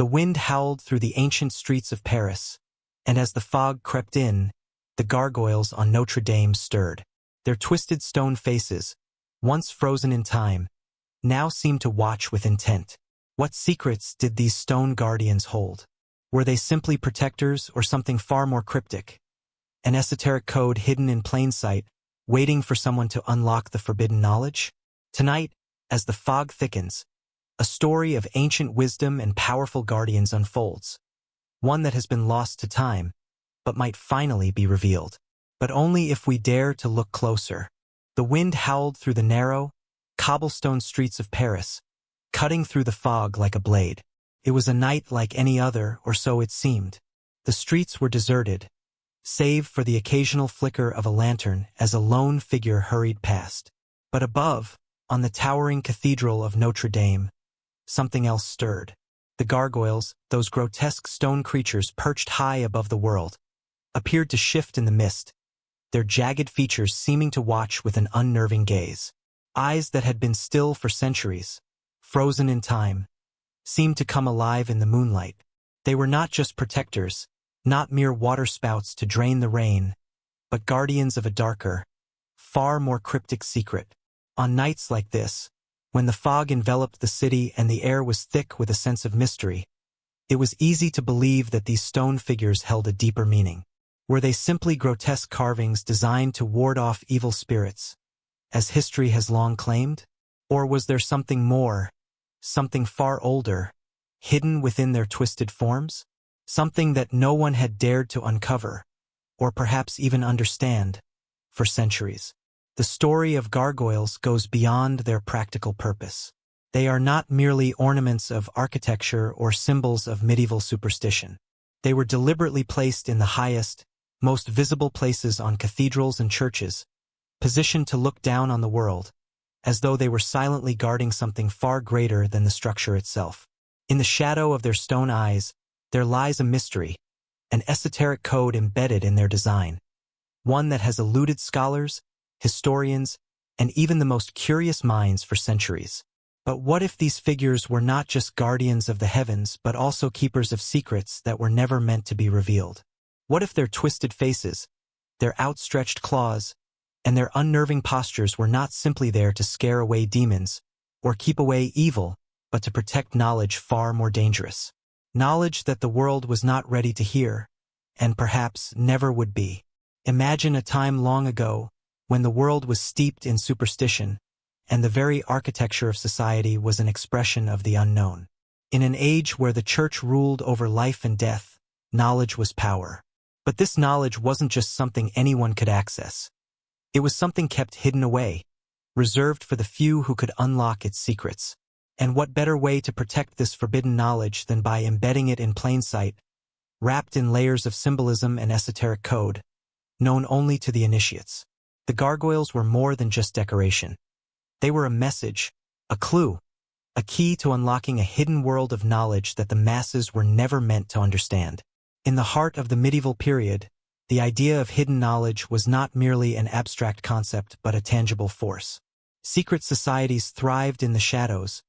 The wind howled through the ancient streets of Paris, and as the fog crept in, the gargoyles on Notre Dame stirred. Their twisted stone faces, once frozen in time, now seemed to watch with intent. What secrets did these stone guardians hold? Were they simply protectors or something far more cryptic? An esoteric code hidden in plain sight, waiting for someone to unlock the forbidden knowledge? Tonight, as the fog thickens, a story of ancient wisdom and powerful guardians unfolds. One that has been lost to time, but might finally be revealed. But only if we dare to look closer. The wind howled through the narrow, cobblestone streets of Paris, cutting through the fog like a blade. It was a night like any other, or so it seemed. The streets were deserted, save for the occasional flicker of a lantern as a lone figure hurried past. But above, on the towering cathedral of Notre Dame, something else stirred. The gargoyles, those grotesque stone creatures perched high above the world, appeared to shift in the mist, their jagged features seeming to watch with an unnerving gaze. Eyes that had been still for centuries, frozen in time, seemed to come alive in the moonlight. They were not just protectors, not mere waterspouts to drain the rain, but guardians of a darker, far more cryptic secret. On nights like this, when the fog enveloped the city and the air was thick with a sense of mystery, it was easy to believe that these stone figures held a deeper meaning. Were they simply grotesque carvings designed to ward off evil spirits, as history has long claimed? Or was there something more, something far older, hidden within their twisted forms? Something that no one had dared to uncover, or perhaps even understand, for centuries. The story of gargoyles goes beyond their practical purpose. They are not merely ornaments of architecture or symbols of medieval superstition. They were deliberately placed in the highest, most visible places on cathedrals and churches, positioned to look down on the world, as though they were silently guarding something far greater than the structure itself. In the shadow of their stone eyes, there lies a mystery, an esoteric code embedded in their design, one that has eluded scholars, historians, and even the most curious minds for centuries. But what if these figures were not just guardians of the heavens but also keepers of secrets that were never meant to be revealed? What if their twisted faces, their outstretched claws, and their unnerving postures were not simply there to scare away demons or keep away evil, but to protect knowledge far more dangerous? Knowledge that the world was not ready to hear, and perhaps never would be. Imagine a time long ago, when the world was steeped in superstition, and the very architecture of society was an expression of the unknown. In an age where the church ruled over life and death, knowledge was power. But this knowledge wasn't just something anyone could access. It was something kept hidden away, reserved for the few who could unlock its secrets. And what better way to protect this forbidden knowledge than by embedding it in plain sight, wrapped in layers of symbolism and esoteric code, known only to the initiates? The gargoyles were more than just decoration. They were a message, a clue, a key to unlocking a hidden world of knowledge that the masses were never meant to understand. In the heart of the medieval period, the idea of hidden knowledge was not merely an abstract concept but a tangible force. Secret societies thrived in the shadows,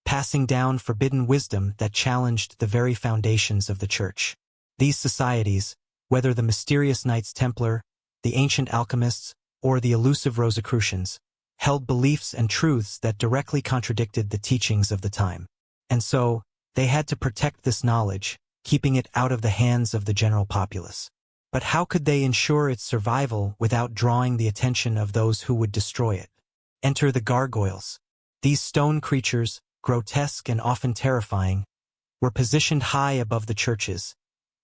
passing down forbidden wisdom that challenged the very foundations of the church. These societies, whether the mysterious Knights Templar, the ancient alchemists, or the elusive Rosicrucians, held beliefs and truths that directly contradicted the teachings of the time. And so, they had to protect this knowledge, keeping it out of the hands of the general populace. But how could they ensure its survival without drawing the attention of those who would destroy it? Enter the gargoyles. These stone creatures, grotesque and often terrifying, were positioned high above the churches,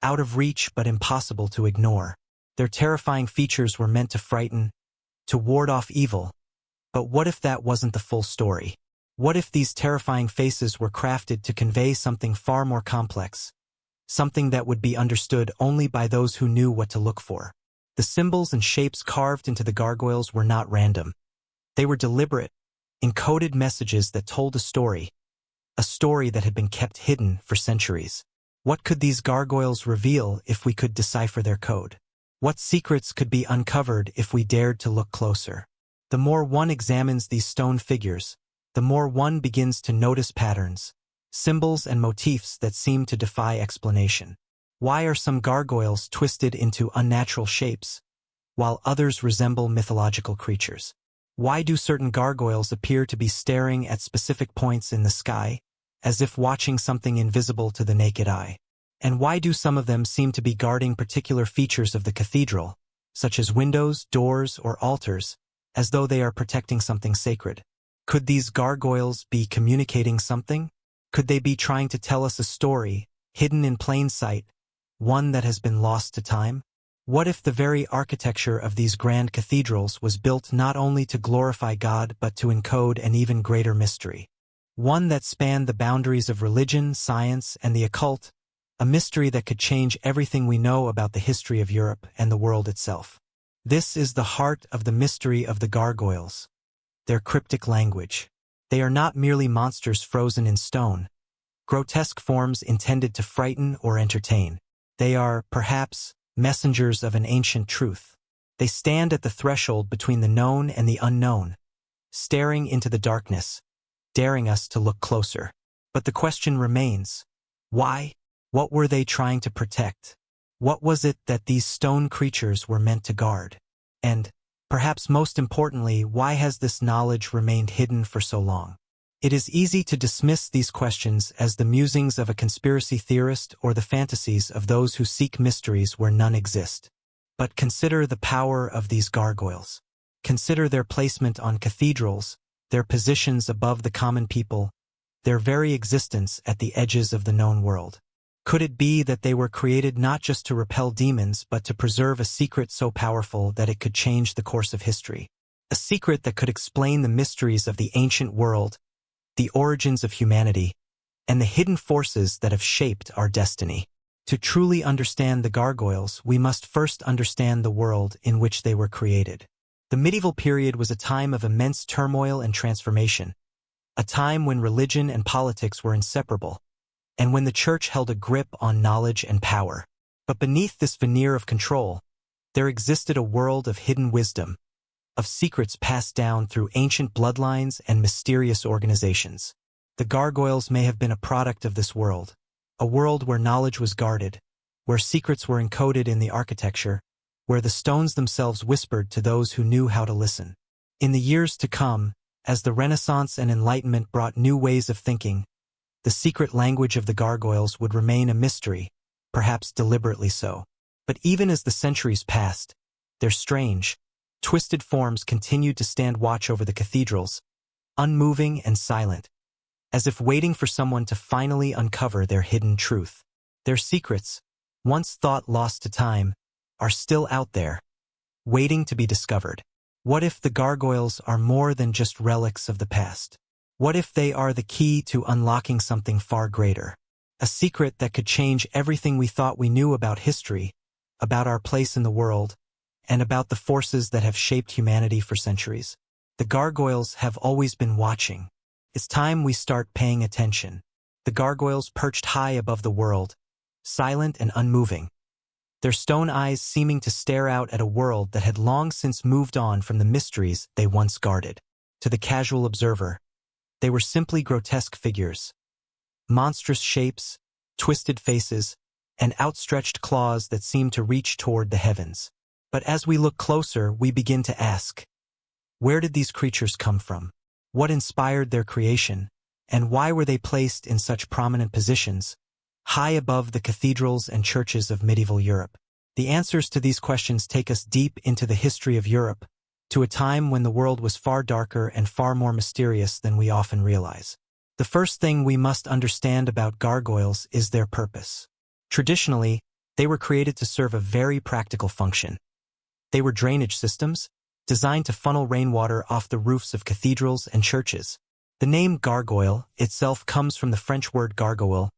out of reach but impossible to ignore. Their terrifying features were meant to frighten, to ward off evil. But what if that wasn't the full story? What if these terrifying faces were crafted to convey something far more complex, something that would be understood only by those who knew what to look for? The symbols and shapes carved into the gargoyles were not random. They were deliberate, encoded messages that told a story that had been kept hidden for centuries. What could these gargoyles reveal if we could decipher their code? What secrets could be uncovered if we dared to look closer? The more one examines these stone figures, the more one begins to notice patterns, symbols and motifs that seem to defy explanation. Why are some gargoyles twisted into unnatural shapes, while others resemble mythological creatures? Why do certain gargoyles appear to be staring at specific points in the sky, as if watching something invisible to the naked eye? And why do some of them seem to be guarding particular features of the cathedral, such as windows, doors, or altars, as though they are protecting something sacred? Could these gargoyles be communicating something? Could they be trying to tell us a story, hidden in plain sight, one that has been lost to time? What if the very architecture of these grand cathedrals was built not only to glorify God but to encode an even greater mystery? One that spanned the boundaries of religion, science, and the occult, a mystery that could change everything we know about the history of Europe and the world itself. This is the heart of the mystery of the gargoyles, their cryptic language. They are not merely monsters frozen in stone, grotesque forms intended to frighten or entertain. They are, perhaps, messengers of an ancient truth. They stand at the threshold between the known and the unknown, staring into the darkness, daring us to look closer. But the question remains, why? What were they trying to protect? What was it that these stone creatures were meant to guard? And, perhaps most importantly, why has this knowledge remained hidden for so long? It is easy to dismiss these questions as the musings of a conspiracy theorist or the fantasies of those who seek mysteries where none exist. But consider the power of these gargoyles. Consider their placement on cathedrals, their positions above the common people, their very existence at the edges of the known world. Could it be that they were created not just to repel demons but to preserve a secret so powerful that it could change the course of history? A secret that could explain the mysteries of the ancient world, the origins of humanity, and the hidden forces that have shaped our destiny. To truly understand the gargoyles, we must first understand the world in which they were created. The medieval period was a time of immense turmoil and transformation, a time when religion and politics were inseparable, and when the church held a grip on knowledge and power. But beneath this veneer of control, there existed a world of hidden wisdom, of secrets passed down through ancient bloodlines and mysterious organizations. The gargoyles may have been a product of this world, a world where knowledge was guarded, where secrets were encoded in the architecture, where the stones themselves whispered to those who knew how to listen. In the years to come, as the Renaissance and Enlightenment brought new ways of thinking, the secret language of the gargoyles would remain a mystery, perhaps deliberately so. But even as the centuries passed, their strange, twisted forms continued to stand watch over the cathedrals, unmoving and silent, as if waiting for someone to finally uncover their hidden truth. Their secrets, once thought lost to time, are still out there, waiting to be discovered. What if the gargoyles are more than just relics of the past? What if they are the key to unlocking something far greater? A secret that could change everything we thought we knew about history, about our place in the world, and about the forces that have shaped humanity for centuries. The gargoyles have always been watching. It's time we start paying attention. The gargoyles perched high above the world, silent and unmoving, their stone eyes seeming to stare out at a world that had long since moved on from the mysteries they once guarded. To the casual observer, they were simply grotesque figures. Monstrous shapes, twisted faces, and outstretched claws that seemed to reach toward the heavens. But as we look closer, we begin to ask, where did these creatures come from? What inspired their creation? And why were they placed in such prominent positions, high above the cathedrals and churches of medieval Europe? The answers to these questions take us deep into the history of Europe, to a time when the world was far darker and far more mysterious than we often realize. The first thing we must understand about gargoyles is their purpose. Traditionally, they were created to serve a very practical function. They were drainage systems, designed to funnel rainwater off the roofs of cathedrals and churches. The name gargoyle itself comes from the French word gargoyle,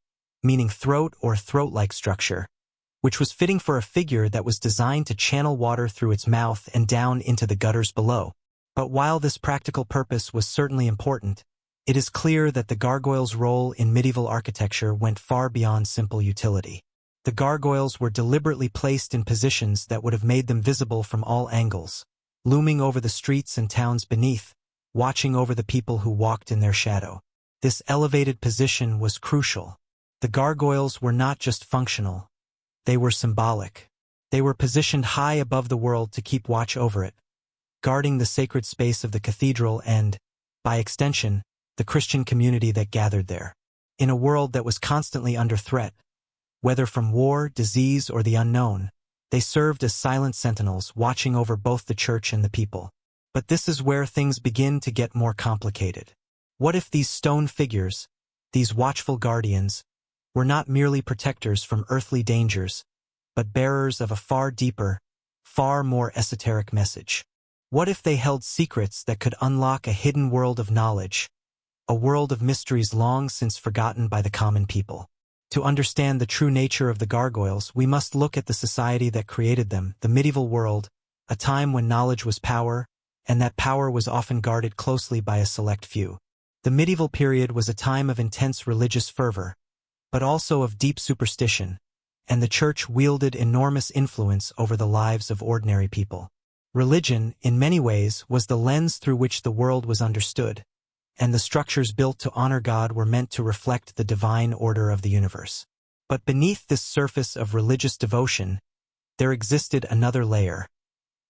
meaning throat or throat-like structure, which was fitting for a figure that was designed to channel water through its mouth and down into the gutters below. But while this practical purpose was certainly important, it is clear that the gargoyle's role in medieval architecture went far beyond simple utility. The gargoyles were deliberately placed in positions that would have made them visible from all angles, looming over the streets and towns beneath, watching over the people who walked in their shadow. This elevated position was crucial. The gargoyles were not just functional. They were symbolic. They were positioned high above the world to keep watch over it, guarding the sacred space of the cathedral and, by extension, the Christian community that gathered there. In a world that was constantly under threat, whether from war, disease, or the unknown, they served as silent sentinels watching over both the church and the people. But this is where things begin to get more complicated. What if these stone figures, these watchful guardians, were not merely protectors from earthly dangers, but bearers of a far deeper, far more esoteric message? What if they held secrets that could unlock a hidden world of knowledge, a world of mysteries long since forgotten by the common people? To understand the true nature of the gargoyles, we must look at the society that created them, the medieval world, a time when knowledge was power, and that power was often guarded closely by a select few. The medieval period was a time of intense religious fervor, but also of deep superstition, and the church wielded enormous influence over the lives of ordinary people. Religion, in many ways, was the lens through which the world was understood, and the structures built to honor God were meant to reflect the divine order of the universe. But beneath this surface of religious devotion, there existed another layer,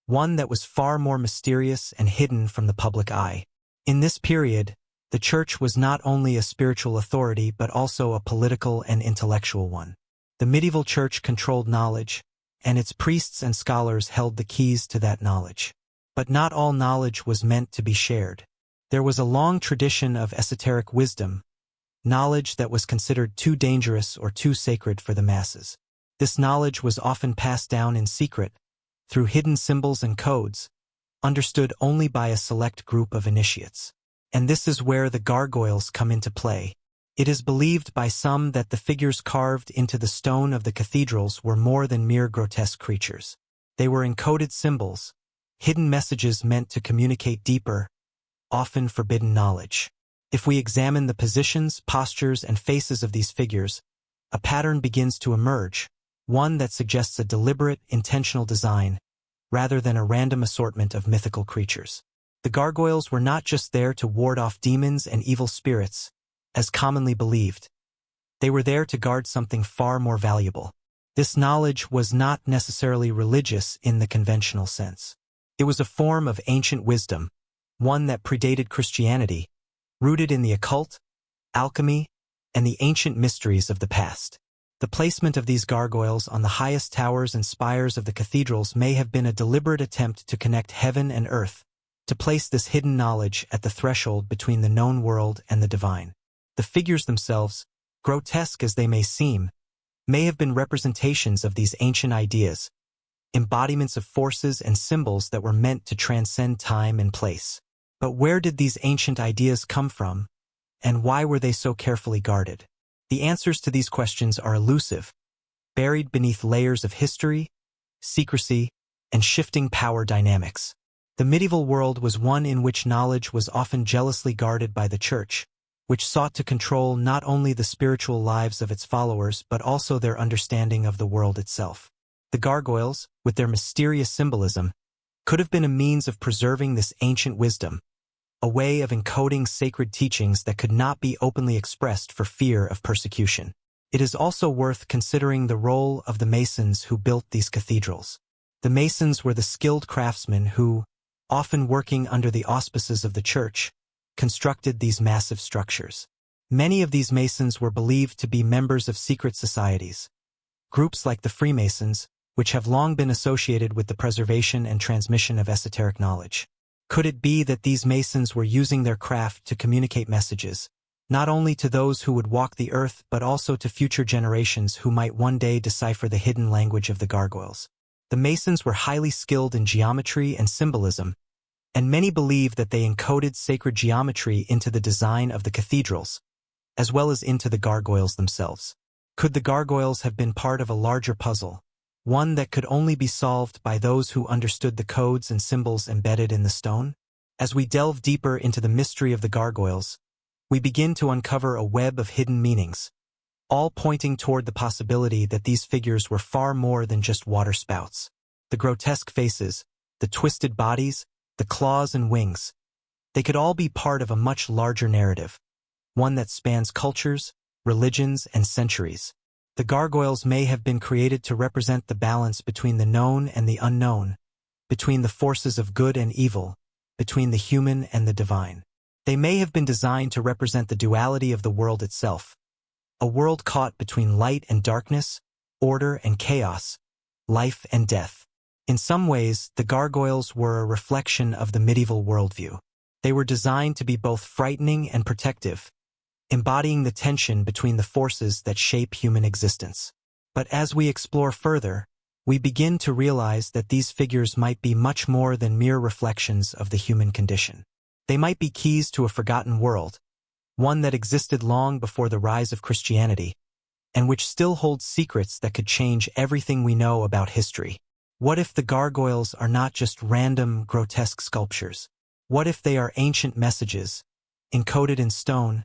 one that was far more mysterious and hidden from the public eye. In this period, the church was not only a spiritual authority but also a political and intellectual one. The medieval church controlled knowledge, and its priests and scholars held the keys to that knowledge. But not all knowledge was meant to be shared. There was a long tradition of esoteric wisdom, knowledge that was considered too dangerous or too sacred for the masses. This knowledge was often passed down in secret, through hidden symbols and codes, understood only by a select group of initiates. And this is where the gargoyles come into play. It is believed by some that the figures carved into the stone of the cathedrals were more than mere grotesque creatures. They were encoded symbols, hidden messages meant to communicate deeper, often forbidden knowledge. If we examine the positions, postures, and faces of these figures, a pattern begins to emerge, one that suggests a deliberate, intentional design, rather than a random assortment of mythical creatures. The gargoyles were not just there to ward off demons and evil spirits, as commonly believed. They were there to guard something far more valuable. This knowledge was not necessarily religious in the conventional sense. It was a form of ancient wisdom, one that predated Christianity, rooted in the occult, alchemy, and the ancient mysteries of the past. The placement of these gargoyles on the highest towers and spires of the cathedrals may have been a deliberate attempt to connect heaven and earth, to place this hidden knowledge at the threshold between the known world and the divine. The figures themselves, grotesque as they may seem, may have been representations of these ancient ideas, embodiments of forces and symbols that were meant to transcend time and place. But where did these ancient ideas come from, and why were they so carefully guarded? The answers to these questions are elusive, buried beneath layers of history, secrecy, and shifting power dynamics. The medieval world was one in which knowledge was often jealously guarded by the church, which sought to control not only the spiritual lives of its followers but also their understanding of the world itself. The gargoyles, with their mysterious symbolism, could have been a means of preserving this ancient wisdom, a way of encoding sacred teachings that could not be openly expressed for fear of persecution. It is also worth considering the role of the masons who built these cathedrals. The masons were the skilled craftsmen who, often working under the auspices of the church, constructed these massive structures. Many of these masons were believed to be members of secret societies, groups like the Freemasons, which have long been associated with the preservation and transmission of esoteric knowledge. Could it be that these masons were using their craft to communicate messages, not only to those who would walk the earth but also to future generations who might one day decipher the hidden language of the gargoyles? The masons were highly skilled in geometry and symbolism, and many believe that they encoded sacred geometry into the design of the cathedrals, as well as into the gargoyles themselves. Could the gargoyles have been part of a larger puzzle, one that could only be solved by those who understood the codes and symbols embedded in the stone? As we delve deeper into the mystery of the gargoyles, we begin to uncover a web of hidden meanings, all pointing toward the possibility that these figures were far more than just waterspouts. The grotesque faces, the twisted bodies, the claws and wings, they could all be part of a much larger narrative, one that spans cultures, religions, and centuries. The gargoyles may have been created to represent the balance between the known and the unknown, between the forces of good and evil, between the human and the divine. They may have been designed to represent the duality of the world itself, a world caught between light and darkness, order and chaos, life and death. In some ways, the gargoyles were a reflection of the medieval worldview. They were designed to be both frightening and protective, embodying the tension between the forces that shape human existence. But as we explore further, we begin to realize that these figures might be much more than mere reflections of the human condition. They might be keys to a forgotten world, one that existed long before the rise of Christianity, and which still holds secrets that could change everything we know about history. What if the gargoyles are not just random, grotesque sculptures? What if they are ancient messages, encoded in stone,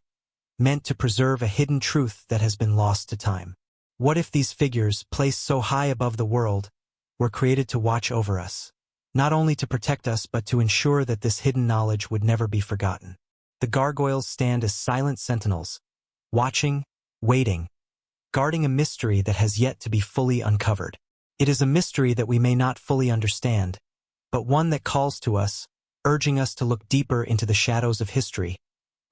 meant to preserve a hidden truth that has been lost to time? What if these figures, placed so high above the world, were created to watch over us, not only to protect us but to ensure that this hidden knowledge would never be forgotten? The gargoyles stand as silent sentinels, watching, waiting, guarding a mystery that has yet to be fully uncovered. It is a mystery that we may not fully understand, but one that calls to us, urging us to look deeper into the shadows of history,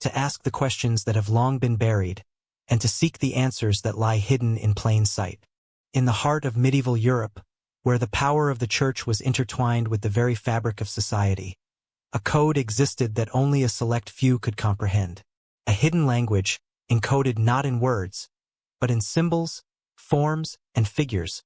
to ask the questions that have long been buried, and to seek the answers that lie hidden in plain sight. In the heart of medieval Europe, where the power of the church was intertwined with the very fabric of society, a code existed that only a select few could comprehend. A hidden language, encoded not in words, but in symbols, forms, and figures,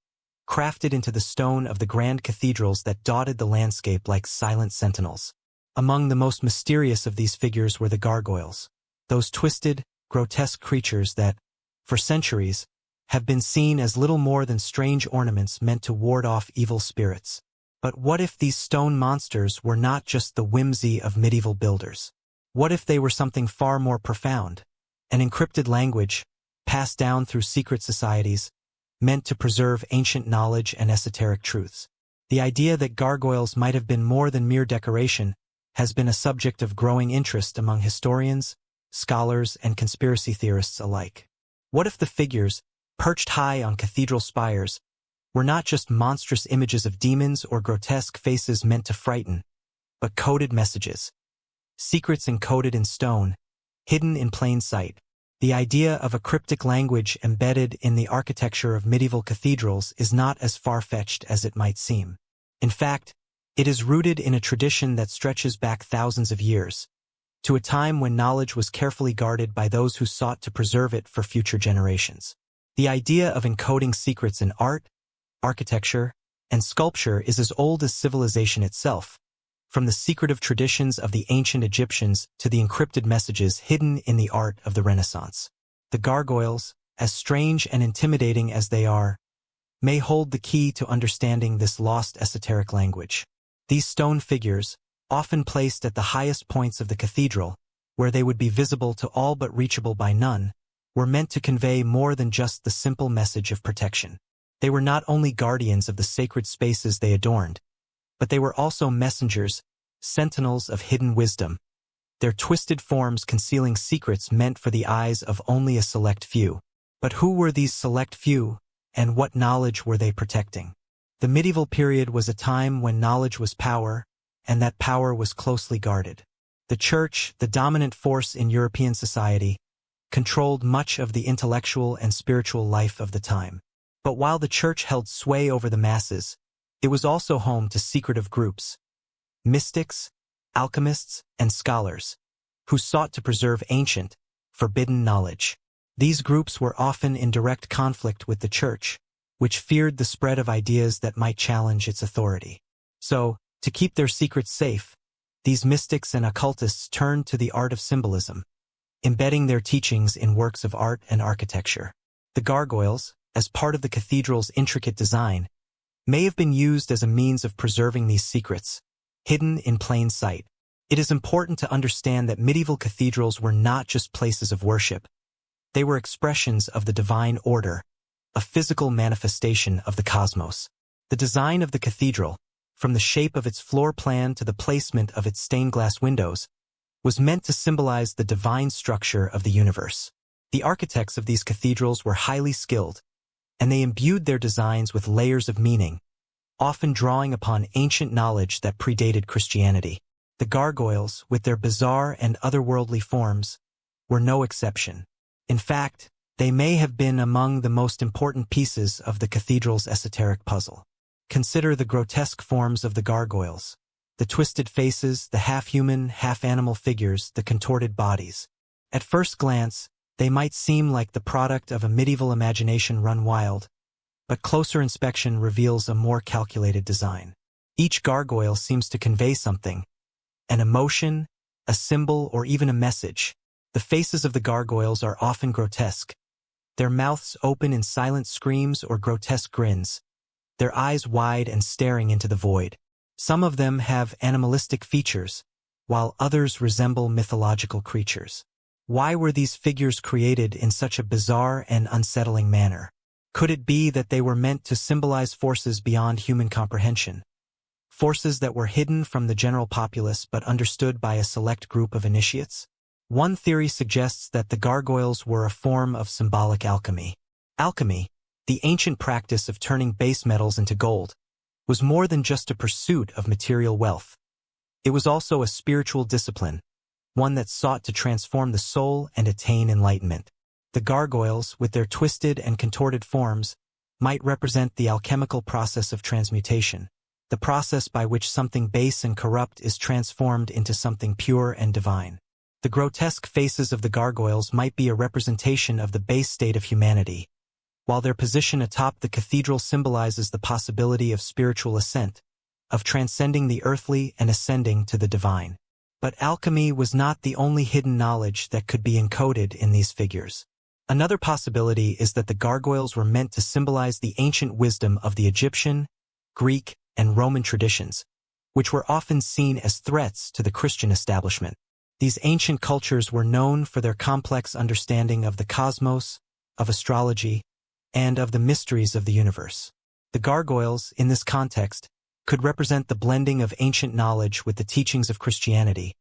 crafted into the stone of the grand cathedrals that dotted the landscape like silent sentinels. Among the most mysterious of these figures were the gargoyles, those twisted, grotesque creatures that, for centuries, have been seen as little more than strange ornaments meant to ward off evil spirits. But what if these stone monsters were not just the whimsy of medieval builders? What if they were something far more profound, an encrypted language, passed down through secret societies, meant to preserve ancient knowledge and esoteric truths? The idea that gargoyles might have been more than mere decoration has been a subject of growing interest among historians, scholars, and conspiracy theorists alike. What if the figures, perched high on cathedral spires, were not just monstrous images of demons or grotesque faces meant to frighten, but coded messages, secrets encoded in stone, hidden in plain sight? The idea of a cryptic language embedded in the architecture of medieval cathedrals is not as far-fetched as it might seem. In fact, it is rooted in a tradition that stretches back thousands of years, to a time when knowledge was carefully guarded by those who sought to preserve it for future generations. The idea of encoding secrets in art, architecture, and sculpture is as old as civilization itself, from the secretive traditions of the ancient Egyptians to the encrypted messages hidden in the art of the Renaissance. The gargoyles, as strange and intimidating as they are, may hold the key to understanding this lost esoteric language. These stone figures, often placed at the highest points of the cathedral, where they would be visible to all but reachable by none, were meant to convey more than just the simple message of protection. They were not only guardians of the sacred spaces they adorned, but they were also messengers, sentinels of hidden wisdom, their twisted forms concealing secrets meant for the eyes of only a select few. But who were these select few, and what knowledge were they protecting? The medieval period was a time when knowledge was power, and that power was closely guarded. The church, the dominant force in European society, controlled much of the intellectual and spiritual life of the time. But while the church held sway over the masses, it was also home to secretive groups, mystics, alchemists, and scholars, who sought to preserve ancient, forbidden knowledge. These groups were often in direct conflict with the church, which feared the spread of ideas that might challenge its authority. So, to keep their secrets safe, these mystics and occultists turned to the art of symbolism, embedding their teachings in works of art and architecture. The gargoyles, as part of the cathedral's intricate design, may have been used as a means of preserving these secrets, hidden in plain sight. It is important to understand that medieval cathedrals were not just places of worship. They were expressions of the divine order, a physical manifestation of the cosmos. The design of the cathedral, from the shape of its floor plan to the placement of its stained glass windows, was meant to symbolize the divine structure of the universe. The architects of these cathedrals were highly skilled, and they imbued their designs with layers of meaning, often drawing upon ancient knowledge that predated Christianity. The gargoyles, with their bizarre and otherworldly forms, were no exception. In fact, they may have been among the most important pieces of the cathedral's esoteric puzzle. Consider the grotesque forms of the gargoyles, the twisted faces, the half-human, half-animal figures, the contorted bodies. At first glance, they might seem like the product of a medieval imagination run wild, but closer inspection reveals a more calculated design. Each gargoyle seems to convey something, an emotion, a symbol, or even a message. The faces of the gargoyles are often grotesque, their mouths open in silent screams or grotesque grins, their eyes wide and staring into the void. Some of them have animalistic features, while others resemble mythological creatures. Why were these figures created in such a bizarre and unsettling manner? Could it be that they were meant to symbolize forces beyond human comprehension? Forces that were hidden from the general populace but understood by a select group of initiates? One theory suggests that the gargoyles were a form of symbolic alchemy. Alchemy, the ancient practice of turning base metals into gold, was more than just a pursuit of material wealth. It was also a spiritual discipline, one that sought to transform the soul and attain enlightenment. The gargoyles, with their twisted and contorted forms, might represent the alchemical process of transmutation, the process by which something base and corrupt is transformed into something pure and divine. The grotesque faces of the gargoyles might be a representation of the base state of humanity, while their position atop the cathedral symbolizes the possibility of spiritual ascent, of transcending the earthly and ascending to the divine. But alchemy was not the only hidden knowledge that could be encoded in these figures. Another possibility is that the gargoyles were meant to symbolize the ancient wisdom of the Egyptian, Greek, and Roman traditions, which were often seen as threats to the Christian establishment. These ancient cultures were known for their complex understanding of the cosmos, of astrology, and of the mysteries of the universe. The gargoyles, in this context, could represent the blending of ancient knowledge with the teachings of Christianity,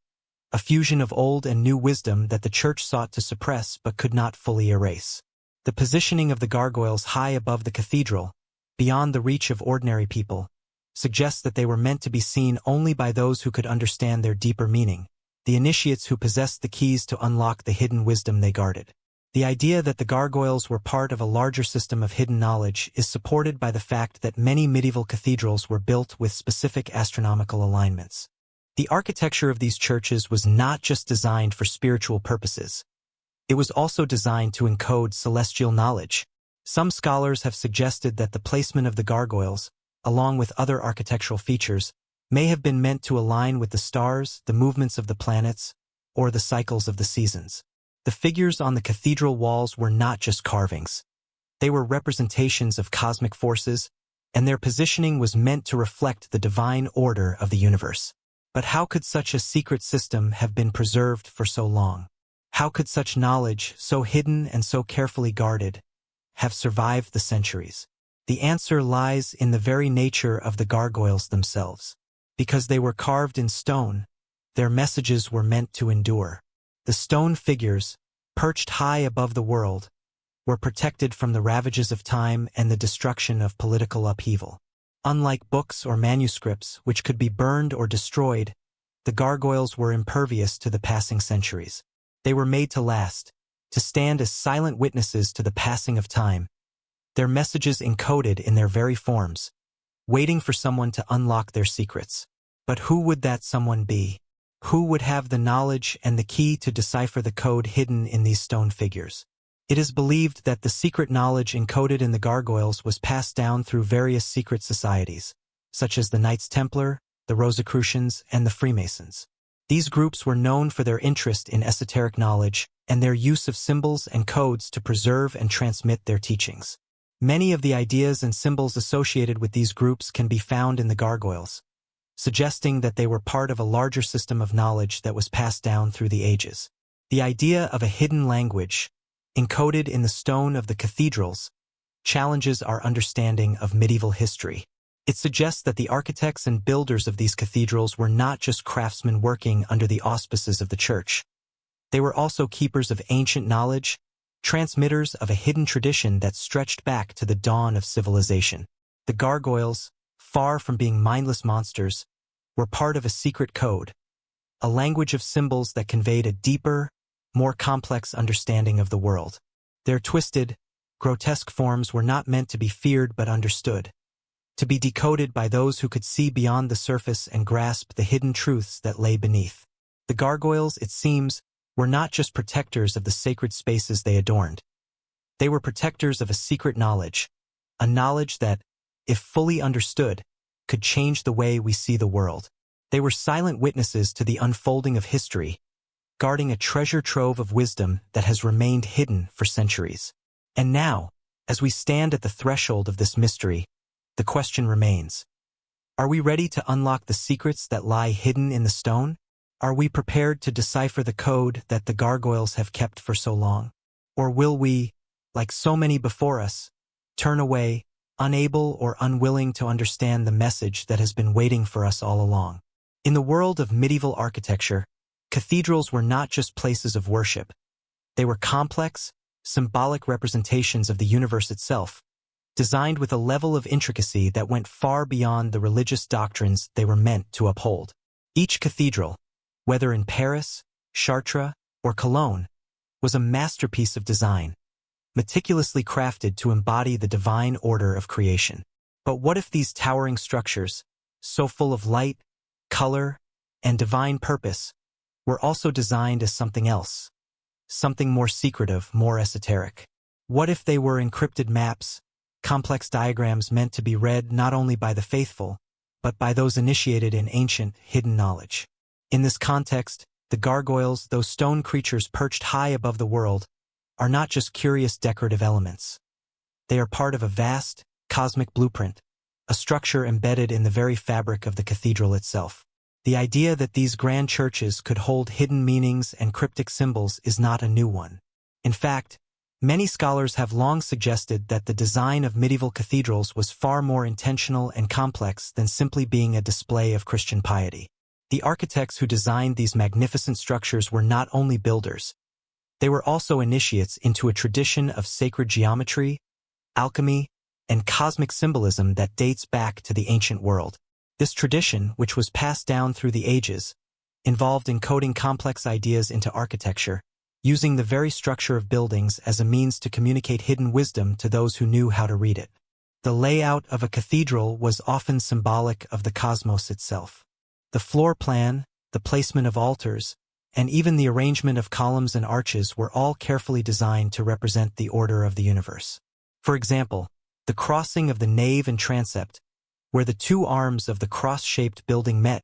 a fusion of old and new wisdom that the Church sought to suppress but could not fully erase. The positioning of the gargoyles high above the cathedral, beyond the reach of ordinary people, suggests that they were meant to be seen only by those who could understand their deeper meaning, the initiates who possessed the keys to unlock the hidden wisdom they guarded. The idea that the gargoyles were part of a larger system of hidden knowledge is supported by the fact that many medieval cathedrals were built with specific astronomical alignments. The architecture of these churches was not just designed for spiritual purposes. It was also designed to encode celestial knowledge. Some scholars have suggested that the placement of the gargoyles, along with other architectural features, may have been meant to align with the stars, the movements of the planets, or the cycles of the seasons. The figures on the cathedral walls were not just carvings. They were representations of cosmic forces, and their positioning was meant to reflect the divine order of the universe. But how could such a secret system have been preserved for so long? How could such knowledge, so hidden and so carefully guarded, have survived the centuries? The answer lies in the very nature of the gargoyles themselves. Because they were carved in stone, their messages were meant to endure. The stone figures, perched high above the world, were protected from the ravages of time and the destruction of political upheaval. Unlike books or manuscripts, which could be burned or destroyed, the gargoyles were impervious to the passing centuries. They were made to last, to stand as silent witnesses to the passing of time, their messages encoded in their very forms, waiting for someone to unlock their secrets. But who would that someone be? Who would have the knowledge and the key to decipher the code hidden in these stone figures? It is believed that the secret knowledge encoded in the gargoyles was passed down through various secret societies, such as the Knights Templar, the Rosicrucians, and the Freemasons. These groups were known for their interest in esoteric knowledge and their use of symbols and codes to preserve and transmit their teachings. Many of the ideas and symbols associated with these groups can be found in the gargoyles, suggesting that they were part of a larger system of knowledge that was passed down through the ages. The idea of a hidden language, encoded in the stone of the cathedrals, challenges our understanding of medieval history. It suggests that the architects and builders of these cathedrals were not just craftsmen working under the auspices of the church. They were also keepers of ancient knowledge, transmitters of a hidden tradition that stretched back to the dawn of civilization. The gargoyles, far from being mindless monsters, were part of a secret code, a language of symbols that conveyed a deeper, more complex understanding of the world. Their twisted, grotesque forms were not meant to be feared but understood, to be decoded by those who could see beyond the surface and grasp the hidden truths that lay beneath. The gargoyles, it seems, were not just protectors of the sacred spaces they adorned. They were protectors of a secret knowledge, a knowledge that, if fully understood, could change the way we see the world. They were silent witnesses to the unfolding of history, guarding a treasure trove of wisdom that has remained hidden for centuries. And now, as we stand at the threshold of this mystery, the question remains: are we ready to unlock the secrets that lie hidden in the stone? Are we prepared to decipher the code that the gargoyles have kept for so long? Or will we, like so many before us, turn away, unable or unwilling to understand the message that has been waiting for us all along? In the world of medieval architecture, cathedrals were not just places of worship. They were complex, symbolic representations of the universe itself, designed with a level of intricacy that went far beyond the religious doctrines they were meant to uphold. Each cathedral, whether in Paris, Chartres, or Cologne, was a masterpiece of design, meticulously crafted to embody the divine order of creation. But what if these towering structures, so full of light, color, and divine purpose, were also designed as something else, something more secretive, more esoteric? What if they were encrypted maps, complex diagrams meant to be read not only by the faithful, but by those initiated in ancient, hidden knowledge? In this context, the gargoyles, those stone creatures perched high above the world, are not just curious decorative elements. They are part of a vast, cosmic blueprint, a structure embedded in the very fabric of the cathedral itself. The idea that these grand churches could hold hidden meanings and cryptic symbols is not a new one. In fact, many scholars have long suggested that the design of medieval cathedrals was far more intentional and complex than simply being a display of Christian piety. The architects who designed these magnificent structures were not only builders, they were also initiates into a tradition of sacred geometry, alchemy, and cosmic symbolism that dates back to the ancient world. This tradition, which was passed down through the ages, involved encoding complex ideas into architecture, using the very structure of buildings as a means to communicate hidden wisdom to those who knew how to read it. The layout of a cathedral was often symbolic of the cosmos itself. The floor plan, the placement of altars, and even the arrangement of columns and arches were all carefully designed to represent the order of the universe. For example, the crossing of the nave and transept, where the two arms of the cross-shaped building met,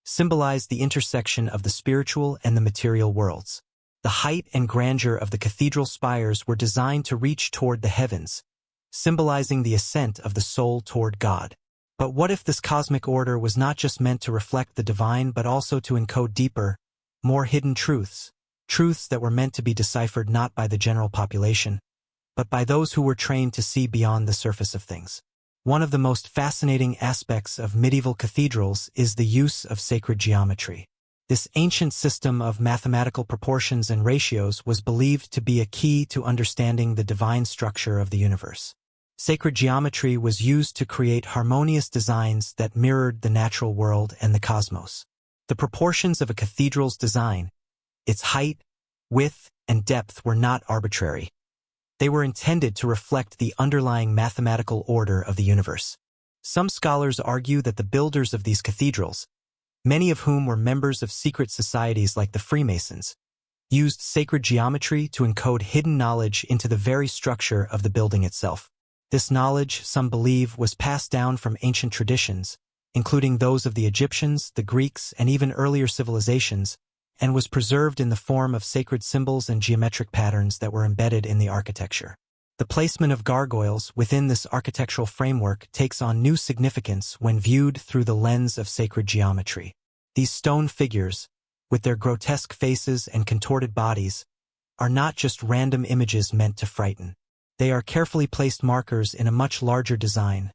symbolized the intersection of the spiritual and the material worlds. The height and grandeur of the cathedral spires were designed to reach toward the heavens, symbolizing the ascent of the soul toward God. But what if this cosmic order was not just meant to reflect the divine but also to encode deeper, more hidden truths, truths that were meant to be deciphered not by the general population, but by those who were trained to see beyond the surface of things? One of the most fascinating aspects of medieval cathedrals is the use of sacred geometry. This ancient system of mathematical proportions and ratios was believed to be a key to understanding the divine structure of the universe. Sacred geometry was used to create harmonious designs that mirrored the natural world and the cosmos. The proportions of a cathedral's design, its height, width, and depth were not arbitrary. They were intended to reflect the underlying mathematical order of the universe. Some scholars argue that the builders of these cathedrals, many of whom were members of secret societies like the Freemasons, used sacred geometry to encode hidden knowledge into the very structure of the building itself. This knowledge, some believe, was passed down from ancient traditions, including those of the Egyptians, the Greeks, and even earlier civilizations, and was preserved in the form of sacred symbols and geometric patterns that were embedded in the architecture. The placement of gargoyles within this architectural framework takes on new significance when viewed through the lens of sacred geometry. These stone figures, with their grotesque faces and contorted bodies, are not just random images meant to frighten. They are carefully placed markers in a much larger design,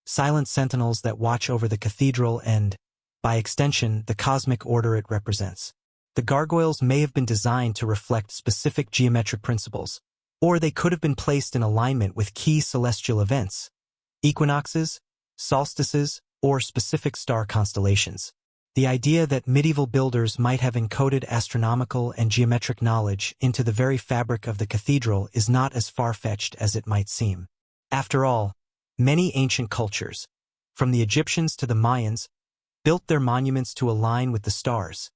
silent sentinels that watch over the cathedral and, by extension, the cosmic order it represents. The gargoyles may have been designed to reflect specific geometric principles, or they could have been placed in alignment with key celestial events, equinoxes, solstices, or specific star constellations. The idea that medieval builders might have encoded astronomical and geometric knowledge into the very fabric of the cathedral is not as far-fetched as it might seem. After all, many ancient cultures, from the Egyptians to the Mayans, built their monuments to align with the stars,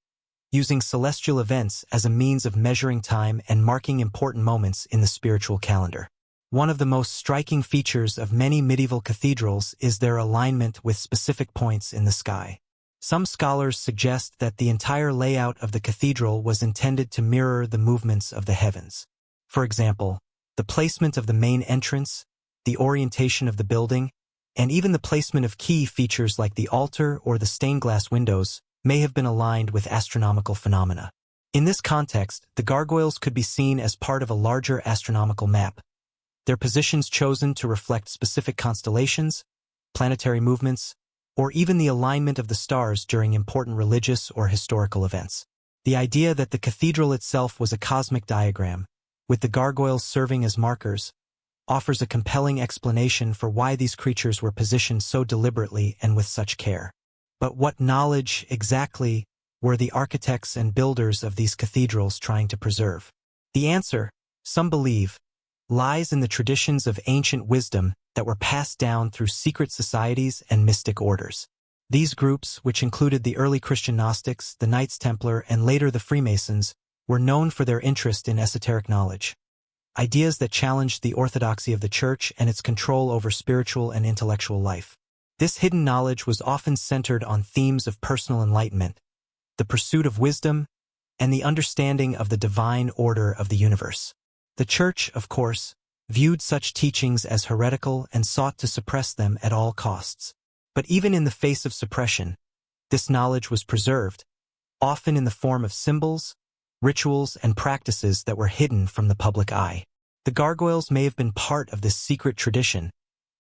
using celestial events as a means of measuring time and marking important moments in the spiritual calendar. One of the most striking features of many medieval cathedrals is their alignment with specific points in the sky. Some scholars suggest that the entire layout of the cathedral was intended to mirror the movements of the heavens. For example, the placement of the main entrance, the orientation of the building, and even the placement of key features like the altar or the stained glass windows may have been aligned with astronomical phenomena. In this context, the gargoyles could be seen as part of a larger astronomical map, their positions chosen to reflect specific constellations, planetary movements, or even the alignment of the stars during important religious or historical events. The idea that the cathedral itself was a cosmic diagram, with the gargoyles serving as markers, offers a compelling explanation for why these creatures were positioned so deliberately and with such care. But what knowledge, exactly, were the architects and builders of these cathedrals trying to preserve? The answer, some believe, lies in the traditions of ancient wisdom that were passed down through secret societies and mystic orders. These groups, which included the early Christian Gnostics, the Knights Templar, and later the Freemasons, were known for their interest in esoteric knowledge, ideas that challenged the orthodoxy of the Church and its control over spiritual and intellectual life. This hidden knowledge was often centered on themes of personal enlightenment, the pursuit of wisdom, and the understanding of the divine order of the universe. The Church, of course, viewed such teachings as heretical and sought to suppress them at all costs. But even in the face of suppression, this knowledge was preserved, often in the form of symbols, rituals, and practices that were hidden from the public eye. The gargoyles may have been part of this secret tradition,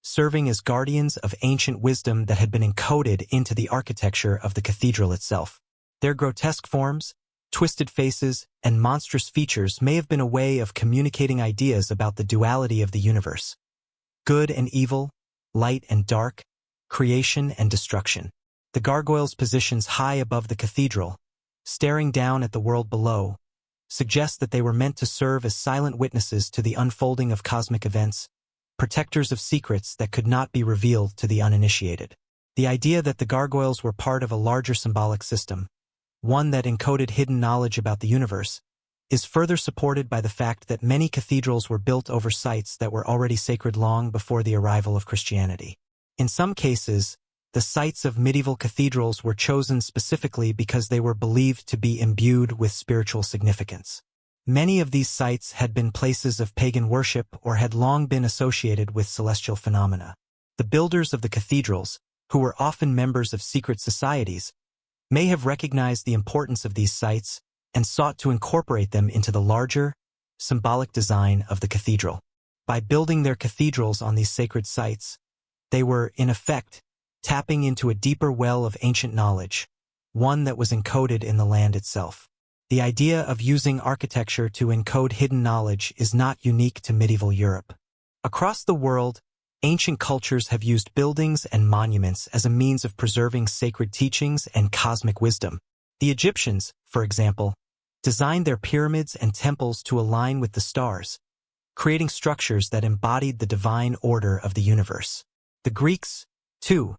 serving as guardians of ancient wisdom that had been encoded into the architecture of the cathedral itself. Their grotesque forms, twisted faces, and monstrous features may have been a way of communicating ideas about the duality of the universe: good and evil, light and dark, creation and destruction. The gargoyles' positions high above the cathedral, staring down at the world below, suggest that they were meant to serve as silent witnesses to the unfolding of cosmic events, protectors of secrets that could not be revealed to the uninitiated. The idea that the gargoyles were part of a larger symbolic system, one that encoded hidden knowledge about the universe, is further supported by the fact that many cathedrals were built over sites that were already sacred long before the arrival of Christianity. In some cases, the sites of medieval cathedrals were chosen specifically because they were believed to be imbued with spiritual significance. Many of these sites had been places of pagan worship or had long been associated with celestial phenomena. The builders of the cathedrals, who were often members of secret societies, may have recognized the importance of these sites and sought to incorporate them into the larger, symbolic design of the cathedral. By building their cathedrals on these sacred sites, they were, in effect, tapping into a deeper well of ancient knowledge, one that was encoded in the land itself. The idea of using architecture to encode hidden knowledge is not unique to medieval Europe. Across the world, ancient cultures have used buildings and monuments as a means of preserving sacred teachings and cosmic wisdom. The Egyptians, for example, designed their pyramids and temples to align with the stars, creating structures that embodied the divine order of the universe. The Greeks, too,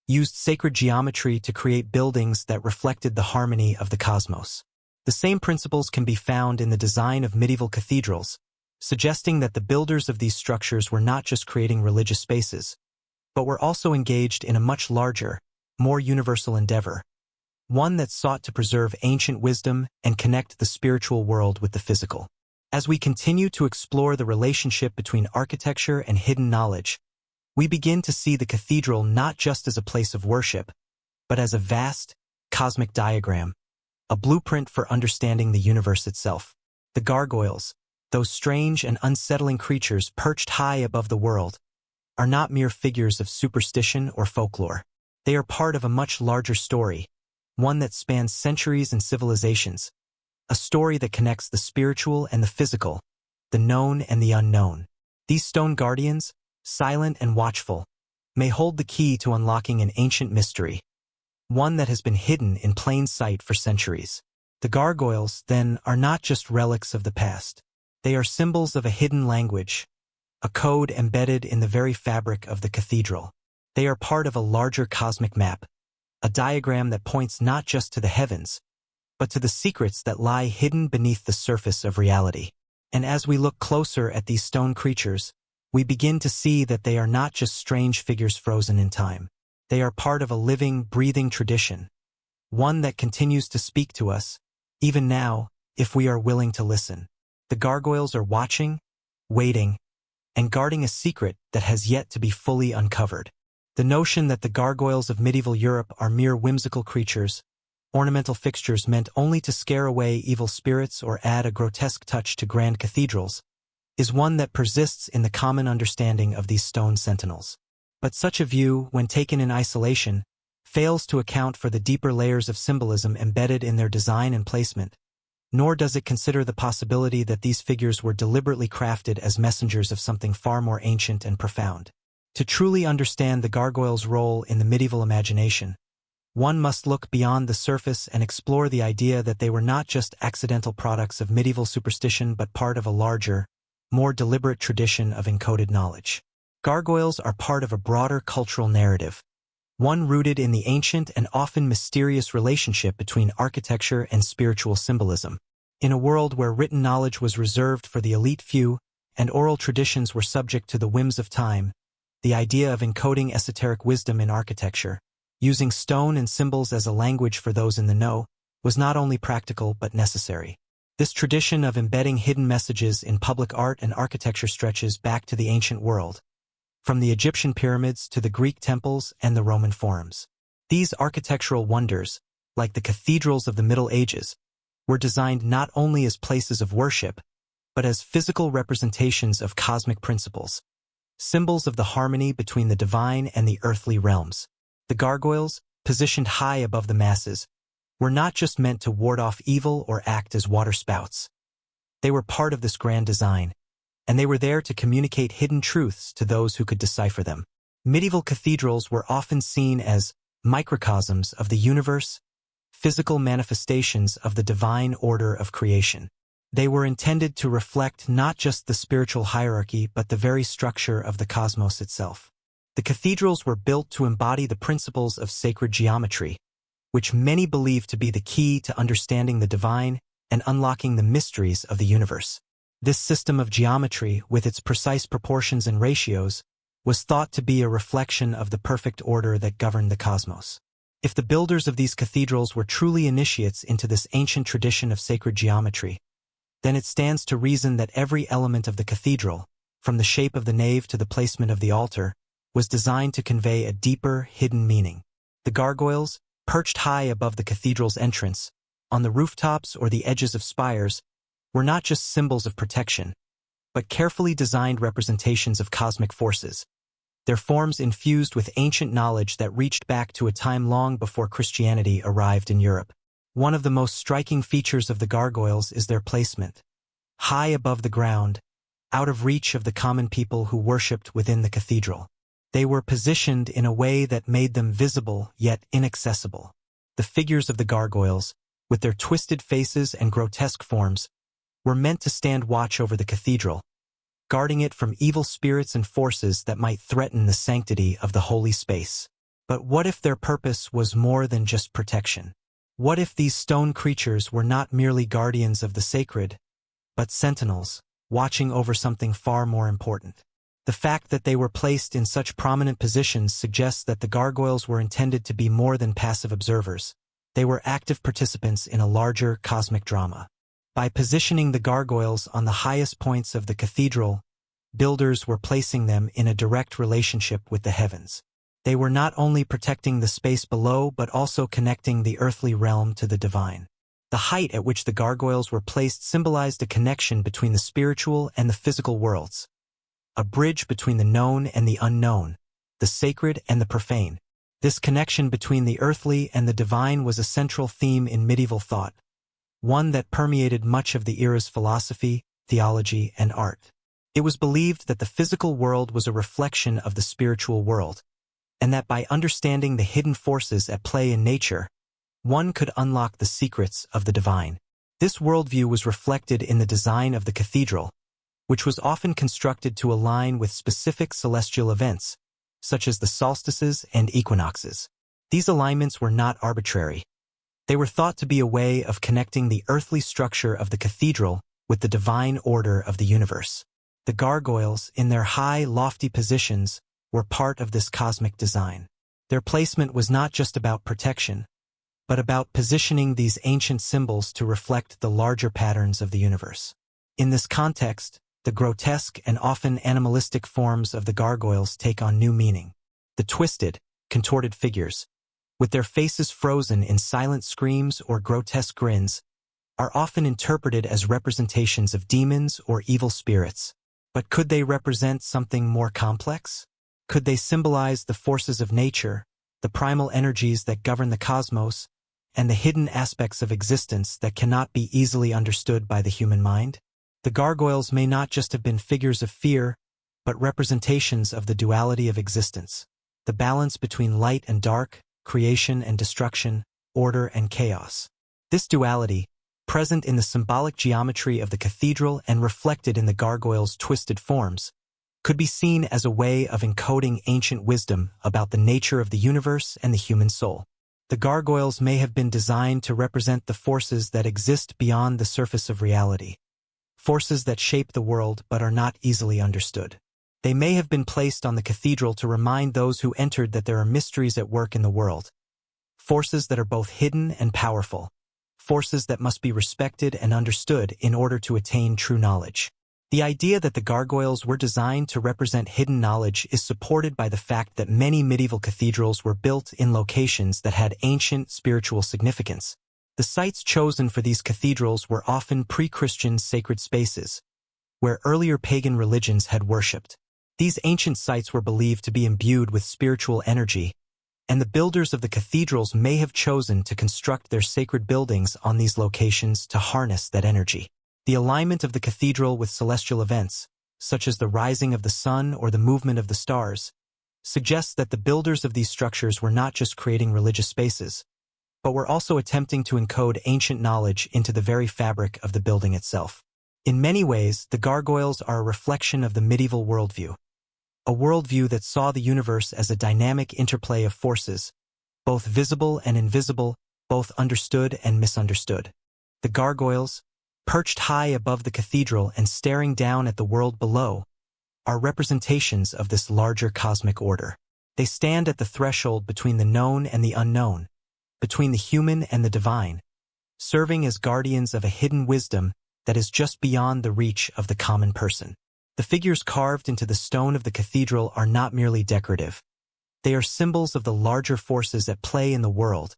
used sacred geometry to create buildings that reflected the harmony of the cosmos. The same principles can be found in the design of medieval cathedrals, suggesting that the builders of these structures were not just creating religious spaces, but were also engaged in a much larger, more universal endeavor, one that sought to preserve ancient wisdom and connect the spiritual world with the physical. As we continue to explore the relationship between architecture and hidden knowledge, we begin to see the cathedral not just as a place of worship, but as a vast, cosmic diagram, a blueprint for understanding the universe itself. The gargoyles, those strange and unsettling creatures perched high above the world, are not mere figures of superstition or folklore. They are part of a much larger story, one that spans centuries and civilizations, a story that connects the spiritual and the physical, the known and the unknown. These stone guardians, silent and watchful, may hold the key to unlocking an ancient mystery, one that has been hidden in plain sight for centuries. The gargoyles, then, are not just relics of the past. They are symbols of a hidden language, a code embedded in the very fabric of the cathedral. They are part of a larger cosmic map, a diagram that points not just to the heavens, but to the secrets that lie hidden beneath the surface of reality. And as we look closer at these stone creatures, we begin to see that they are not just strange figures frozen in time. They are part of a living, breathing tradition, one that continues to speak to us, even now, if we are willing to listen. The gargoyles are watching, waiting, and guarding a secret that has yet to be fully uncovered. The notion that the gargoyles of medieval Europe are mere whimsical creatures, ornamental fixtures meant only to scare away evil spirits or add a grotesque touch to grand cathedrals, is one that persists in the common understanding of these stone sentinels. But such a view, when taken in isolation, fails to account for the deeper layers of symbolism embedded in their design and placement, nor does it consider the possibility that these figures were deliberately crafted as messengers of something far more ancient and profound. To truly understand the gargoyles' role in the medieval imagination, one must look beyond the surface and explore the idea that they were not just accidental products of medieval superstition but part of a larger, more deliberate tradition of encoded knowledge. Gargoyles are part of a broader cultural narrative, one rooted in the ancient and often mysterious relationship between architecture and spiritual symbolism. In a world where written knowledge was reserved for the elite few and oral traditions were subject to the whims of time, the idea of encoding esoteric wisdom in architecture, using stone and symbols as a language for those in the know, was not only practical but necessary. This tradition of embedding hidden messages in public art and architecture stretches back to the ancient world, from the Egyptian pyramids to the Greek temples and the Roman forums. These architectural wonders, like the cathedrals of the Middle Ages, were designed not only as places of worship, but as physical representations of cosmic principles, symbols of the harmony between the divine and the earthly realms. The gargoyles, positioned high above the masses, were not just meant to ward off evil or act as waterspouts. They were part of this grand design, and they were there to communicate hidden truths to those who could decipher them. Medieval cathedrals were often seen as microcosms of the universe, physical manifestations of the divine order of creation. They were intended to reflect not just the spiritual hierarchy but the very structure of the cosmos itself. The cathedrals were built to embody the principles of sacred geometry, which many believe to be the key to understanding the divine and unlocking the mysteries of the universe. This system of geometry, with its precise proportions and ratios, was thought to be a reflection of the perfect order that governed the cosmos. If the builders of these cathedrals were truly initiates into this ancient tradition of sacred geometry, then it stands to reason that every element of the cathedral, from the shape of the nave to the placement of the altar, was designed to convey a deeper, hidden meaning. The gargoyles, perched high above the cathedral's entrance, on the rooftops or the edges of spires, were not just symbols of protection, but carefully designed representations of cosmic forces, their forms infused with ancient knowledge that reached back to a time long before Christianity arrived in Europe. One of the most striking features of the gargoyles is their placement. High above the ground, out of reach of the common people who worshipped within the cathedral. They were positioned in a way that made them visible yet inaccessible. The figures of the gargoyles, with their twisted faces and grotesque forms, were meant to stand watch over the cathedral, guarding it from evil spirits and forces that might threaten the sanctity of the holy space. But what if their purpose was more than just protection? What if these stone creatures were not merely guardians of the sacred, but sentinels, watching over something far more important? The fact that they were placed in such prominent positions suggests that the gargoyles were intended to be more than passive observers. They were active participants in a larger cosmic drama. By positioning the gargoyles on the highest points of the cathedral, builders were placing them in a direct relationship with the heavens. They were not only protecting the space below but also connecting the earthly realm to the divine. The height at which the gargoyles were placed symbolized a connection between the spiritual and the physical worlds, a bridge between the known and the unknown, the sacred and the profane. This connection between the earthly and the divine was a central theme in medieval thought, one that permeated much of the era's philosophy, theology, and art. It was believed that the physical world was a reflection of the spiritual world, and that by understanding the hidden forces at play in nature, one could unlock the secrets of the divine. This worldview was reflected in the design of the cathedral, which was often constructed to align with specific celestial events, such as the solstices and equinoxes. These alignments were not arbitrary. They were thought to be a way of connecting the earthly structure of the cathedral with the divine order of the universe. The gargoyles, in their high, lofty positions, were part of this cosmic design. Their placement was not just about protection, but about positioning these ancient symbols to reflect the larger patterns of the universe. In this context, the grotesque and often animalistic forms of the gargoyles take on new meaning. The twisted, contorted figures, with their faces frozen in silent screams or grotesque grins, are often interpreted as representations of demons or evil spirits. But could they represent something more complex? Could they symbolize the forces of nature, the primal energies that govern the cosmos, and the hidden aspects of existence that cannot be easily understood by the human mind? The gargoyles may not just have been figures of fear, but representations of the duality of existence, the balance between light and dark, creation and destruction, order and chaos. This duality, present in the symbolic geometry of the cathedral and reflected in the gargoyles' twisted forms, could be seen as a way of encoding ancient wisdom about the nature of the universe and the human soul. The gargoyles may have been designed to represent the forces that exist beyond the surface of reality, forces that shape the world but are not easily understood. They may have been placed on the cathedral to remind those who entered that there are mysteries at work in the world, forces that are both hidden and powerful, forces that must be respected and understood in order to attain true knowledge. The idea that the gargoyles were designed to represent hidden knowledge is supported by the fact that many medieval cathedrals were built in locations that had ancient spiritual significance. The sites chosen for these cathedrals were often pre-Christian sacred spaces, where earlier pagan religions had worshipped. These ancient sites were believed to be imbued with spiritual energy, and the builders of the cathedrals may have chosen to construct their sacred buildings on these locations to harness that energy. The alignment of the cathedral with celestial events, such as the rising of the sun or the movement of the stars, suggests that the builders of these structures were not just creating religious spaces, but were also attempting to encode ancient knowledge into the very fabric of the building itself. In many ways, the gargoyles are a reflection of the medieval worldview, a worldview that saw the universe as a dynamic interplay of forces, both visible and invisible, both understood and misunderstood. The gargoyles, perched high above the cathedral and staring down at the world below, are representations of this larger cosmic order. They stand at the threshold between the known and the unknown, between the human and the divine, serving as guardians of a hidden wisdom that is just beyond the reach of the common person. The figures carved into the stone of the cathedral are not merely decorative. They are symbols of the larger forces at play in the world,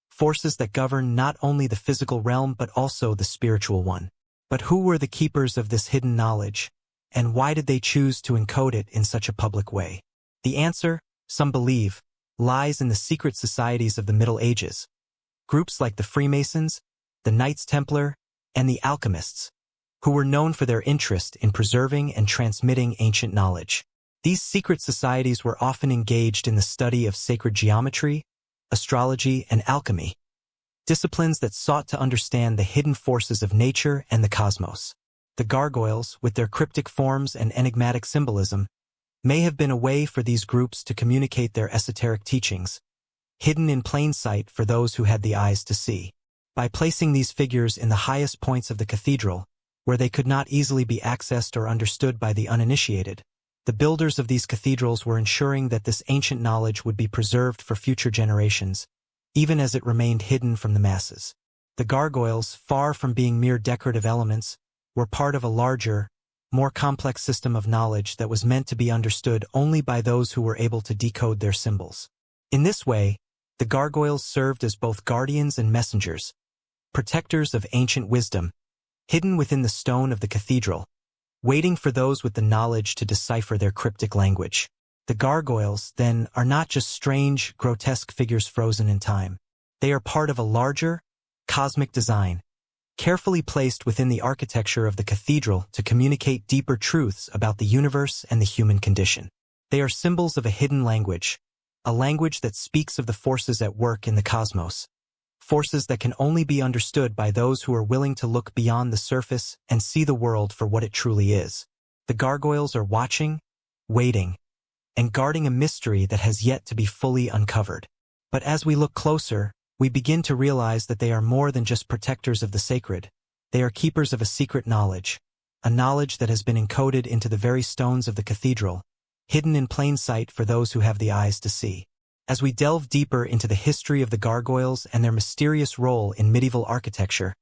forces that govern not only the physical realm but also the spiritual one. But who were the keepers of this hidden knowledge, and why did they choose to encode it in such a public way? The answer, some believe, lies in the secret societies of the Middle Ages, groups like the Freemasons, the Knights Templar, and the alchemists, who were known for their interest in preserving and transmitting ancient knowledge. These secret societies were often engaged in the study of sacred geometry, astrology, and alchemy, disciplines that sought to understand the hidden forces of nature and the cosmos. The gargoyles, with their cryptic forms and enigmatic symbolism, may have been a way for these groups to communicate their esoteric teachings, hidden in plain sight for those who had the eyes to see. By placing these figures in the highest points of the cathedral, where they could not easily be accessed or understood by the uninitiated, the builders of these cathedrals were ensuring that this ancient knowledge would be preserved for future generations, even as it remained hidden from the masses. The gargoyles, far from being mere decorative elements, were part of a larger, more complex system of knowledge that was meant to be understood only by those who were able to decode their symbols. In this way, the gargoyles served as both guardians and messengers, protectors of ancient wisdom, hidden within the stone of the cathedral, waiting for those with the knowledge to decipher their cryptic language. The gargoyles, then, are not just strange, grotesque figures frozen in time. They are part of a larger, cosmic design, carefully placed within the architecture of the cathedral to communicate deeper truths about the universe and the human condition. They are symbols of a hidden language, a language that speaks of the forces at work in the cosmos, forces that can only be understood by those who are willing to look beyond the surface and see the world for what it truly is. The gargoyles are watching, waiting, and guarding a mystery that has yet to be fully uncovered. But as we look closer, we begin to realize that they are more than just protectors of the sacred. They are keepers of a secret knowledge, a knowledge that has been encoded into the very stones of the cathedral, hidden in plain sight for those who have the eyes to see. As we delve deeper into the history of the gargoyles and their mysterious role in medieval architecture,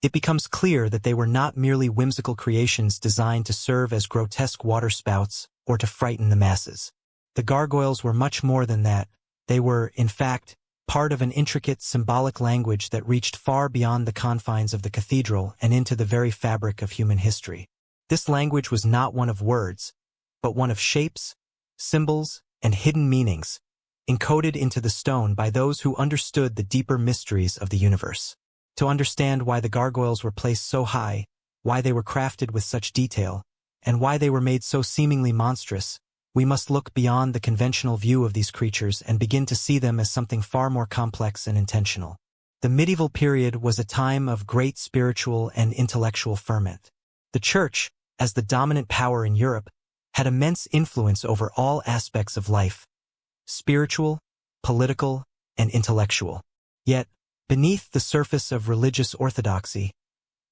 it becomes clear that they were not merely whimsical creations designed to serve as grotesque waterspouts or to frighten the masses. The gargoyles were much more than that. They were, in fact, part of an intricate symbolic language that reached far beyond the confines of the cathedral and into the very fabric of human history. This language was not one of words, but one of shapes, symbols, and hidden meanings, encoded into the stone by those who understood the deeper mysteries of the universe. To understand why the gargoyles were placed so high, why they were crafted with such detail, and why they were made so seemingly monstrous, we must look beyond the conventional view of these creatures and begin to see them as something far more complex and intentional. The medieval period was a time of great spiritual and intellectual ferment. The Church, as the dominant power in Europe, had immense influence over all aspects of life, spiritual, political, and intellectual. Yet, beneath the surface of religious orthodoxy,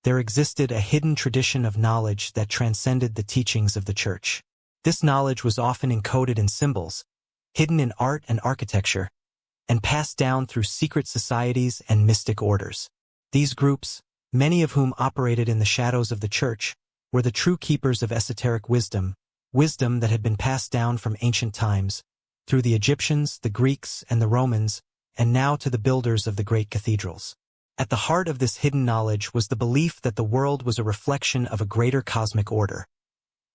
there existed a hidden tradition of knowledge that transcended the teachings of the Church. This knowledge was often encoded in symbols, hidden in art and architecture, and passed down through secret societies and mystic orders. These groups, many of whom operated in the shadows of the Church, were the true keepers of esoteric wisdom, wisdom that had been passed down from ancient times, through the Egyptians, the Greeks, and the Romans, and now to the builders of the great cathedrals. At the heart of this hidden knowledge was the belief that the world was a reflection of a greater cosmic order,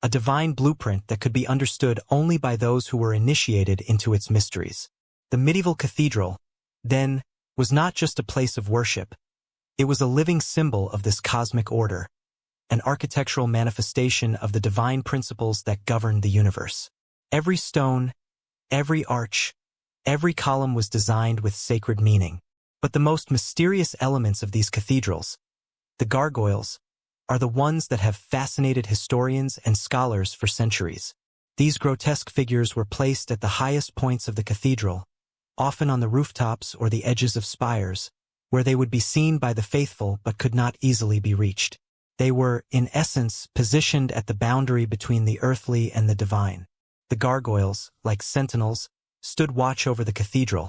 a divine blueprint that could be understood only by those who were initiated into its mysteries. The medieval cathedral, then, was not just a place of worship. It was a living symbol of this cosmic order, an architectural manifestation of the divine principles that govern the universe. Every stone, every arch, every column was designed with sacred meaning. But the most mysterious elements of these cathedrals, the gargoyles, are the ones that have fascinated historians and scholars for centuries. These grotesque figures were placed at the highest points of the cathedral, often on the rooftops or the edges of spires, where they would be seen by the faithful but could not easily be reached. They were, in essence, positioned at the boundary between the earthly and the divine. The gargoyles, like sentinels, stood watch over the cathedral,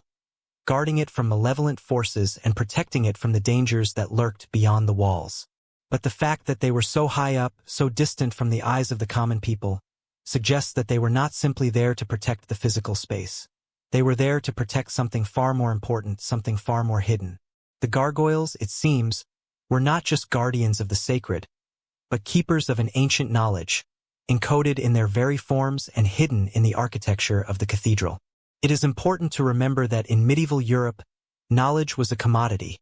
guarding it from malevolent forces and protecting it from the dangers that lurked beyond the walls. But the fact that they were so high up, so distant from the eyes of the common people, suggests that they were not simply there to protect the physical space. They were there to protect something far more important, something far more hidden. The gargoyles, it seems, were not just guardians of the sacred, but keepers of an ancient knowledge, encoded in their very forms and hidden in the architecture of the cathedral. It is important to remember that in medieval Europe, knowledge was a commodity,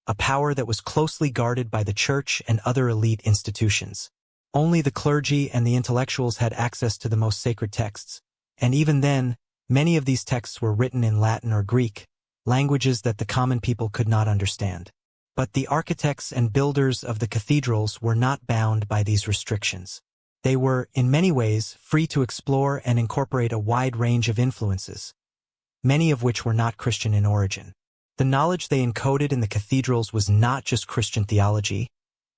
a power that was closely guarded by the Church and other elite institutions. Only the clergy and the intellectuals had access to the most sacred texts, and even then, many of these texts were written in Latin or Greek, languages that the common people could not understand. But the architects and builders of the cathedrals were not bound by these restrictions. They were, in many ways, free to explore and incorporate a wide range of influences, many of which were not Christian in origin. The knowledge they encoded in the cathedrals was not just Christian theology,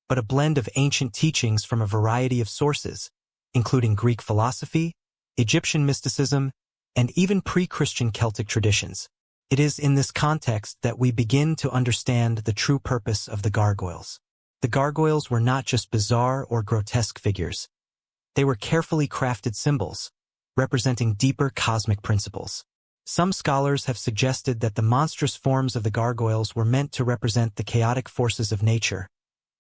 but a blend of ancient teachings from a variety of sources, including Greek philosophy, Egyptian mysticism, and even pre-Christian Celtic traditions. It is in this context that we begin to understand the true purpose of the gargoyles. The gargoyles were not just bizarre or grotesque figures. They were carefully crafted symbols, representing deeper cosmic principles. Some scholars have suggested that the monstrous forms of the gargoyles were meant to represent the chaotic forces of nature,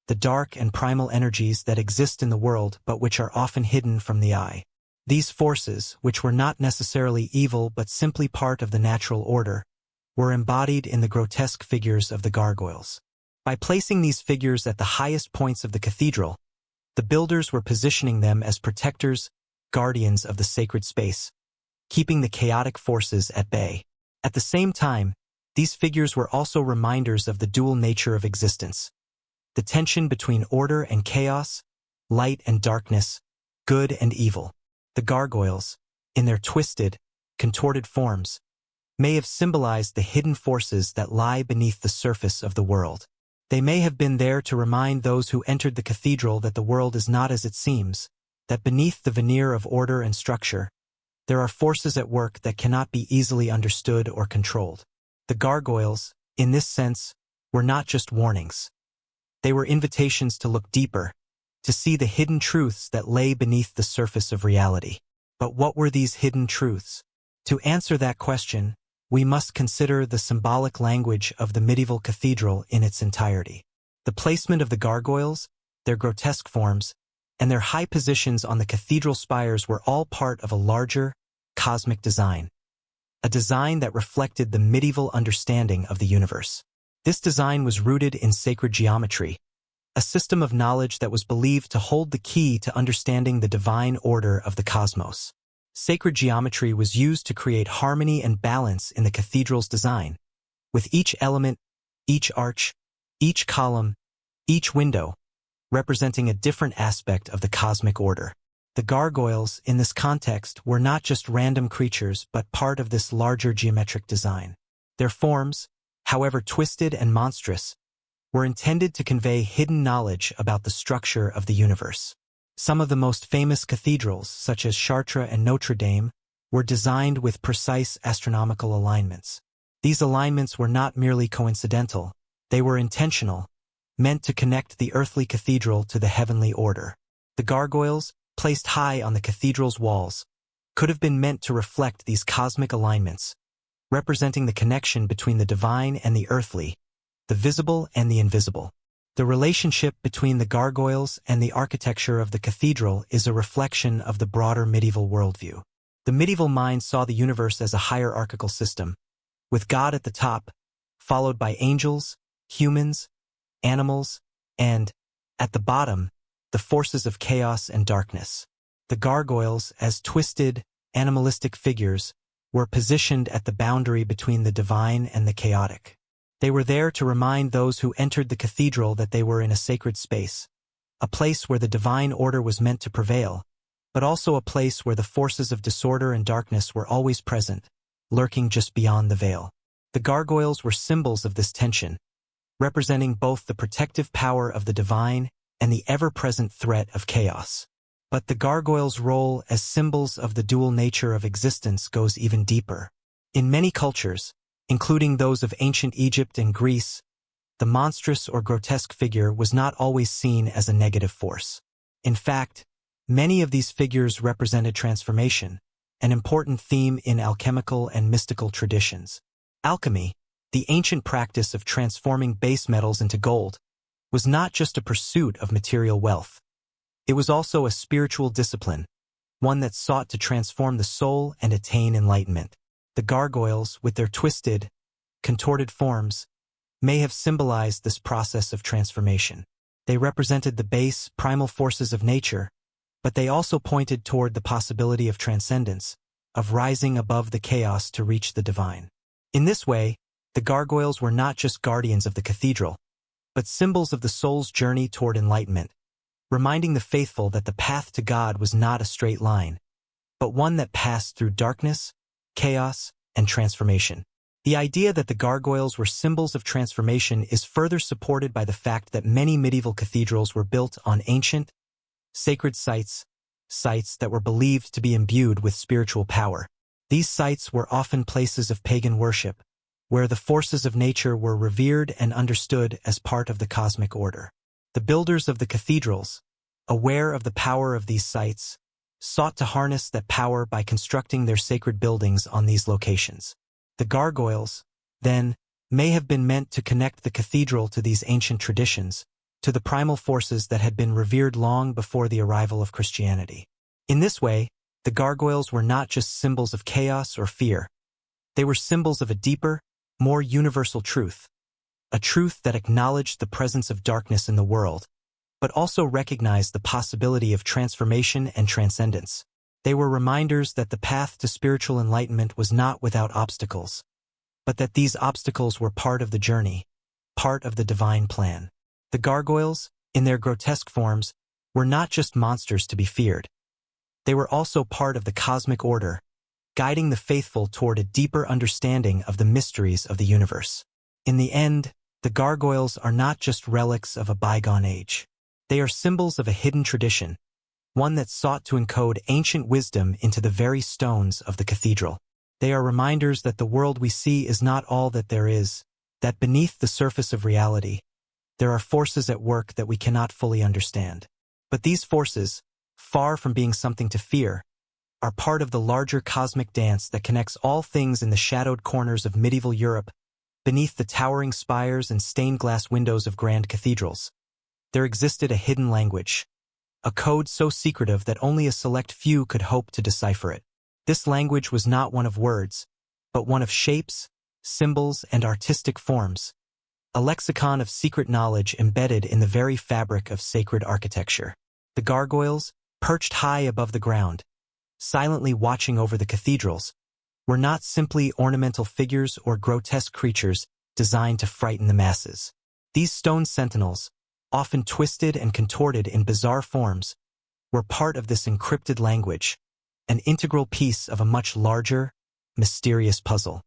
the dark and primal energies that exist in the world but which are often hidden from the eye. These forces, which were not necessarily evil but simply part of the natural order, were embodied in the grotesque figures of the gargoyles. By placing these figures at the highest points of the cathedral, the builders were positioning them as protectors, guardians of the sacred space, keeping the chaotic forces at bay. At the same time, these figures were also reminders of the dual nature of existence, the tension between order and chaos, light and darkness, good and evil. The gargoyles, in their twisted, contorted forms, may have symbolized the hidden forces that lie beneath the surface of the world. They may have been there to remind those who entered the cathedral that the world is not as it seems, that beneath the veneer of order and structure, there are forces at work that cannot be easily understood or controlled. The gargoyles, in this sense, were not just warnings. They were invitations to look deeper, to see the hidden truths that lay beneath the surface of reality. But what were these hidden truths? To answer that question, we must consider the symbolic language of the medieval cathedral in its entirety. The placement of the gargoyles, their grotesque forms, and their high positions on the cathedral spires were all part of a larger, cosmic design. A design that reflected the medieval understanding of the universe. This design was rooted in sacred geometry, a system of knowledge that was believed to hold the key to understanding the divine order of the cosmos. Sacred geometry was used to create harmony and balance in the cathedral's design, with each element, each arch, each column, each window, representing a different aspect of the cosmic order. The gargoyles, in this context, were not just random creatures but part of this larger geometric design. Their forms, however twisted and monstrous, were intended to convey hidden knowledge about the structure of the universe. Some of the most famous cathedrals, such as Chartres and Notre Dame, were designed with precise astronomical alignments. These alignments were not merely coincidental, they were intentional, meant to connect the earthly cathedral to the heavenly order. The gargoyles, placed high on the cathedral's walls, could have been meant to reflect these cosmic alignments, representing the connection between the divine and the earthly, the visible and the invisible. The relationship between the gargoyles and the architecture of the cathedral is a reflection of the broader medieval worldview. The medieval mind saw the universe as a hierarchical system, with God at the top, followed by angels, humans, animals, and, at the bottom, the forces of chaos and darkness. The gargoyles, as twisted, animalistic figures, were positioned at the boundary between the divine and the chaotic. They were there to remind those who entered the cathedral that they were in a sacred space, a place where the divine order was meant to prevail, but also a place where the forces of disorder and darkness were always present, lurking just beyond the veil. The gargoyles were symbols of this tension, representing both the protective power of the divine and the ever-present threat of chaos. But the gargoyles' role as symbols of the dual nature of existence goes even deeper. In many cultures, including those of ancient Egypt and Greece, the monstrous or grotesque figure was not always seen as a negative force. In fact, many of these figures represented transformation, an important theme in alchemical and mystical traditions. Alchemy, the ancient practice of transforming base metals into gold, was not just a pursuit of material wealth. It was also a spiritual discipline, one that sought to transform the soul and attain enlightenment. The gargoyles, with their twisted, contorted forms, may have symbolized this process of transformation. They represented the base, primal forces of nature, but they also pointed toward the possibility of transcendence, of rising above the chaos to reach the divine. In this way, the gargoyles were not just guardians of the cathedral, but symbols of the soul's journey toward enlightenment, reminding the faithful that the path to God was not a straight line, but one that passed through darkness, chaos, and transformation. The idea that the gargoyles were symbols of transformation is further supported by the fact that many medieval cathedrals were built on ancient, sacred sites that were believed to be imbued with spiritual power. These sites were often places of pagan worship, where the forces of nature were revered and understood as part of the cosmic order. The builders of the cathedrals, aware of the power of these sites, sought to harness that power by constructing their sacred buildings on these locations. The gargoyles, then, may have been meant to connect the cathedral to these ancient traditions, to the primal forces that had been revered long before the arrival of Christianity. In this way, the gargoyles were not just symbols of chaos or fear. They were symbols of a deeper, more universal truth, a truth that acknowledged the presence of darkness in the world, but also recognized the possibility of transformation and transcendence. They were reminders that the path to spiritual enlightenment was not without obstacles, but that these obstacles were part of the journey, part of the divine plan. The gargoyles, in their grotesque forms, were not just monsters to be feared. They were also part of the cosmic order, guiding the faithful toward a deeper understanding of the mysteries of the universe. In the end, the gargoyles are not just relics of a bygone age. They are symbols of a hidden tradition, one that sought to encode ancient wisdom into the very stones of the cathedral. They are reminders that the world we see is not all that there is, that beneath the surface of reality, there are forces at work that we cannot fully understand. But these forces, far from being something to fear, are part of the larger cosmic dance that connects all things in the shadowed corners of medieval Europe, beneath the towering spires and stained glass windows of grand cathedrals. There existed a hidden language, a code so secretive that only a select few could hope to decipher it. This language was not one of words, but one of shapes, symbols, and artistic forms, a lexicon of secret knowledge embedded in the very fabric of sacred architecture. The gargoyles, perched high above the ground, silently watching over the cathedrals, were not simply ornamental figures or grotesque creatures designed to frighten the masses. These stone sentinels, often twisted and contorted in bizarre forms, were part of this encrypted language, an integral piece of a much larger, mysterious puzzle.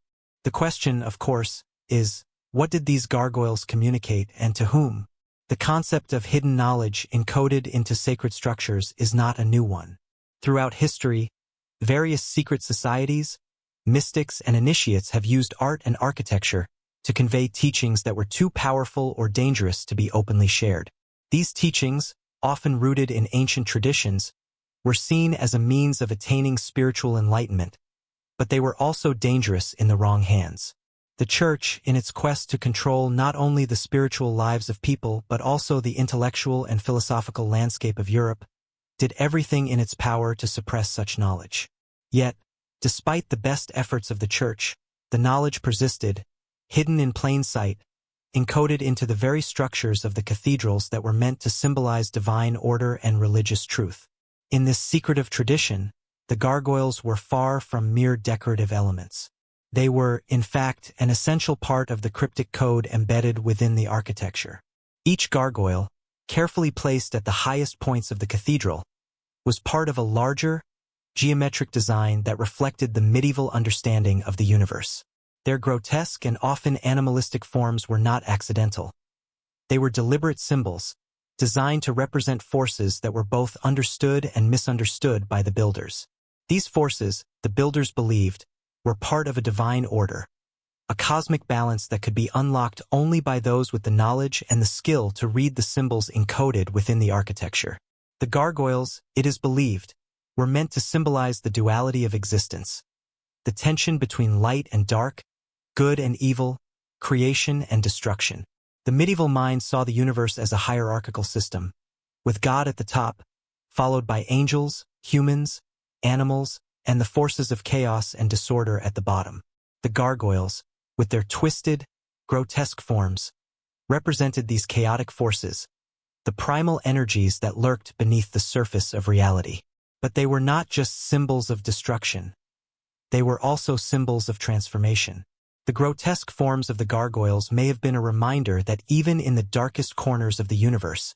The question, of course, is, what did these gargoyles communicate and to whom? The concept of hidden knowledge encoded into sacred structures is not a new one. Throughout history, various secret societies, mystics, and initiates have used art and architecture to convey teachings that were too powerful or dangerous to be openly shared. These teachings, often rooted in ancient traditions, were seen as a means of attaining spiritual enlightenment, but they were also dangerous in the wrong hands. The Church, in its quest to control not only the spiritual lives of people but also the intellectual and philosophical landscape of Europe, did everything in its power to suppress such knowledge. Yet, despite the best efforts of the Church, the knowledge persisted, hidden in plain sight, encoded into the very structures of the cathedrals that were meant to symbolize divine order and religious truth. In this secretive tradition, the gargoyles were far from mere decorative elements. They were, in fact, an essential part of the cryptic code embedded within the architecture. Each gargoyle, carefully placed at the highest points of the cathedral, was part of a larger, geometric design that reflected the medieval understanding of the universe. Their grotesque and often animalistic forms were not accidental. They were deliberate symbols, designed to represent forces that were both understood and misunderstood by the builders. These forces, the builders believed, were part of a divine order, a cosmic balance that could be unlocked only by those with the knowledge and the skill to read the symbols encoded within the architecture. The gargoyles, it is believed, were meant to symbolize the duality of existence, the tension between light and dark, good and evil, creation and destruction. The medieval mind saw the universe as a hierarchical system, with God at the top, followed by angels, humans, animals, and the forces of chaos and disorder at the bottom. The gargoyles, with their twisted, grotesque forms, represented these chaotic forces, the primal energies that lurked beneath the surface of reality. But they were not just symbols of destruction. They were also symbols of transformation. The grotesque forms of the gargoyles may have been a reminder that even in the darkest corners of the universe,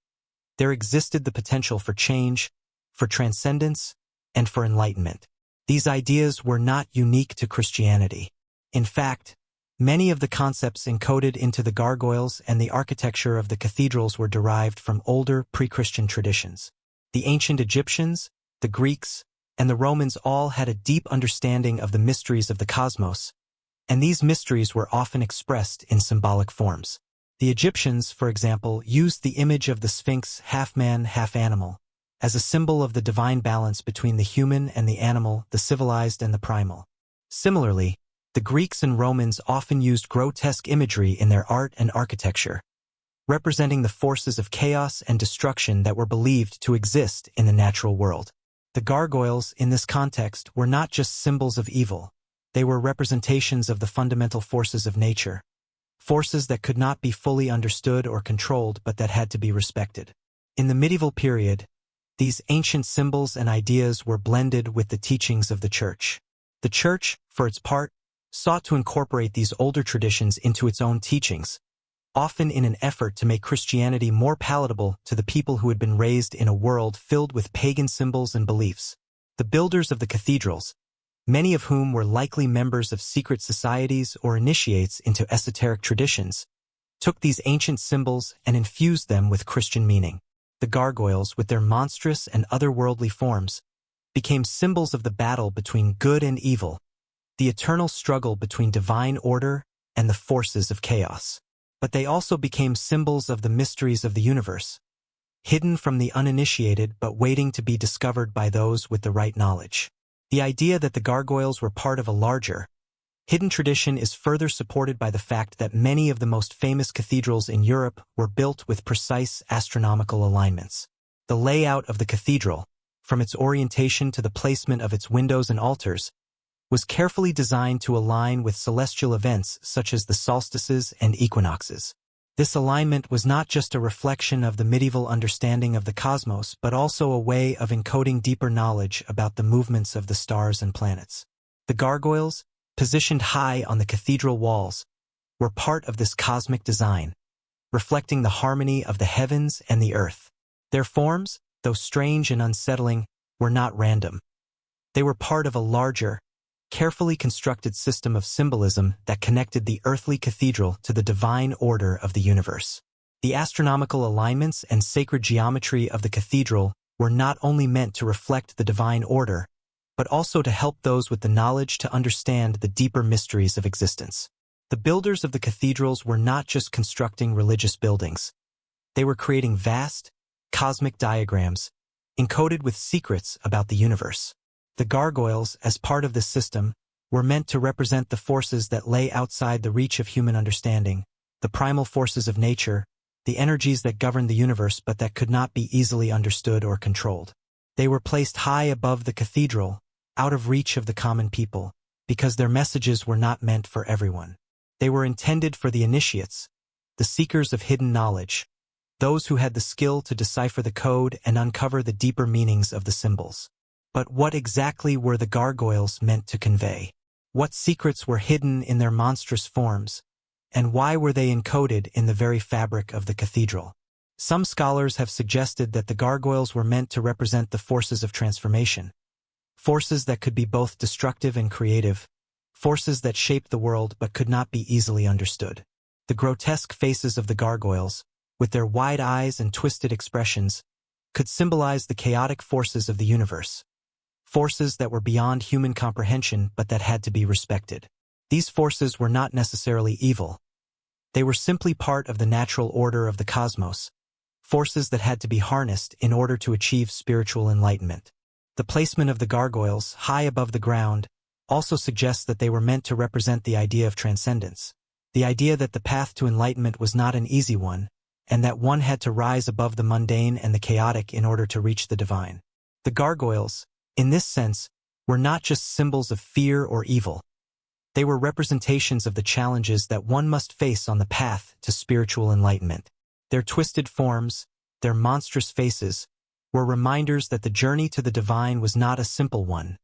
there existed the potential for change, for transcendence, and for enlightenment. These ideas were not unique to Christianity. In fact, many of the concepts encoded into the gargoyles and the architecture of the cathedrals were derived from older pre-Christian traditions. The ancient Egyptians, the Greeks, and the Romans all had a deep understanding of the mysteries of the cosmos, and these mysteries were often expressed in symbolic forms. The Egyptians, for example, used the image of the Sphinx, half man, half animal, as a symbol of the divine balance between the human and the animal, the civilized and the primal. Similarly, the Greeks and Romans often used grotesque imagery in their art and architecture, representing the forces of chaos and destruction that were believed to exist in the natural world. The gargoyles, in this context, were not just symbols of evil. They were representations of the fundamental forces of nature, forces that could not be fully understood or controlled but that had to be respected. In the medieval period, these ancient symbols and ideas were blended with the teachings of the Church. The Church, for its part, sought to incorporate these older traditions into its own teachings, often in an effort to make Christianity more palatable to the people who had been raised in a world filled with pagan symbols and beliefs. The builders of the cathedrals, many of whom were likely members of secret societies or initiates into esoteric traditions, took these ancient symbols and infused them with Christian meaning. The gargoyles, with their monstrous and otherworldly forms, became symbols of the battle between good and evil, the eternal struggle between divine order and the forces of chaos. But they also became symbols of the mysteries of the universe, hidden from the uninitiated but waiting to be discovered by those with the right knowledge. The idea that the gargoyles were part of a larger, hidden tradition is further supported by the fact that many of the most famous cathedrals in Europe were built with precise astronomical alignments. The layout of the cathedral, from its orientation to the placement of its windows and altars, was carefully designed to align with celestial events such as the solstices and equinoxes. This alignment was not just a reflection of the medieval understanding of the cosmos, but also a way of encoding deeper knowledge about the movements of the stars and planets. The gargoyles, positioned high on the cathedral walls, were part of this cosmic design, reflecting the harmony of the heavens and the earth. Their forms, though strange and unsettling, were not random. They were part of a larger, carefully constructed system of symbolism that connected the earthly cathedral to the divine order of the universe. The astronomical alignments and sacred geometry of the cathedral were not only meant to reflect the divine order, but also to help those with the knowledge to understand the deeper mysteries of existence. The builders of the cathedrals were not just constructing religious buildings. They were creating vast, cosmic diagrams, encoded with secrets about the universe. The gargoyles, as part of this system, were meant to represent the forces that lay outside the reach of human understanding, the primal forces of nature, the energies that govern the universe but that could not be easily understood or controlled. They were placed high above the cathedral, out of reach of the common people, because their messages were not meant for everyone. They were intended for the initiates, the seekers of hidden knowledge, those who had the skill to decipher the code and uncover the deeper meanings of the symbols. But what exactly were the gargoyles meant to convey? What secrets were hidden in their monstrous forms, and why were they encoded in the very fabric of the cathedral? Some scholars have suggested that the gargoyles were meant to represent the forces of transformation, forces that could be both destructive and creative, forces that shaped the world but could not be easily understood. The grotesque faces of the gargoyles, with their wide eyes and twisted expressions, could symbolize the chaotic forces of the universe, forces that were beyond human comprehension but that had to be respected. These forces were not necessarily evil. They were simply part of the natural order of the cosmos, forces that had to be harnessed in order to achieve spiritual enlightenment. The placement of the gargoyles, high above the ground, also suggests that they were meant to represent the idea of transcendence, the idea that the path to enlightenment was not an easy one, and that one had to rise above the mundane and the chaotic in order to reach the divine. The gargoyles, in this sense, were not just symbols of fear or evil. They were representations of the challenges that one must face on the path to spiritual enlightenment. Their twisted forms, their monstrous faces, were reminders that the journey to the divine was not a simple one,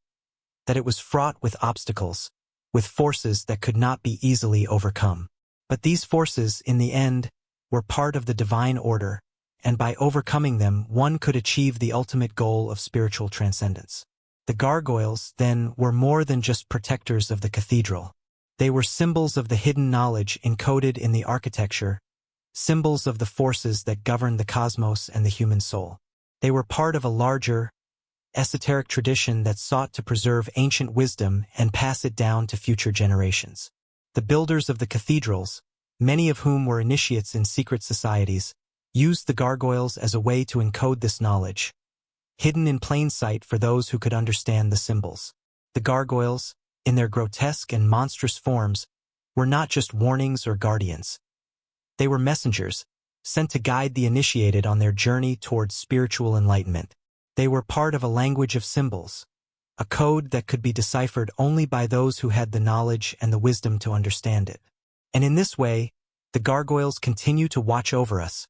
that it was fraught with obstacles, with forces that could not be easily overcome. But these forces, in the end, were part of the divine order, and by overcoming them one could achieve the ultimate goal of spiritual transcendence. The gargoyles, then, were more than just protectors of the cathedral. They were symbols of the hidden knowledge encoded in the architecture, symbols of the forces that govern the cosmos and the human soul. They were part of a larger, esoteric tradition that sought to preserve ancient wisdom and pass it down to future generations. The builders of the cathedrals, many of whom were initiates in secret societies, used the gargoyles as a way to encode this knowledge, hidden in plain sight for those who could understand the symbols. The gargoyles, in their grotesque and monstrous forms, were not just warnings or guardians. They were messengers, sent to guide the initiated on their journey towards spiritual enlightenment. They were part of a language of symbols, a code that could be deciphered only by those who had the knowledge and the wisdom to understand it. And in this way, the gargoyles continue to watch over us,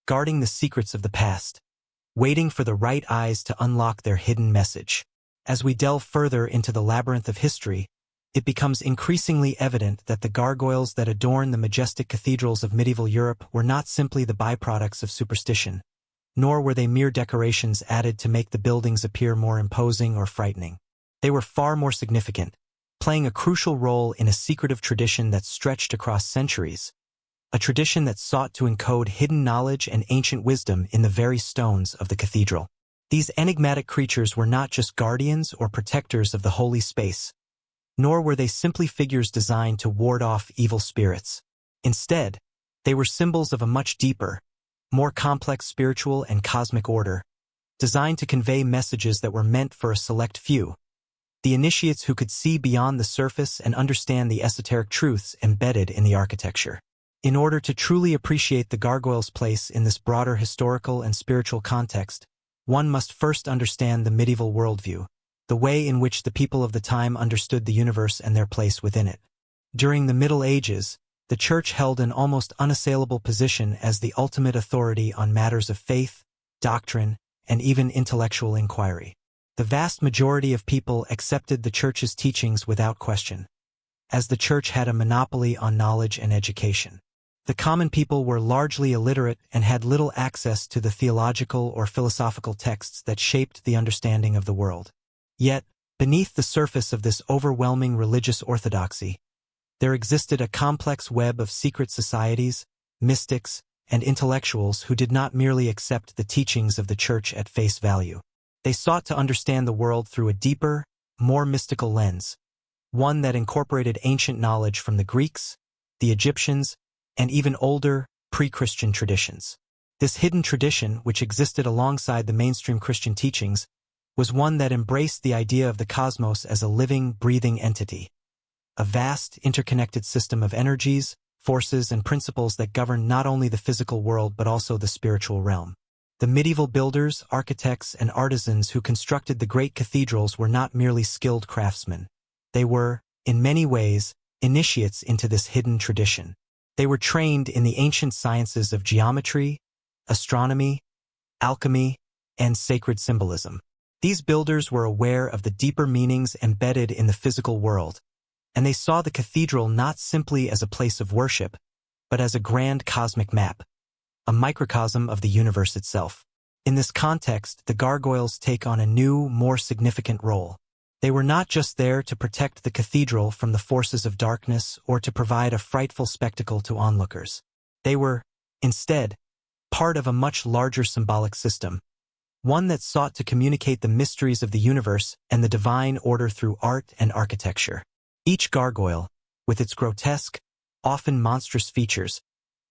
guarding the secrets of the past, waiting for the right eyes to unlock their hidden message. As we delve further into the labyrinth of history, it becomes increasingly evident that the gargoyles that adorn the majestic cathedrals of medieval Europe were not simply the byproducts of superstition, nor were they mere decorations added to make the buildings appear more imposing or frightening. They were far more significant, playing a crucial role in a secretive tradition that stretched across centuries, a tradition that sought to encode hidden knowledge and ancient wisdom in the very stones of the cathedral. These enigmatic creatures were not just guardians or protectors of the holy space, nor were they simply figures designed to ward off evil spirits. Instead, they were symbols of a much deeper, more complex spiritual and cosmic order, designed to convey messages that were meant for a select few, the initiates who could see beyond the surface and understand the esoteric truths embedded in the architecture. In order to truly appreciate the gargoyles' place in this broader historical and spiritual context, one must first understand the medieval worldview, the way in which the people of the time understood the universe and their place within it. During the Middle Ages, the Church held an almost unassailable position as the ultimate authority on matters of faith, doctrine, and even intellectual inquiry. The vast majority of people accepted the Church's teachings without question, as the Church had a monopoly on knowledge and education. The common people were largely illiterate and had little access to the theological or philosophical texts that shaped the understanding of the world. Yet, beneath the surface of this overwhelming religious orthodoxy, there existed a complex web of secret societies, mystics, and intellectuals who did not merely accept the teachings of the Church at face value. They sought to understand the world through a deeper, more mystical lens, one that incorporated ancient knowledge from the Greeks, the Egyptians, and even older, pre-Christian traditions. This hidden tradition, which existed alongside the mainstream Christian teachings, was one that embraced the idea of the cosmos as a living, breathing entity, a vast, interconnected system of energies, forces, and principles that govern not only the physical world but also the spiritual realm. The medieval builders, architects, and artisans who constructed the great cathedrals were not merely skilled craftsmen. They were, in many ways, initiates into this hidden tradition. They were trained in the ancient sciences of geometry, astronomy, alchemy, and sacred symbolism. These builders were aware of the deeper meanings embedded in the physical world, and they saw the cathedral not simply as a place of worship, but as a grand cosmic map, a microcosm of the universe itself. In this context, the gargoyles take on a new, more significant role. They were not just there to protect the cathedral from the forces of darkness or to provide a frightful spectacle to onlookers. They were, instead, part of a much larger symbolic system, one that sought to communicate the mysteries of the universe and the divine order through art and architecture. Each gargoyle, with its grotesque, often monstrous features,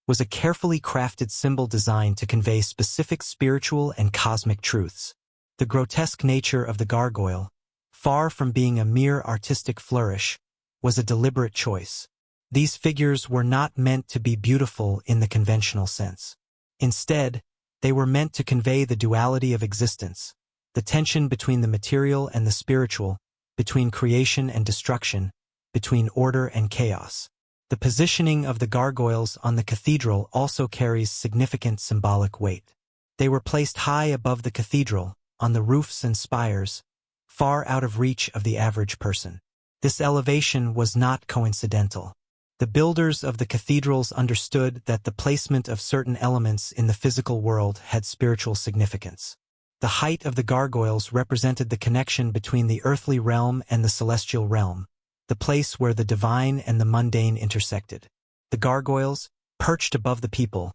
was a carefully crafted symbol designed to convey specific spiritual and cosmic truths. The grotesque nature of the gargoyle, far from being a mere artistic flourish, was a deliberate choice. These figures were not meant to be beautiful in the conventional sense. Instead, they were meant to convey the duality of existence, the tension between the material and the spiritual, between creation and destruction, between order and chaos. The positioning of the gargoyles on the cathedral also carries significant symbolic weight. They were placed high above the cathedral, on the roofs and spires, far out of reach of the average person. This elevation was not coincidental. The builders of the cathedrals understood that the placement of certain elements in the physical world had spiritual significance. The height of the gargoyles represented the connection between the earthly realm and the celestial realm, the place where the divine and the mundane intersected. The gargoyles, perched above the people,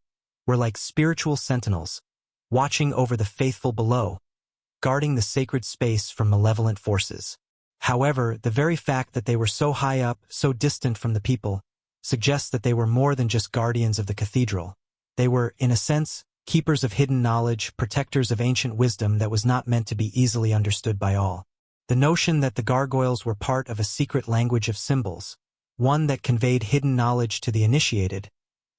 were like spiritual sentinels, watching over the faithful below, guarding the sacred space from malevolent forces. However, the very fact that they were so high up, so distant from the people, suggests that they were more than just guardians of the cathedral. They were, in a sense, keepers of hidden knowledge, protectors of ancient wisdom that was not meant to be easily understood by all. The notion that the gargoyles were part of a secret language of symbols, one that conveyed hidden knowledge to the initiated,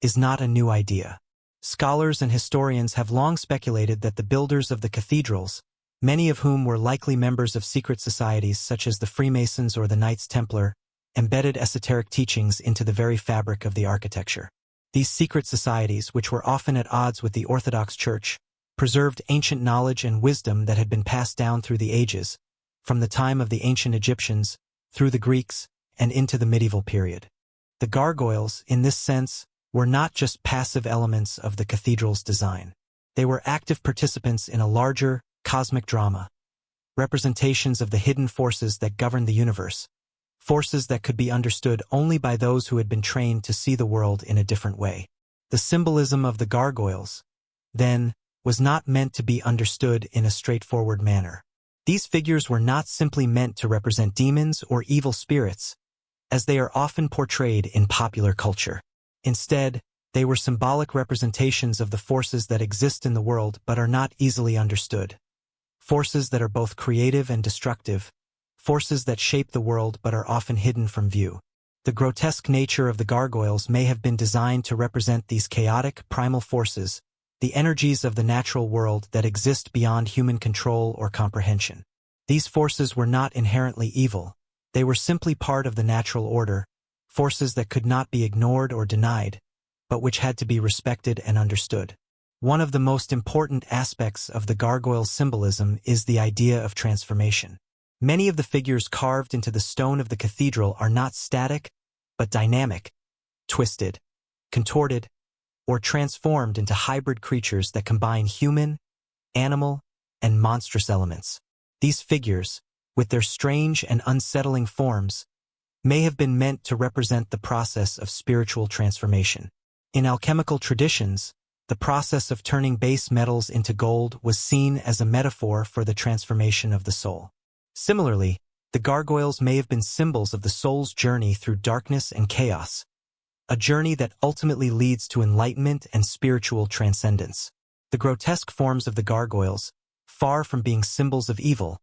is not a new idea. Scholars and historians have long speculated that the builders of the cathedrals, many of whom were likely members of secret societies such as the Freemasons or the Knights Templar, embedded esoteric teachings into the very fabric of the architecture. These secret societies, which were often at odds with the Orthodox Church, preserved ancient knowledge and wisdom that had been passed down through the ages, from the time of the ancient Egyptians, through the Greeks, and into the medieval period. The gargoyles, in this sense, were not just passive elements of the cathedral's design. They were active participants in a larger, cosmic drama, representations of the hidden forces that govern the universe, forces that could be understood only by those who had been trained to see the world in a different way. The symbolism of the gargoyles, then, was not meant to be understood in a straightforward manner. These figures were not simply meant to represent demons or evil spirits, as they are often portrayed in popular culture. Instead, they were symbolic representations of the forces that exist in the world but are not easily understood. Forces that are both creative and destructive, forces that shape the world but are often hidden from view. The grotesque nature of the gargoyles may have been designed to represent these chaotic, primal forces, the energies of the natural world that exist beyond human control or comprehension. These forces were not inherently evil. They were simply part of the natural order, forces that could not be ignored or denied, but which had to be respected and understood. One of the most important aspects of the gargoyle symbolism is the idea of transformation. Many of the figures carved into the stone of the cathedral are not static, but dynamic, twisted, contorted, or transformed into hybrid creatures that combine human, animal, and monstrous elements. These figures, with their strange and unsettling forms, may have been meant to represent the process of spiritual transformation. In alchemical traditions, the process of turning base metals into gold was seen as a metaphor for the transformation of the soul. Similarly, the gargoyles may have been symbols of the soul's journey through darkness and chaos, a journey that ultimately leads to enlightenment and spiritual transcendence. The grotesque forms of the gargoyles, far from being symbols of evil,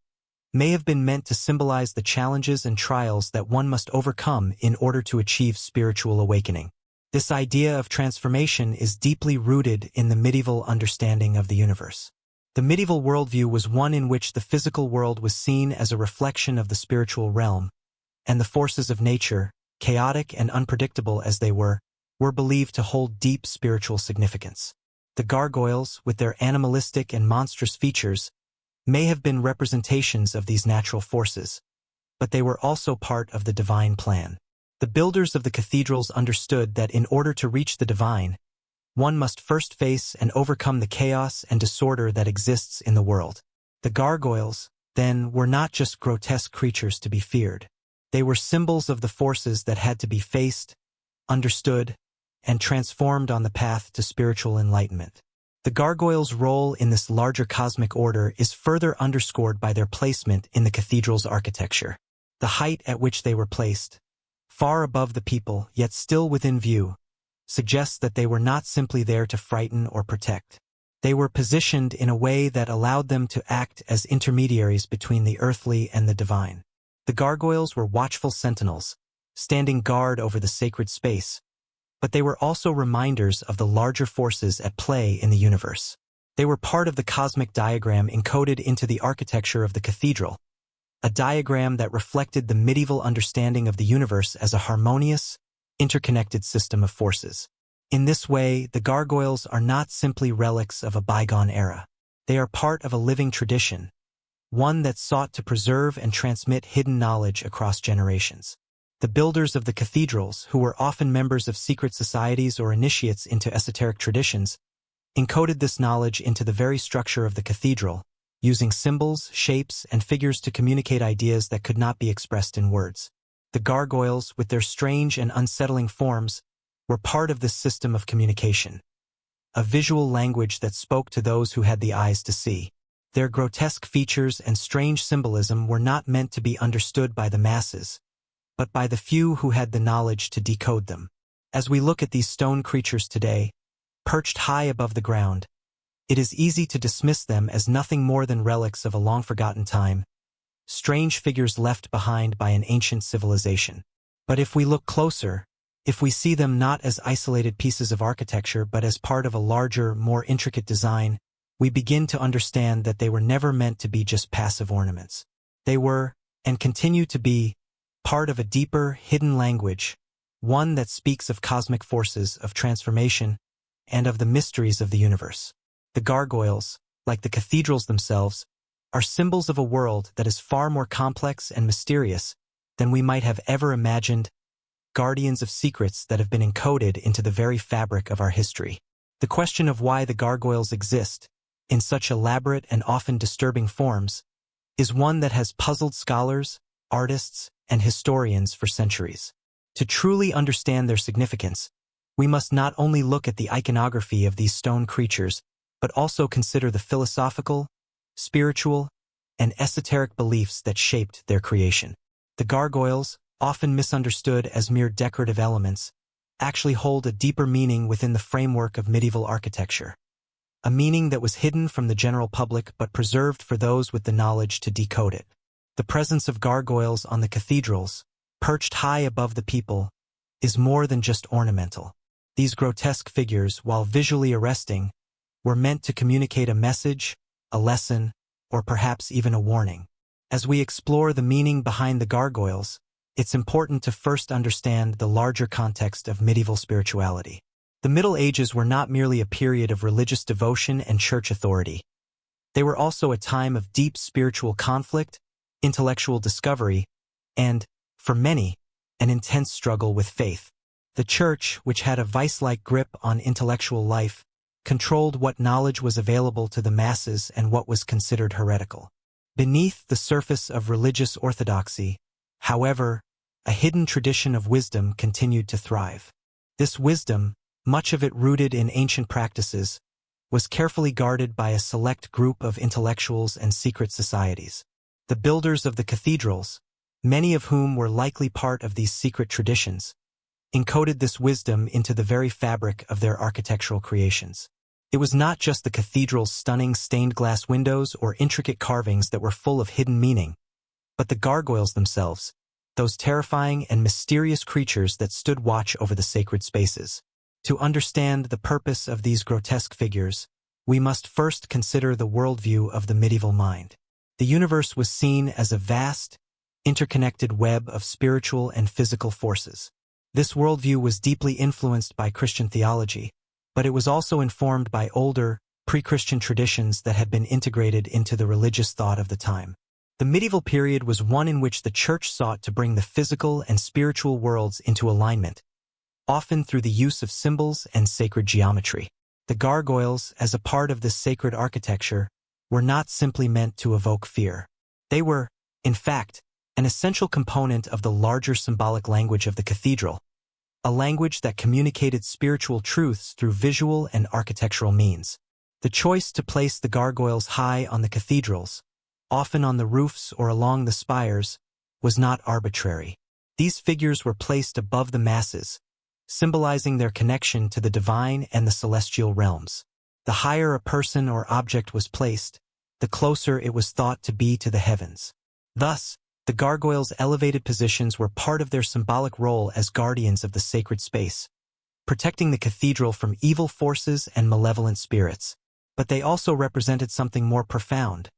may have been meant to symbolize the challenges and trials that one must overcome in order to achieve spiritual awakening. This idea of transformation is deeply rooted in the medieval understanding of the universe. The medieval worldview was one in which the physical world was seen as a reflection of the spiritual realm, and the forces of nature, chaotic and unpredictable as they were believed to hold deep spiritual significance. The gargoyles, with their animalistic and monstrous features, may have been representations of these natural forces, but they were also part of the divine plan. The builders of the cathedrals understood that in order to reach the divine, one must first face and overcome the chaos and disorder that exists in the world. The gargoyles, then, were not just grotesque creatures to be feared. They were symbols of the forces that had to be faced, understood, and transformed on the path to spiritual enlightenment. The gargoyles' role in this larger cosmic order is further underscored by their placement in the cathedral's architecture. The height at which they were placed, far above the people yet still within view, suggests that they were not simply there to frighten or protect. They were positioned in a way that allowed them to act as intermediaries between the earthly and the divine. The gargoyles were watchful sentinels, standing guard over the sacred space, but they were also reminders of the larger forces at play in the universe. They were part of the cosmic diagram encoded into the architecture of the cathedral, a diagram that reflected the medieval understanding of the universe as a harmonious, interconnected system of forces. In this way, the gargoyles are not simply relics of a bygone era. They are part of a living tradition, one that sought to preserve and transmit hidden knowledge across generations. The builders of the cathedrals, who were often members of secret societies or initiates into esoteric traditions, encoded this knowledge into the very structure of the cathedral, using symbols, shapes, and figures to communicate ideas that could not be expressed in words. The gargoyles, with their strange and unsettling forms, were part of this system of communication, a visual language that spoke to those who had the eyes to see. Their grotesque features and strange symbolism were not meant to be understood by the masses, but by the few who had the knowledge to decode them. As we look at these stone creatures today, perched high above the ground, it is easy to dismiss them as nothing more than relics of a long-forgotten time, strange figures left behind by an ancient civilization. But if we look closer, If we see them not as isolated pieces of architecture but as part of a larger, more intricate design, we begin to understand that they were never meant to be just passive ornaments. They were, and continue to be, part of a deeper, hidden language, one that speaks of cosmic forces, of transformation, and of the mysteries of the universe. The gargoyles, like the cathedrals themselves, are symbols of a world that is far more complex and mysterious than we might have ever imagined, guardians of secrets that have been encoded into the very fabric of our history. The question of why the gargoyles exist, in such elaborate and often disturbing forms, is one that has puzzled scholars, artists, and historians for centuries. To truly understand their significance, we must not only look at the iconography of these stone creatures, but also consider the philosophical, spiritual, and esoteric beliefs that shaped their creation. The gargoyles, often misunderstood as mere decorative elements, actually hold a deeper meaning within the framework of medieval architecture. A meaning that was hidden from the general public but preserved for those with the knowledge to decode it. The presence of gargoyles on the cathedrals, perched high above the people, is more than just ornamental. These grotesque figures, while visually arresting, were meant to communicate a message, a lesson, or perhaps even a warning. As we explore the meaning behind the gargoyles, it's important to first understand the larger context of medieval spirituality. The Middle Ages were not merely a period of religious devotion and church authority. They were also a time of deep spiritual conflict, intellectual discovery, and, for many, an intense struggle with faith. The Church, which had a vice-like grip on intellectual life, controlled what knowledge was available to the masses and what was considered heretical. Beneath the surface of religious orthodoxy, however, a hidden tradition of wisdom continued to thrive. This wisdom, much of it rooted in ancient practices, was carefully guarded by a select group of intellectuals and secret societies. The builders of the cathedrals, many of whom were likely part of these secret traditions, encoded this wisdom into the very fabric of their architectural creations. It was not just the cathedral's stunning stained glass windows or intricate carvings that were full of hidden meaning, but the gargoyles themselves, those terrifying and mysterious creatures that stood watch over the sacred spaces. To understand the purpose of these grotesque figures, we must first consider the worldview of the medieval mind. The universe was seen as a vast, interconnected web of spiritual and physical forces. This worldview was deeply influenced by Christian theology, but it was also informed by older, pre-Christian traditions that had been integrated into the religious thought of the time. The medieval period was one in which the Church sought to bring the physical and spiritual worlds into alignment, often through the use of symbols and sacred geometry. The gargoyles, as a part of this sacred architecture, were not simply meant to evoke fear. They were, in fact, an essential component of the larger symbolic language of the cathedral, a language that communicated spiritual truths through visual and architectural means. The choice to place the gargoyles high on the cathedrals, often on the roofs or along the spires, was not arbitrary. These figures were placed above the masses, symbolizing their connection to the divine and the celestial realms. The higher a person or object was placed, the closer it was thought to be to the heavens. Thus, the gargoyles' elevated positions were part of their symbolic role as guardians of the sacred space, protecting the cathedral from evil forces and malevolent spirits. But they also represented something more profound,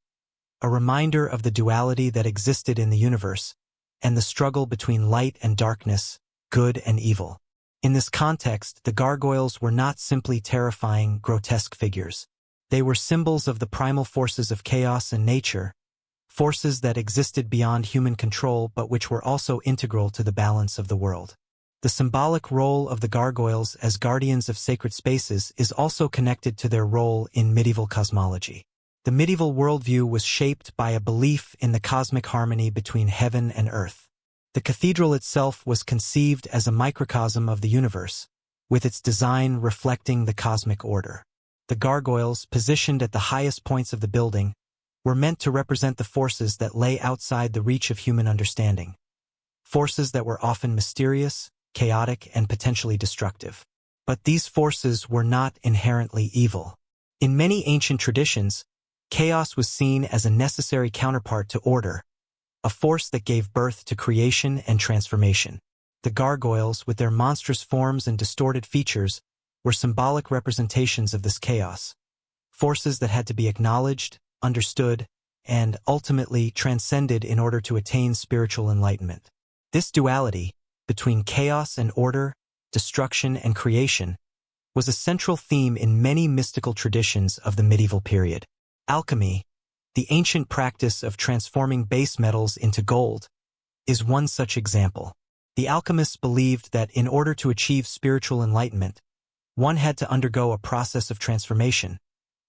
a reminder of the duality that existed in the universe, and the struggle between light and darkness, good and evil. In this context, the gargoyles were not simply terrifying, grotesque figures. They were symbols of the primal forces of chaos and nature, forces that existed beyond human control but which were also integral to the balance of the world. The symbolic role of the gargoyles as guardians of sacred spaces is also connected to their role in medieval cosmology. The medieval worldview was shaped by a belief in the cosmic harmony between heaven and earth. The cathedral itself was conceived as a microcosm of the universe, with its design reflecting the cosmic order. The gargoyles, positioned at the highest points of the building, were meant to represent the forces that lay outside the reach of human understanding, forces that were often mysterious, chaotic, and potentially destructive. But these forces were not inherently evil. In many ancient traditions, chaos was seen as a necessary counterpart to order, a force that gave birth to creation and transformation. The gargoyles, with their monstrous forms and distorted features, were symbolic representations of this chaos, forces that had to be acknowledged, understood, and ultimately transcended in order to attain spiritual enlightenment. This duality, between chaos and order, destruction and creation, was a central theme in many mystical traditions of the medieval period. Alchemy, the ancient practice of transforming base metals into gold, is one such example. The alchemists believed that in order to achieve spiritual enlightenment, one had to undergo a process of transformation,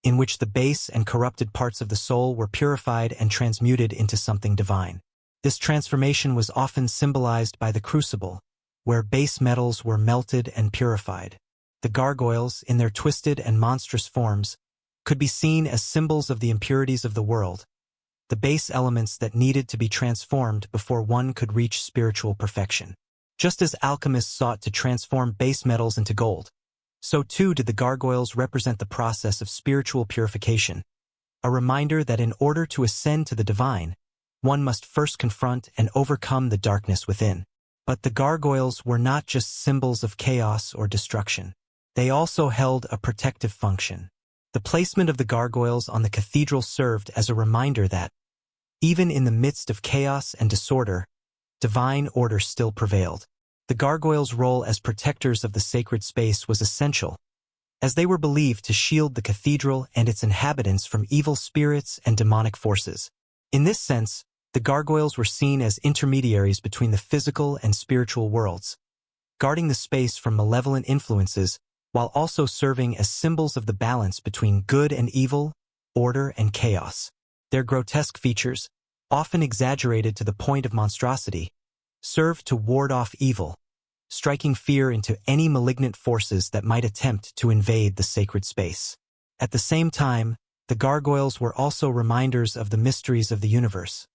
in which the base and corrupted parts of the soul were purified and transmuted into something divine. This transformation was often symbolized by the crucible, where base metals were melted and purified. The gargoyles, in their twisted and monstrous forms, could be seen as symbols of the impurities of the world, the base elements that needed to be transformed before one could reach spiritual perfection. Just as alchemists sought to transform base metals into gold, so too did the gargoyles represent the process of spiritual purification, a reminder that in order to ascend to the divine, one must first confront and overcome the darkness within. But the gargoyles were not just symbols of chaos or destruction. They also held a protective function. The placement of the gargoyles on the cathedral served as a reminder that, even in the midst of chaos and disorder, divine order still prevailed. The gargoyles' role as protectors of the sacred space was essential, as they were believed to shield the cathedral and its inhabitants from evil spirits and demonic forces. In this sense, the gargoyles were seen as intermediaries between the physical and spiritual worlds, guarding the space from malevolent influences while also serving as symbols of the balance between good and evil, order and chaos. Their grotesque features, often exaggerated to the point of monstrosity, served to ward off evil, striking fear into any malignant forces that might attempt to invade the sacred space. At the same time, the gargoyles were also reminders of the mysteries of the universe,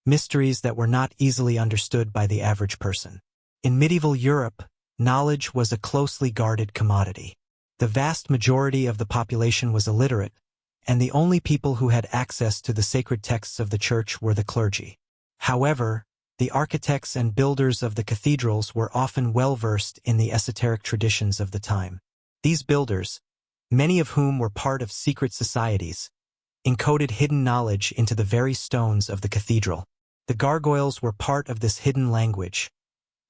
mysteries that were not easily understood by the average person. In medieval Europe, knowledge was a closely guarded commodity. The vast majority of the population was illiterate, and the only people who had access to the sacred texts of the church were the clergy. However, the architects and builders of the cathedrals were often well-versed in the esoteric traditions of the time. These builders, many of whom were part of secret societies, encoded hidden knowledge into the very stones of the cathedral. The gargoyles were part of this hidden language,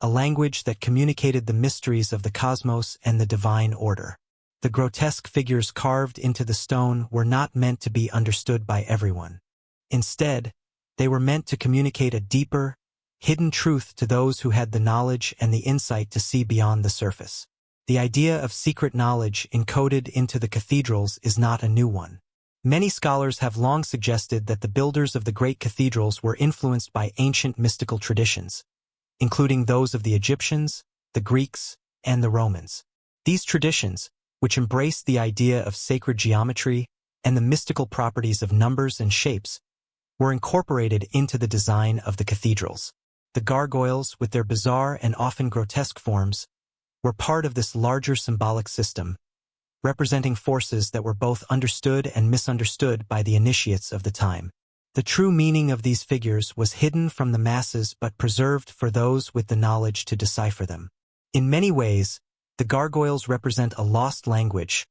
a language that communicated the mysteries of the cosmos and the divine order. The grotesque figures carved into the stone were not meant to be understood by everyone. Instead, they were meant to communicate a deeper, hidden truth to those who had the knowledge and the insight to see beyond the surface. The idea of secret knowledge encoded into the cathedrals is not a new one. Many scholars have long suggested that the builders of the great cathedrals were influenced by ancient mystical traditions, including those of the Egyptians, the Greeks, and the Romans. These traditions, which embraced the idea of sacred geometry and the mystical properties of numbers and shapes, were incorporated into the design of the cathedrals. The gargoyles, with their bizarre and often grotesque forms, were part of this larger symbolic system, representing forces that were both understood and misunderstood by the initiates of the time. The true meaning of these figures was hidden from the masses but preserved for those with the knowledge to decipher them. In many ways, the gargoyles represent a lost language,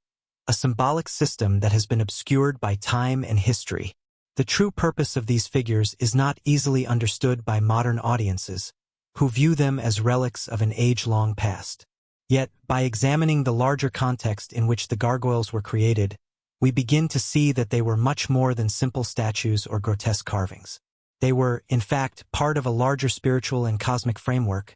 a symbolic system that has been obscured by time and history. The true purpose of these figures is not easily understood by modern audiences, who view them as relics of an age-long past. Yet, by examining the larger context in which the gargoyles were created, we begin to see that they were much more than simple statues or grotesque carvings. They were, in fact, part of a larger spiritual and cosmic framework,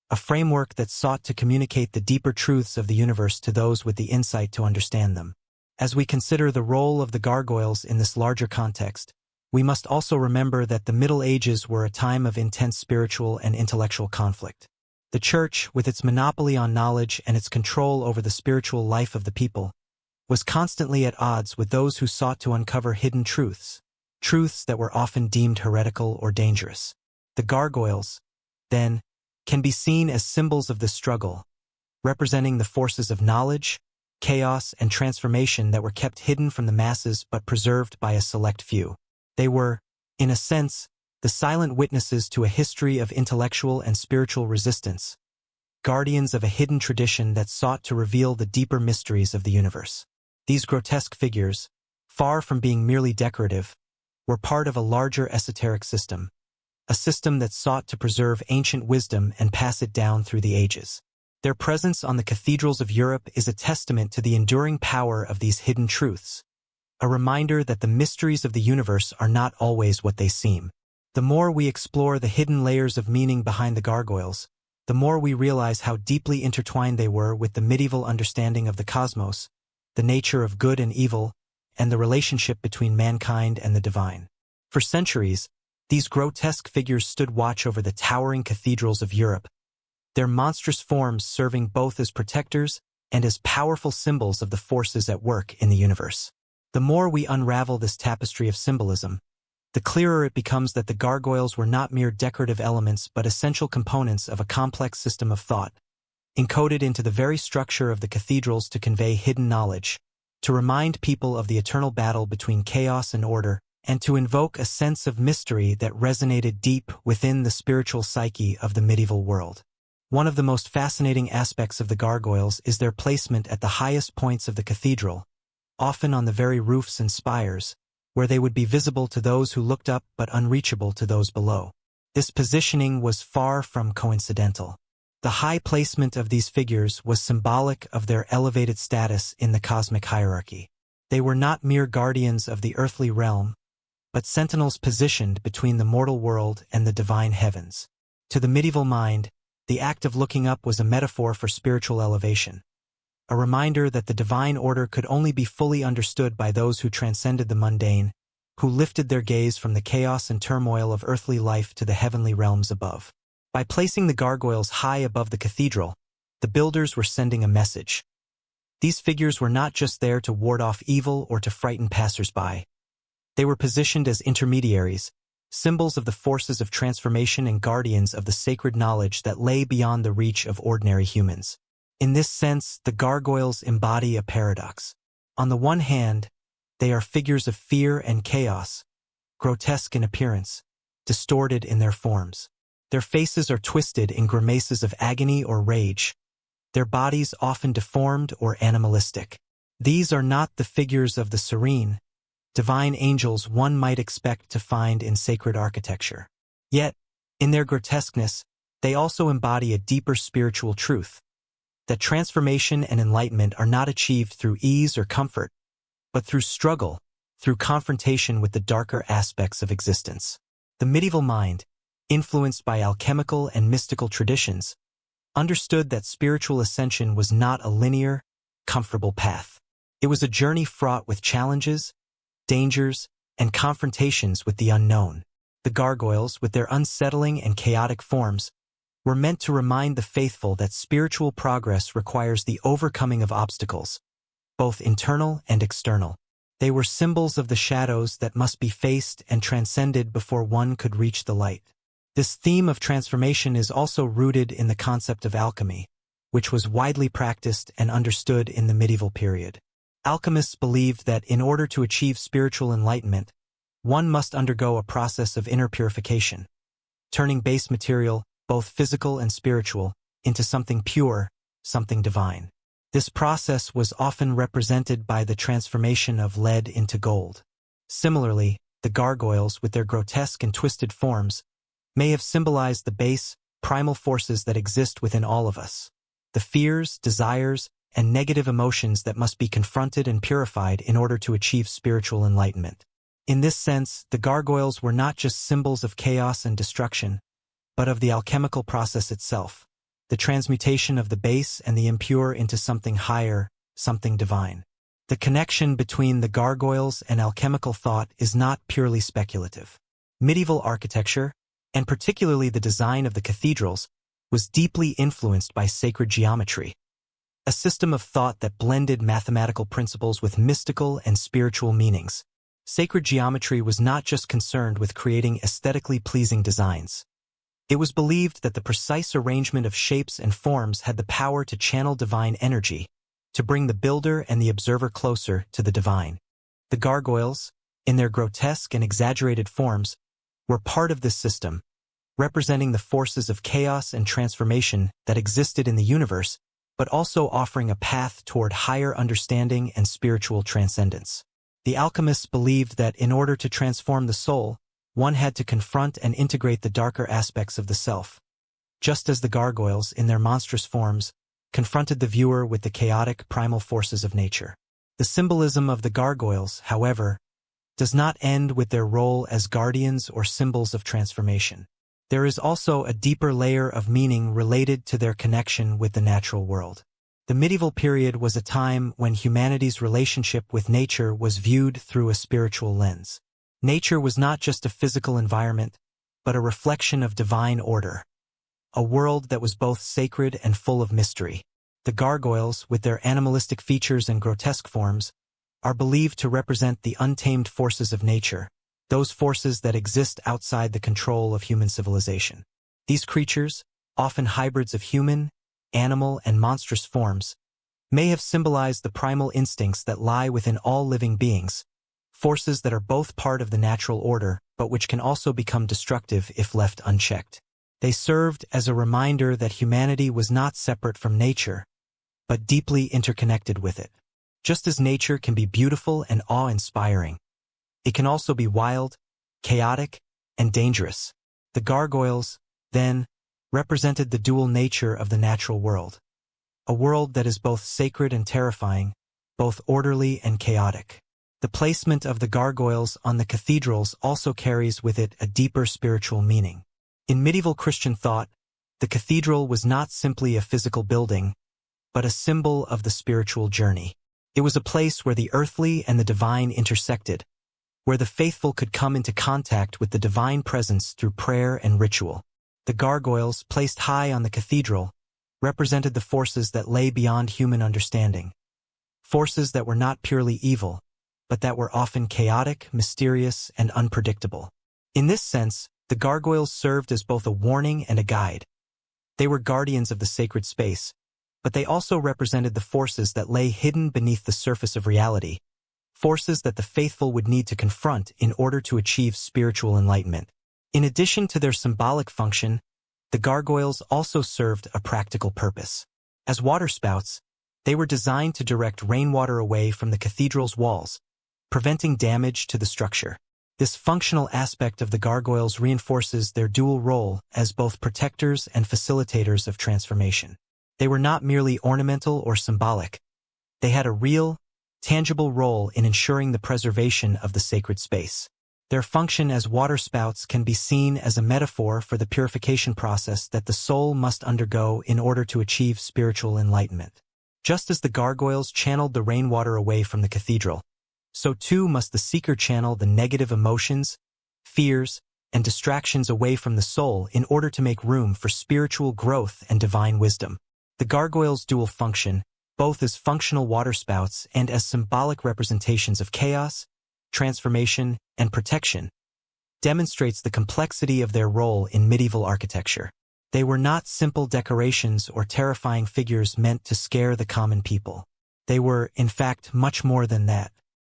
a framework that sought to communicate the deeper truths of the universe to those with the insight to understand them. As we consider the role of the gargoyles in this larger context, we must also remember that the Middle Ages were a time of intense spiritual and intellectual conflict. The Church, with its monopoly on knowledge and its control over the spiritual life of the people, was constantly at odds with those who sought to uncover hidden truths that were often deemed heretical or dangerous. The gargoyles, then, can be seen as symbols of this struggle, representing the forces of knowledge, chaos, and transformation that were kept hidden from the masses but preserved by a select few. They were, in a sense, the silent witnesses to a history of intellectual and spiritual resistance, guardians of a hidden tradition that sought to reveal the deeper mysteries of the universe. These grotesque figures, far from being merely decorative, were part of a larger esoteric system, a system that sought to preserve ancient wisdom and pass it down through the ages. Their presence on the cathedrals of Europe is a testament to the enduring power of these hidden truths, a reminder that the mysteries of the universe are not always what they seem. The more we explore the hidden layers of meaning behind the gargoyles, the more we realize how deeply intertwined they were with the medieval understanding of the cosmos, the nature of good and evil, and the relationship between mankind and the divine. For centuries, these grotesque figures stood watch over the towering cathedrals of Europe, their monstrous forms serving both as protectors and as powerful symbols of the forces at work in the universe. The more we unravel this tapestry of symbolism, the clearer it becomes that the gargoyles were not mere decorative elements but essential components of a complex system of thought, encoded into the very structure of the cathedrals to convey hidden knowledge, to remind people of the eternal battle between chaos and order, and to invoke a sense of mystery that resonated deep within the spiritual psyche of the medieval world. One of the most fascinating aspects of the gargoyles is their placement at the highest points of the cathedral, often on the very roofs and spires, where they would be visible to those who looked up but unreachable to those below. This positioning was far from coincidental. The high placement of these figures was symbolic of their elevated status in the cosmic hierarchy. They were not mere guardians of the earthly realm, but sentinels positioned between the mortal world and the divine heavens. To the medieval mind, the act of looking up was a metaphor for spiritual elevation, a reminder that the divine order could only be fully understood by those who transcended the mundane, who lifted their gaze from the chaos and turmoil of earthly life to the heavenly realms above. By placing the gargoyles high above the cathedral, the builders were sending a message. These figures were not just there to ward off evil or to frighten passers-by. They were positioned as intermediaries, symbols of the forces of transformation and guardians of the sacred knowledge that lay beyond the reach of ordinary humans. In this sense, the gargoyles embody a paradox. On the one hand, they are figures of fear and chaos, grotesque in appearance, distorted in their forms. Their faces are twisted in grimaces of agony or rage, their bodies often deformed or animalistic. These are not the figures of the serene, divine angels one might expect to find in sacred architecture. Yet, in their grotesqueness, they also embody a deeper spiritual truth, that transformation and enlightenment are not achieved through ease or comfort, but through struggle, through confrontation with the darker aspects of existence. The medieval mind, influenced by alchemical and mystical traditions, understood that spiritual ascension was not a linear, comfortable path. It was a journey fraught with challenges, dangers, and confrontations with the unknown. The gargoyles, with their unsettling and chaotic forms, were meant to remind the faithful that spiritual progress requires the overcoming of obstacles, both internal and external. They were symbols of the shadows that must be faced and transcended before one could reach the light. This theme of transformation is also rooted in the concept of alchemy, which was widely practiced and understood in the medieval period. Alchemists believed that in order to achieve spiritual enlightenment, one must undergo a process of inner purification, turning base material, both physical and spiritual, into something pure, something divine. This process was often represented by the transformation of lead into gold. Similarly, the gargoyles, with their grotesque and twisted forms, may have symbolized the base, primal forces that exist within all of us, the fears, desires, and negative emotions that must be confronted and purified in order to achieve spiritual enlightenment. In this sense, the gargoyles were not just symbols of chaos and destruction, but of the alchemical process itself, the transmutation of the base and the impure into something higher, something divine. The connection between the gargoyles and alchemical thought is not purely speculative. Medieval architecture, and particularly the design of the cathedrals, was deeply influenced by sacred geometry, a system of thought that blended mathematical principles with mystical and spiritual meanings. Sacred geometry was not just concerned with creating aesthetically pleasing designs. It was believed that the precise arrangement of shapes and forms had the power to channel divine energy, to bring the builder and the observer closer to the divine. The gargoyles, in their grotesque and exaggerated forms, were part of this system, representing the forces of chaos and transformation that existed in the universe, but also offering a path toward higher understanding and spiritual transcendence. The alchemists believed that in order to transform the soul, one had to confront and integrate the darker aspects of the self, just as the gargoyles, in their monstrous forms, confronted the viewer with the chaotic primal forces of nature. The symbolism of the gargoyles, however, does not end with their role as guardians or symbols of transformation. There is also a deeper layer of meaning related to their connection with the natural world. The medieval period was a time when humanity's relationship with nature was viewed through a spiritual lens. Nature was not just a physical environment, but a reflection of divine order, a world that was both sacred and full of mystery. The gargoyles, with their animalistic features and grotesque forms, are believed to represent the untamed forces of nature, those forces that exist outside the control of human civilization. These creatures, often hybrids of human, animal, and monstrous forms, may have symbolized the primal instincts that lie within all living beings, forces that are both part of the natural order but which can also become destructive if left unchecked. They served as a reminder that humanity was not separate from nature, but deeply interconnected with it. Just as nature can be beautiful and awe-inspiring, it can also be wild, chaotic, and dangerous. The gargoyles, then, represented the dual nature of the natural world, a world that is both sacred and terrifying, both orderly and chaotic. The placement of the gargoyles on the cathedrals also carries with it a deeper spiritual meaning. In medieval Christian thought, the cathedral was not simply a physical building, but a symbol of the spiritual journey. It was a place where the earthly and the divine intersected, where the faithful could come into contact with the divine presence through prayer and ritual. The gargoyles, placed high on the cathedral, represented the forces that lay beyond human understanding, forces that were not purely evil, but that were often chaotic, mysterious, and unpredictable. In this sense, the gargoyles served as both a warning and a guide. They were guardians of the sacred space, but they also represented the forces that lay hidden beneath the surface of reality, forces that the faithful would need to confront in order to achieve spiritual enlightenment. In addition to their symbolic function, the gargoyles also served a practical purpose. As waterspouts, they were designed to direct rainwater away from the cathedral's walls, preventing damage to the structure. This functional aspect of the gargoyles reinforces their dual role as both protectors and facilitators of transformation. They were not merely ornamental or symbolic. They had a real, tangible role in ensuring the preservation of the sacred space. Their function as waterspouts can be seen as a metaphor for the purification process that the soul must undergo in order to achieve spiritual enlightenment. Just as the gargoyles channeled the rainwater away from the cathedral, so too must the seeker channel the negative emotions, fears, and distractions away from the soul in order to make room for spiritual growth and divine wisdom. The gargoyles' dual function, both as functional waterspouts and as symbolic representations of chaos, transformation, and protection, demonstrates the complexity of their role in medieval architecture. They were not simple decorations or terrifying figures meant to scare the common people. They were, in fact, much more than that.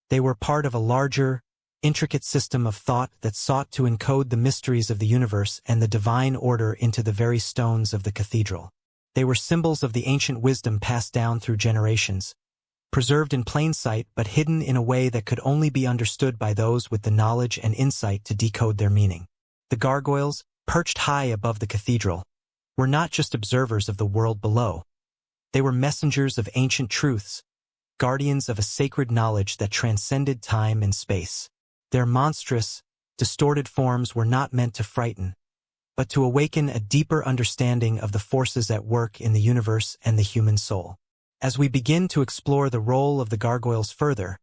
They were part of a larger, intricate system of thought that sought to encode the mysteries of the universe and the divine order into the very stones of the cathedral. They were symbols of the ancient wisdom passed down through generations, preserved in plain sight but hidden in a way that could only be understood by those with the knowledge and insight to decode their meaning. The gargoyles, perched high above the cathedral, were not just observers of the world below. They were messengers of ancient truths, guardians of a sacred knowledge that transcended time and space. Their monstrous, distorted forms were not meant to frighten, but to awaken a deeper understanding of the forces at work in the universe and the human soul. As we begin to explore the role of the gargoyles further,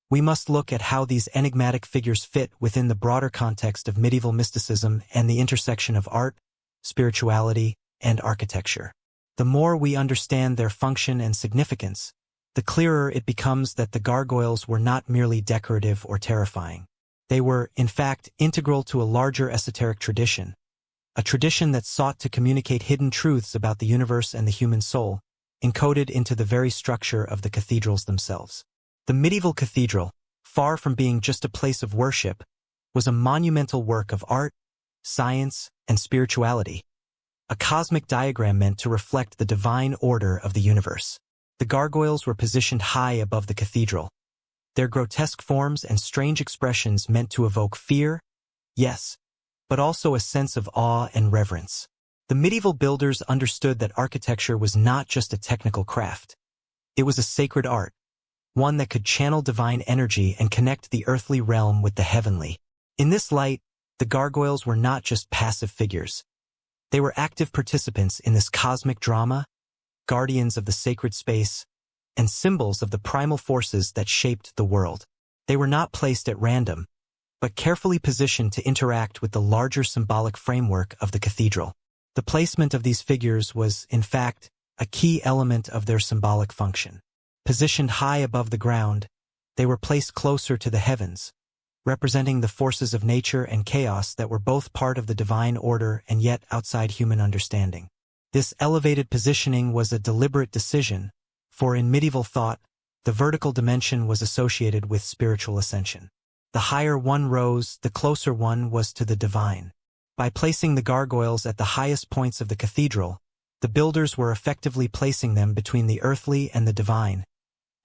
we must look at how these enigmatic figures fit within the broader context of medieval mysticism and the intersection of art, spirituality, and architecture. The more we understand their function and significance, the clearer it becomes that the gargoyles were not merely decorative or terrifying. They were, in fact, integral to a larger esoteric tradition, a tradition that sought to communicate hidden truths about the universe and the human soul, encoded into the very structure of the cathedrals themselves. The medieval cathedral, far from being just a place of worship, was a monumental work of art, science, and spirituality. A cosmic diagram meant to reflect the divine order of the universe. The gargoyles were positioned high above the cathedral. Their grotesque forms and strange expressions meant to evoke fear, yes, but also a sense of awe and reverence. The medieval builders understood that architecture was not just a technical craft. It was a sacred art, one that could channel divine energy and connect the earthly realm with the heavenly. In this light, the gargoyles were not just passive figures. They were active participants in this cosmic drama, guardians of the sacred space, and symbols of the primal forces that shaped the world. They were not placed at random, but carefully positioned to interact with the larger symbolic framework of the cathedral. The placement of these figures was, in fact, a key element of their symbolic function. Positioned high above the ground, they were placed closer to the heavens, representing the forces of nature and chaos that were both part of the divine order and yet outside human understanding. This elevated positioning was a deliberate decision, for in medieval thought, the vertical dimension was associated with spiritual ascension. The higher one rose, the closer one was to the divine. By placing the gargoyles at the highest points of the cathedral, the builders were effectively placing them between the earthly and the divine,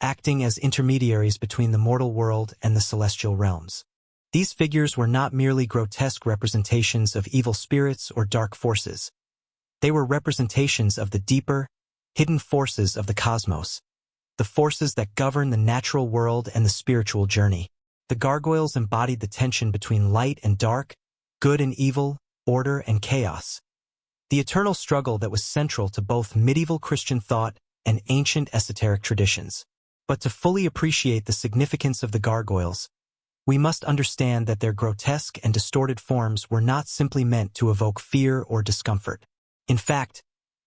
acting as intermediaries between the mortal world and the celestial realms. These figures were not merely grotesque representations of evil spirits or dark forces. They were representations of the deeper, hidden forces of the cosmos, the forces that govern the natural world and the spiritual journey. The gargoyles embodied the tension between light and dark, good and evil, order and chaos. The eternal struggle that was central to both medieval Christian thought and ancient esoteric traditions. But to fully appreciate the significance of the gargoyles, we must understand that their grotesque and distorted forms were not simply meant to evoke fear or discomfort. In fact,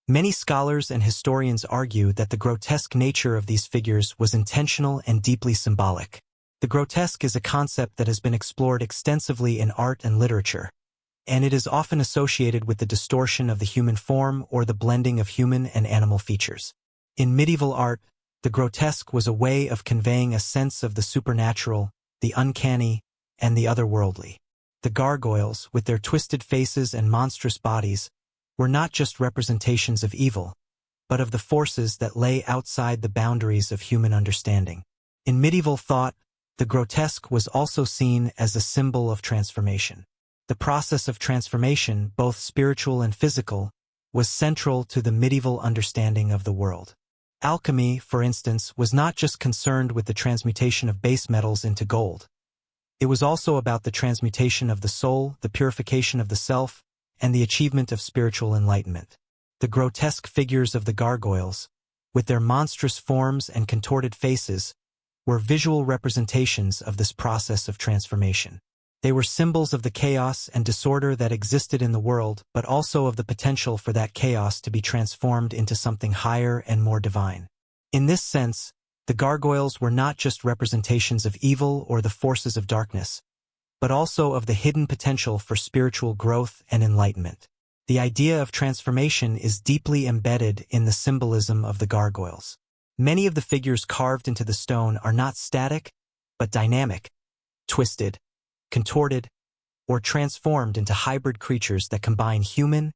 many scholars and historians argue that the grotesque nature of these figures was intentional and deeply symbolic. The grotesque is a concept that has been explored extensively in art and literature, and it is often associated with the distortion of the human form or the blending of human and animal features. In medieval art, the grotesque was a way of conveying a sense of the supernatural, the uncanny, and the otherworldly. The gargoyles, with their twisted faces and monstrous bodies, were not just representations of evil, but of the forces that lay outside the boundaries of human understanding. In medieval thought, the grotesque was also seen as a symbol of transformation. The process of transformation, both spiritual and physical, was central to the medieval understanding of the world. Alchemy, for instance, was not just concerned with the transmutation of base metals into gold. It was also about the transmutation of the soul, the purification of the self, and the achievement of spiritual enlightenment. The grotesque figures of the gargoyles, with their monstrous forms and contorted faces, were visual representations of this process of transformation. They were symbols of the chaos and disorder that existed in the world, but also of the potential for that chaos to be transformed into something higher and more divine. In this sense, the gargoyles were not just representations of evil or the forces of darkness, but also of the hidden potential for spiritual growth and enlightenment. The idea of transformation is deeply embedded in the symbolism of the gargoyles. Many of the figures carved into the stone are not static, but dynamic, twisted, contorted, or transformed into hybrid creatures that combine human,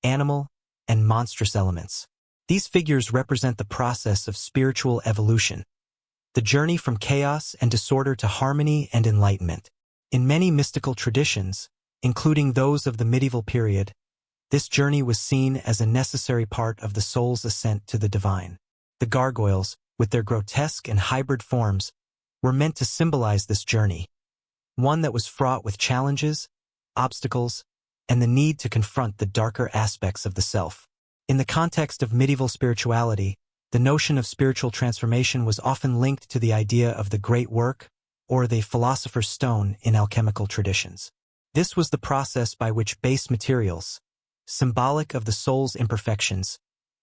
animal, and monstrous elements. These figures represent the process of spiritual evolution, the journey from chaos and disorder to harmony and enlightenment. In many mystical traditions, including those of the medieval period, this journey was seen as a necessary part of the soul's ascent to the divine. The gargoyles, with their grotesque and hybrid forms, were meant to symbolize this journey, one that was fraught with challenges, obstacles, and the need to confront the darker aspects of the self. In the context of medieval spirituality, the notion of spiritual transformation was often linked to the idea of the great work, or the philosopher's stone in alchemical traditions. This was the process by which base materials, symbolic of the soul's imperfections,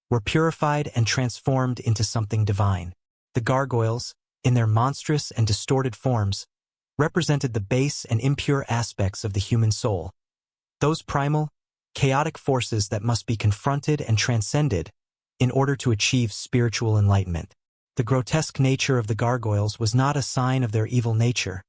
were purified and transformed into something divine. The gargoyles, in their monstrous and distorted forms, represented the base and impure aspects of the human soul, those primal, chaotic forces that must be confronted and transcended in order to achieve spiritual enlightenment. The grotesque nature of the gargoyles was not a sign of their evil nature,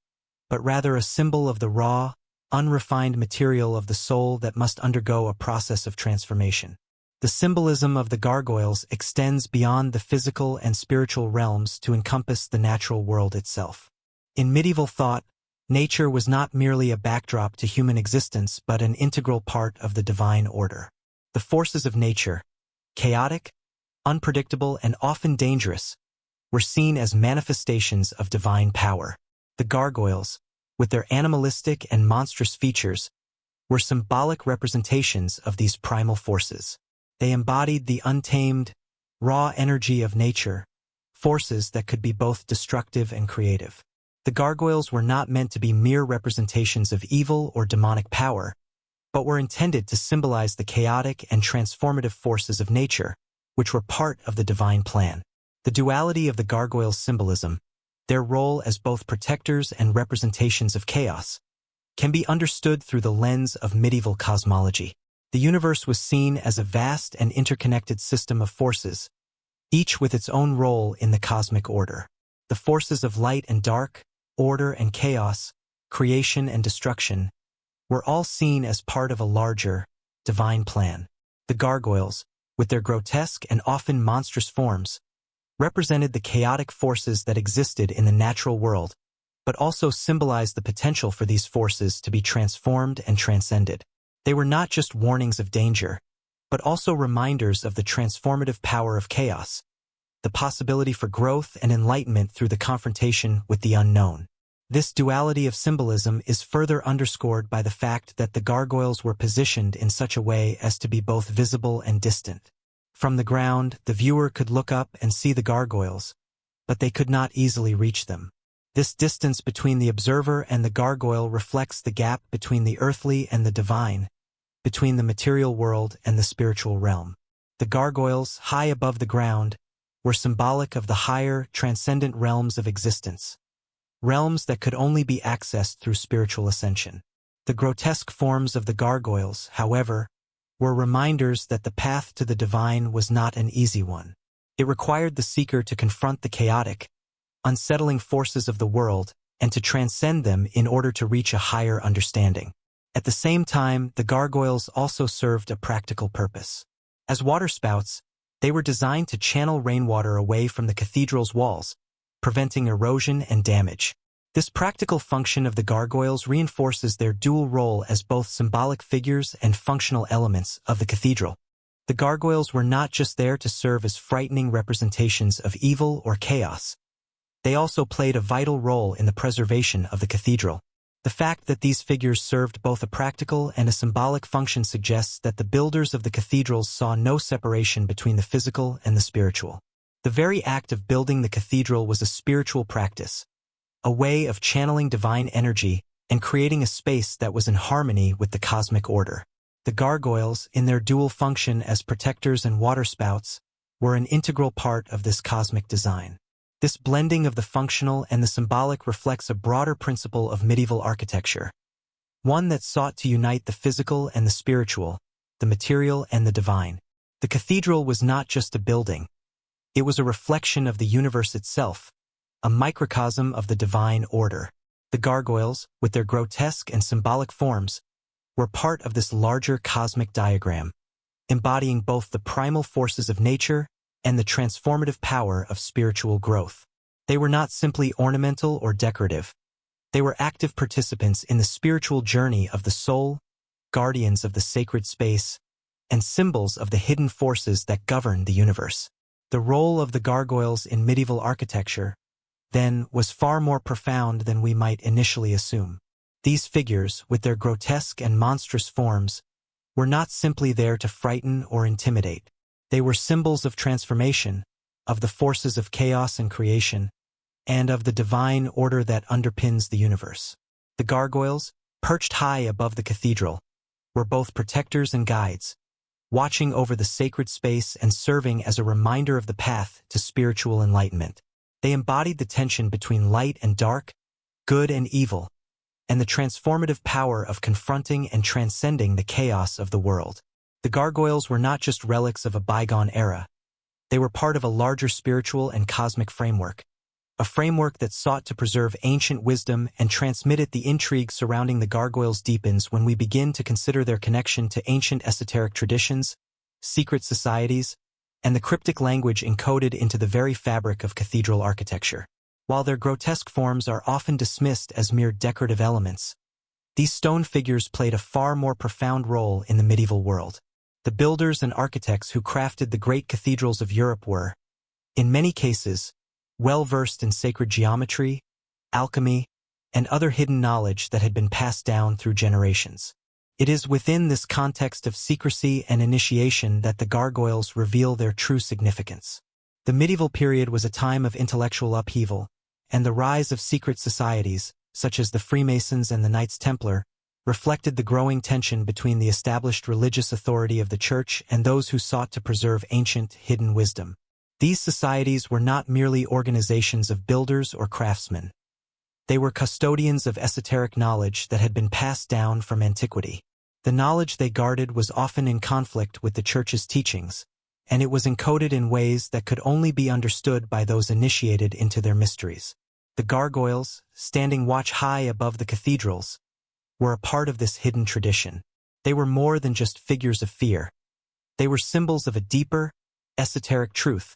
but rather a symbol of the raw, unrefined material of the soul that must undergo a process of transformation. The symbolism of the gargoyles extends beyond the physical and spiritual realms to encompass the natural world itself. In medieval thought, nature was not merely a backdrop to human existence but an integral part of the divine order. The forces of nature, chaotic, unpredictable, and often dangerous, were seen as manifestations of divine power. The gargoyles, with their animalistic and monstrous features, were symbolic representations of these primal forces. They embodied the untamed, raw energy of nature, forces that could be both destructive and creative. The gargoyles were not meant to be mere representations of evil or demonic power, but were intended to symbolize the chaotic and transformative forces of nature, which were part of the divine plan. The duality of the gargoyles' symbolism, their role as both protectors and representations of chaos, can be understood through the lens of medieval cosmology. The universe was seen as a vast and interconnected system of forces, each with its own role in the cosmic order. The forces of light and dark, order and chaos, creation and destruction, were all seen as part of a larger, divine plan. The gargoyles, with their grotesque and often monstrous forms, represented the chaotic forces that existed in the natural world, but also symbolized the potential for these forces to be transformed and transcended. They were not just warnings of danger, but also reminders of the transformative power of chaos, the possibility for growth and enlightenment through the confrontation with the unknown. This duality of symbolism is further underscored by the fact that the gargoyles were positioned in such a way as to be both visible and distant. From the ground, the viewer could look up and see the gargoyles, but they could not easily reach them. This distance between the observer and the gargoyle reflects the gap between the earthly and the divine, between the material world and the spiritual realm. The gargoyles, high above the ground, were symbolic of the higher, transcendent realms of existence, realms that could only be accessed through spiritual ascension. The grotesque forms of the gargoyles, however, were reminders that the path to the divine was not an easy one. It required the seeker to confront the chaotic, unsettling forces of the world and to transcend them in order to reach a higher understanding. At the same time, the gargoyles also served a practical purpose. As waterspouts, they were designed to channel rainwater away from the cathedral's walls, preventing erosion and damage. This practical function of the gargoyles reinforces their dual role as both symbolic figures and functional elements of the cathedral. The gargoyles were not just there to serve as frightening representations of evil or chaos. They also played a vital role in the preservation of the cathedral. The fact that these figures served both a practical and a symbolic function suggests that the builders of the cathedrals saw no separation between the physical and the spiritual. The very act of building the cathedral was a spiritual practice, a way of channeling divine energy and creating a space that was in harmony with the cosmic order. The gargoyles, in their dual function as protectors and waterspouts, were an integral part of this cosmic design. This blending of the functional and the symbolic reflects a broader principle of medieval architecture, one that sought to unite the physical and the spiritual, the material and the divine. The cathedral was not just a building. It was a reflection of the universe itself, a microcosm of the divine order. The gargoyles, with their grotesque and symbolic forms, were part of this larger cosmic diagram, embodying both the primal forces of nature and the transformative power of spiritual growth. They were not simply ornamental or decorative. They were active participants in the spiritual journey of the soul, guardians of the sacred space, and symbols of the hidden forces that govern the universe. The role of the gargoyles in medieval architecture, then, was far more profound than we might initially assume. These figures, with their grotesque and monstrous forms, were not simply there to frighten or intimidate. They were symbols of transformation, of the forces of chaos and creation, and of the divine order that underpins the universe. The gargoyles, perched high above the cathedral, were both protectors and guides, watching over the sacred space and serving as a reminder of the path to spiritual enlightenment. They embodied the tension between light and dark, good and evil, and the transformative power of confronting and transcending the chaos of the world. The gargoyles were not just relics of a bygone era. They were part of a larger spiritual and cosmic framework, a framework that sought to preserve ancient wisdom and transmit it. The intrigue surrounding the gargoyles deepens when we begin to consider their connection to ancient esoteric traditions, secret societies, and the cryptic language encoded into the very fabric of cathedral architecture. While their grotesque forms are often dismissed as mere decorative elements, these stone figures played a far more profound role in the medieval world. The builders and architects who crafted the great cathedrals of Europe were, in many cases, well-versed in sacred geometry, alchemy, and other hidden knowledge that had been passed down through generations. It is within this context of secrecy and initiation that the gargoyles reveal their true significance. The medieval period was a time of intellectual upheaval, and the rise of secret societies, such as the Freemasons and the Knights Templar, reflected the growing tension between the established religious authority of the Church and those who sought to preserve ancient, hidden wisdom. These societies were not merely organizations of builders or craftsmen. They were custodians of esoteric knowledge that had been passed down from antiquity. The knowledge they guarded was often in conflict with the Church's teachings, and it was encoded in ways that could only be understood by those initiated into their mysteries. The gargoyles, standing watch high above the cathedrals, were a part of this hidden tradition. They were more than just figures of fear. They were symbols of a deeper, esoteric truth,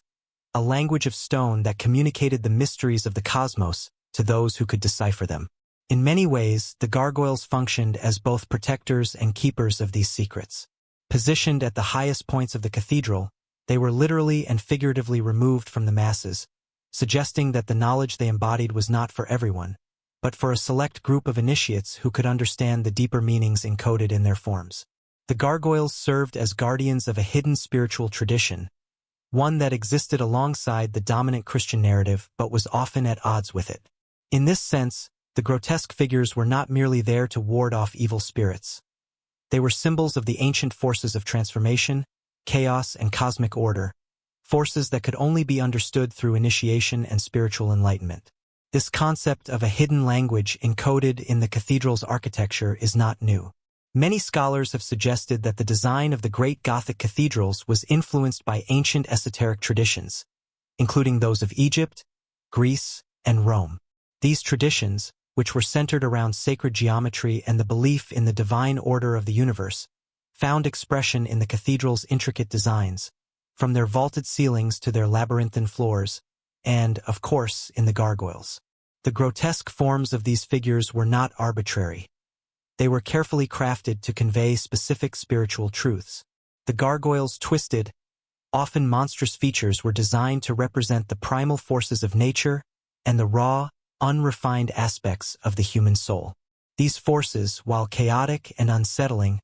a language of stone that communicated the mysteries of the cosmos to those who could decipher them. In many ways, the gargoyles functioned as both protectors and keepers of these secrets. Positioned at the highest points of the cathedral, they were literally and figuratively removed from the masses, suggesting that the knowledge they embodied was not for everyone, but for a select group of initiates who could understand the deeper meanings encoded in their forms. The gargoyles served as guardians of a hidden spiritual tradition, one that existed alongside the dominant Christian narrative but was often at odds with it. In this sense, the grotesque figures were not merely there to ward off evil spirits. They were symbols of the ancient forces of transformation, chaos, and cosmic order, forces that could only be understood through initiation and spiritual enlightenment. This concept of a hidden language encoded in the cathedral's architecture is not new. Many scholars have suggested that the design of the great Gothic cathedrals was influenced by ancient esoteric traditions, including those of Egypt, Greece, and Rome. These traditions, which were centered around sacred geometry and the belief in the divine order of the universe, found expression in the cathedral's intricate designs, from their vaulted ceilings to their labyrinthine floors, and, of course, in the gargoyles. The grotesque forms of these figures were not arbitrary. They were carefully crafted to convey specific spiritual truths. The gargoyles' twisted, often monstrous features were designed to represent the primal forces of nature and the raw, unrefined aspects of the human soul. These forces, while chaotic and unsettling,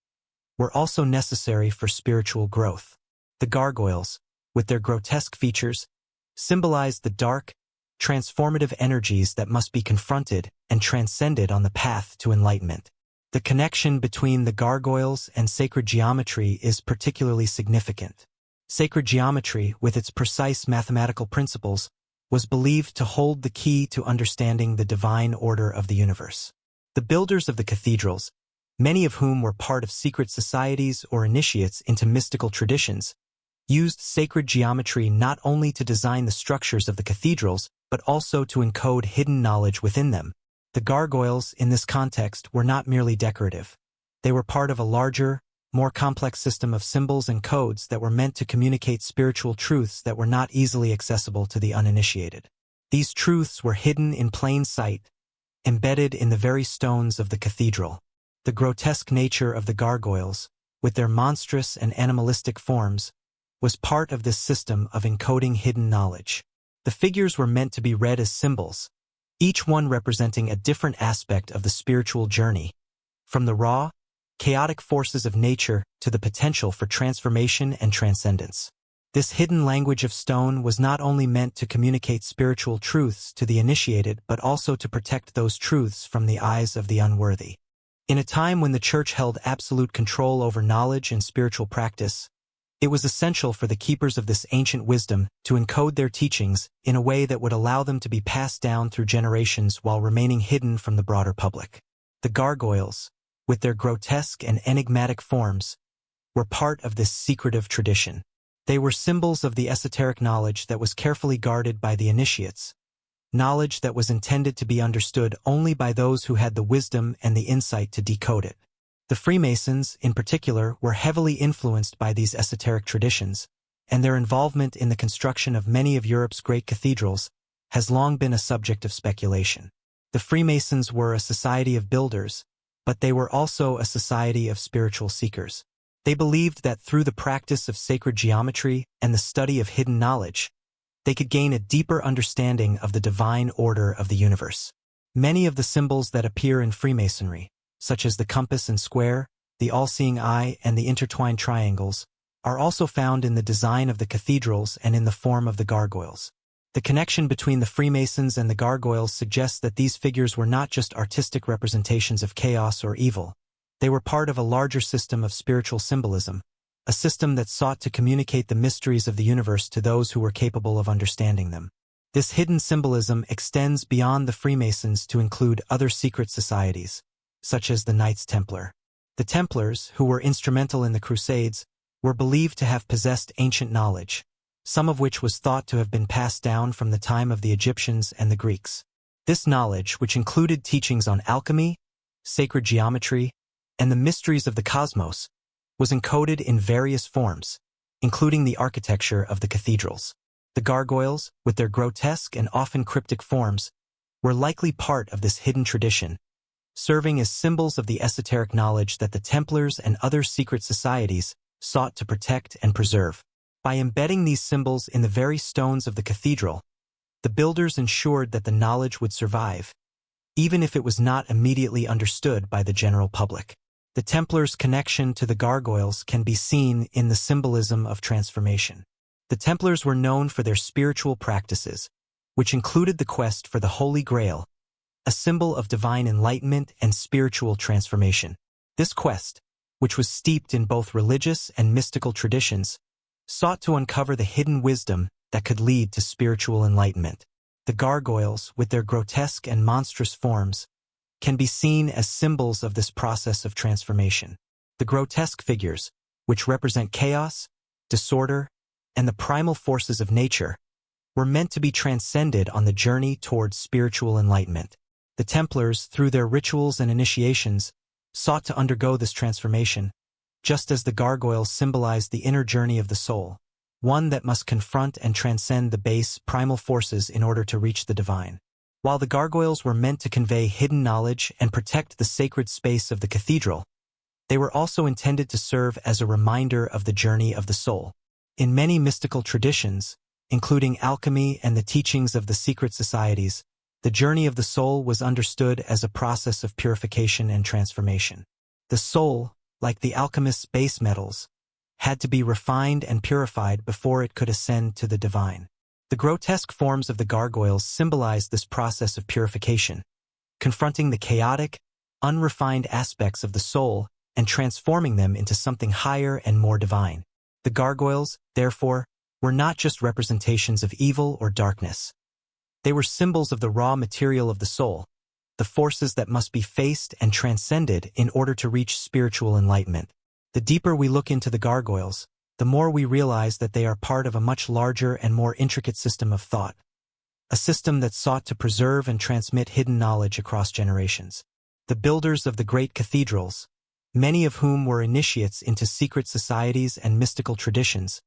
were also necessary for spiritual growth. The gargoyles, with their grotesque features, symbolized the dark, transformative energies that must be confronted and transcended on the path to enlightenment. The connection between the gargoyles and sacred geometry is particularly significant. Sacred geometry, with its precise mathematical principles, was believed to hold the key to understanding the divine order of the universe. The builders of the cathedrals, many of whom were part of secret societies or initiates into mystical traditions, used sacred geometry not only to design the structures of the cathedrals, but also to encode hidden knowledge within them. The gargoyles, in this context, were not merely decorative. They were part of a larger, more complex system of symbols and codes that were meant to communicate spiritual truths that were not easily accessible to the uninitiated. These truths were hidden in plain sight, embedded in the very stones of the cathedral. The grotesque nature of the gargoyles, with their monstrous and animalistic forms, was part of this system of encoding hidden knowledge. The figures were meant to be read as symbols, each one representing a different aspect of the spiritual journey, from the raw, chaotic forces of nature to the potential for transformation and transcendence. This hidden language of stone was not only meant to communicate spiritual truths to the initiated but also to protect those truths from the eyes of the unworthy. In a time when the Church held absolute control over knowledge and spiritual practice, it was essential for the keepers of this ancient wisdom to encode their teachings in a way that would allow them to be passed down through generations while remaining hidden from the broader public. The gargoyles, with their grotesque and enigmatic forms, were part of this secretive tradition. They were symbols of the esoteric knowledge that was carefully guarded by the initiates, knowledge that was intended to be understood only by those who had the wisdom and the insight to decode it. The Freemasons, in particular, were heavily influenced by these esoteric traditions, and their involvement in the construction of many of Europe's great cathedrals has long been a subject of speculation. The Freemasons were a society of builders, but they were also a society of spiritual seekers. They believed that through the practice of sacred geometry and the study of hidden knowledge, they could gain a deeper understanding of the divine order of the universe. Many of the symbols that appear in Freemasonry, such as the compass and square, the all-seeing eye, and the intertwined triangles, are also found in the design of the cathedrals and in the form of the gargoyles. The connection between the Freemasons and the gargoyles suggests that these figures were not just artistic representations of chaos or evil. They were part of a larger system of spiritual symbolism, a system that sought to communicate the mysteries of the universe to those who were capable of understanding them. This hidden symbolism extends beyond the Freemasons to include other secret societies, such as the Knights Templar. The Templars, who were instrumental in the Crusades, were believed to have possessed ancient knowledge, some of which was thought to have been passed down from the time of the Egyptians and the Greeks. This knowledge, which included teachings on alchemy, sacred geometry, and the mysteries of the cosmos, was encoded in various forms, including the architecture of the cathedrals. The gargoyles, with their grotesque and often cryptic forms, were likely part of this hidden tradition, serving as symbols of the esoteric knowledge that the Templars and other secret societies sought to protect and preserve. By embedding these symbols in the very stones of the cathedral, the builders ensured that the knowledge would survive, even if it was not immediately understood by the general public. The Templars' connection to the gargoyles can be seen in the symbolism of transformation. The Templars were known for their spiritual practices, which included the quest for the Holy Grail, a symbol of divine enlightenment and spiritual transformation. This quest, which was steeped in both religious and mystical traditions, sought to uncover the hidden wisdom that could lead to spiritual enlightenment. The gargoyles, with their grotesque and monstrous forms, can be seen as symbols of this process of transformation. The grotesque figures, which represent chaos, disorder, and the primal forces of nature, were meant to be transcended on the journey towards spiritual enlightenment. The Templars, through their rituals and initiations, sought to undergo this transformation, just as the gargoyles symbolized the inner journey of the soul, one that must confront and transcend the base, primal forces in order to reach the divine. While the gargoyles were meant to convey hidden knowledge and protect the sacred space of the cathedral, they were also intended to serve as a reminder of the journey of the soul. In many mystical traditions, including alchemy and the teachings of the secret societies, the journey of the soul was understood as a process of purification and transformation. The soul, like the alchemist's base metals, had to be refined and purified before it could ascend to the divine. The grotesque forms of the gargoyles symbolized this process of purification, confronting the chaotic, unrefined aspects of the soul and transforming them into something higher and more divine. The gargoyles, therefore, were not just representations of evil or darkness. They were symbols of the raw material of the soul, the forces that must be faced and transcended in order to reach spiritual enlightenment. The deeper we look into the gargoyles, the more we realize that they are part of a much larger and more intricate system of thought, a system that sought to preserve and transmit hidden knowledge across generations. The builders of the great cathedrals, many of whom were initiates into secret societies and mystical traditions,